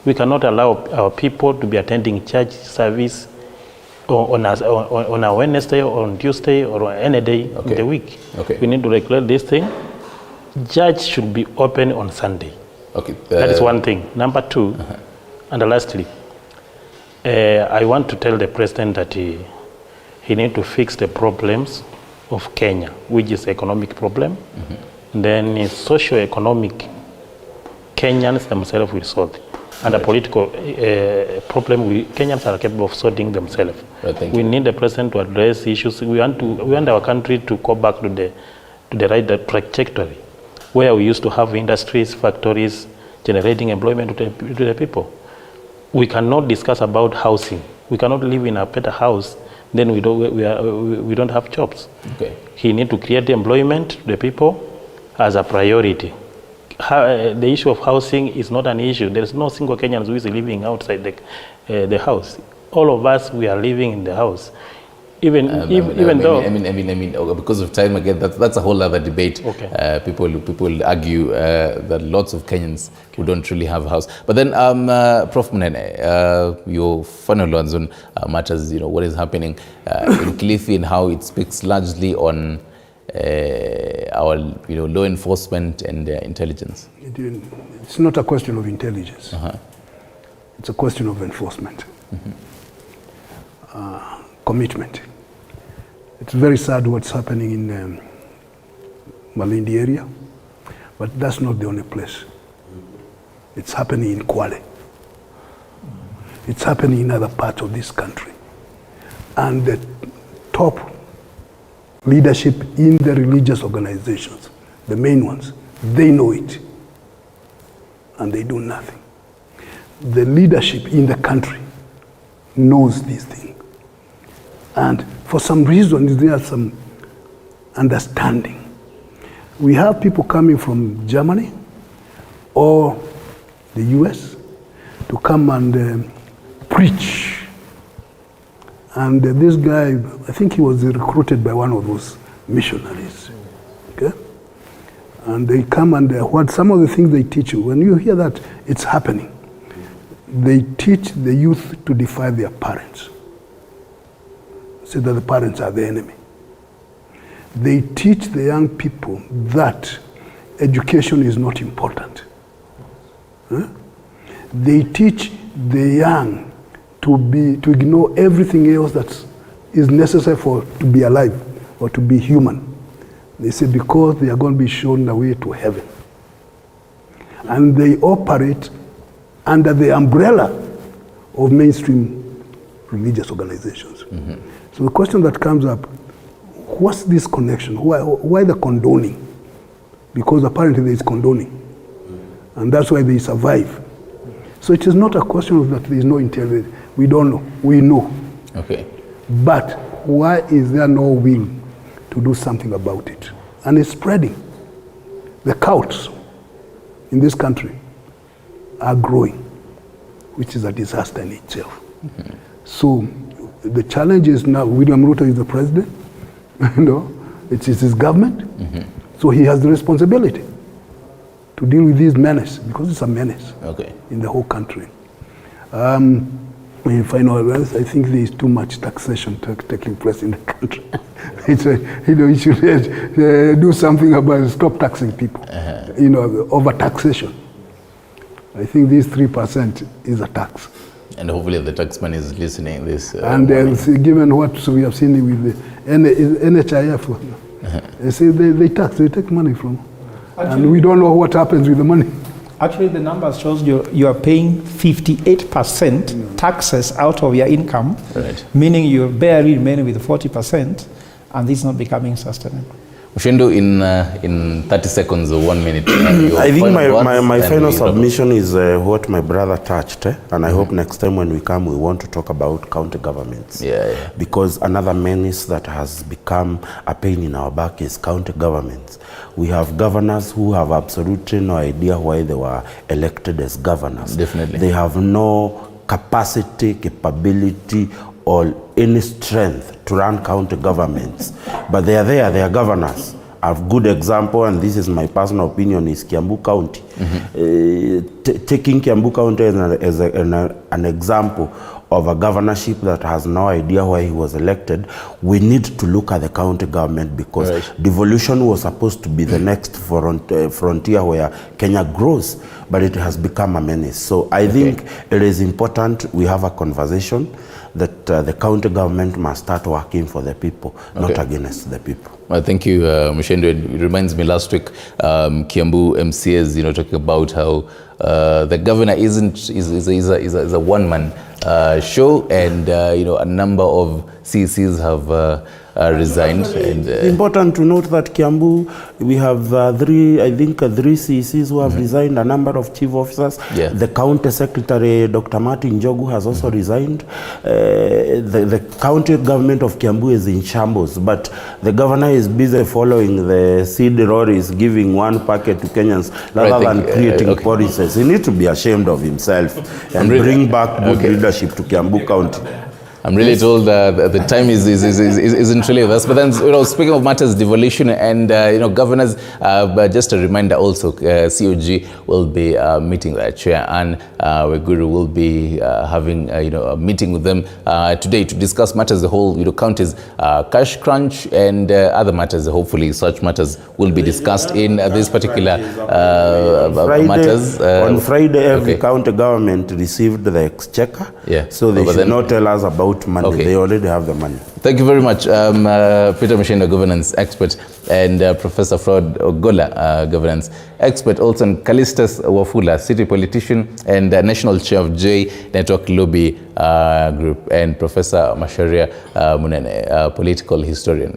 We cannot allow our people to be attending church service on a Wednesday or on Tuesday or any day in the week. We need to regulate this thing. Church should be open on Sunday. That is one thing. Number two, and lastly, I want to tell the president that he needs to fix the problems of Kenya, which is economic problem. Then socio-economic, Kenyans themselves will solve it. And a political problem, Kenyans are capable of sorting themselves. We need the president to address issues. We want our country to go back to the right trajectory, where we used to have industries, factories, generating employment to the people. We cannot discuss about housing. We cannot live in a better house, then we don't have jobs. He need to create employment to the people as a priority. The issue of housing is not an issue. There is no single Kenyan who is living outside the house. All of us, we are living in the house. Even though because of time again, that's a whole other debate. People argue that lots of Kenyans who don't really have a house. But then, Prof. Munene, your final ones on matters, what is happening in Kilifi and how it speaks largely on our law enforcement and intelligence. It's not a question of intelligence. It's a question of enforcement. Commitment. It's very sad what's happening in Malindi area, but that's not the only place. It's happening in Kwale. It's happening in other parts of this country. And the top leadership in the religious organizations, the main ones, they know it, and they do nothing. The leadership in the country knows these things. And for some reason, there are some understanding. We have people coming from Germany or the US to come and preach. And this guy, I think he was recruited by one of those missionaries. Okay? And they come and what some of the things they teach you, when you hear that it's happening, they teach the youth to defy their parents. Say that the parents are the enemy. They teach the young people that education is not important. Huh? They teach the young to ignore everything else that is necessary to be alive or to be human. They say because they are going to be shown the way to heaven. And they operate under the umbrella of mainstream religious organizations. Mm-hmm. So the question that comes up, what's this connection? Why the condoning? Because apparently there is condoning. And that's why they survive. So it is not a question of that there is no intelligence. We don't know. We know. Okay. But why is there no will to do something about it? And it's spreading. The cults in this country are growing, which is a disaster in itself. Mm-hmm. So the challenge is now, William Ruto is the president, you know, it's his government, mm-hmm. So he has the responsibility to deal with this menace, because it's a menace in the whole country. In final words, I think there is too much taxation taking place in the country. We should do something about it, stop taxing people, over taxation. I think this 3% is a tax. And hopefully the taxman is listening this. And given what we have seen with the NHIF, they say they take money from, and we don't know what happens with the money. Actually, the numbers shows you are paying 58% taxes out of your income, right. Meaning you're barely remaining with 40%, and this is not becoming sustainable. Mushendo, in 30 seconds or 1 minute. I think my final submission is what my brother touched, and I hope next time when we come we want to talk about county governments. Yeah. Because another menace that has become a pain in our back is county governments. We have governors who have absolutely no idea why they were elected as governors. Definitely. They have no capacity, capability, or any strength to run county governments. But they are there, they are governors. A good example, and this is my personal opinion, is Kiambu County. Mm-hmm. Taking Kiambu County as an example of a governorship that has no idea why he was elected, we need to look at the county government, because devolution was supposed to be the next frontier where Kenya grows, but it has become a menace. So I think it is important we have a conversation that the county government must start working for the people, not against the people. Well, thank you, Mushendo. It reminds me last week, Kiambu MCAs, talking about how the governor is a one-man show, and a number of CCs have resigned. And important to note that Kiambu, we have three CCs who have resigned, a number of chief officers. Yeah. The county secretary, Dr. Martin Jogu, has also resigned. The county government of Kiambu is in shambles, but the governor is busy following the seed lorries, giving one packet to Kenyans rather than creating policies. He needs to be ashamed of himself and bring back good leadership to Kiambu County. I'm really told the time isn't really with us. But then, speaking of matters, devolution and, governors, but just a reminder also, COG will be meeting their chair, and Weguru will be having, a meeting with them today to discuss matters, the whole, county's cash crunch and other matters. Hopefully, such matters will be discussed in this particular matters. On Friday, every county government received the exchequer, so they should not tell us about money. They already have the money. Thank you very much, Peter Mushendo, governance expert, and Professor Fred Ogola, governance expert. Also, Callistus Wafula, city politician and national chair of J Network Lobby Group, and Professor Masharia Munene, political historian.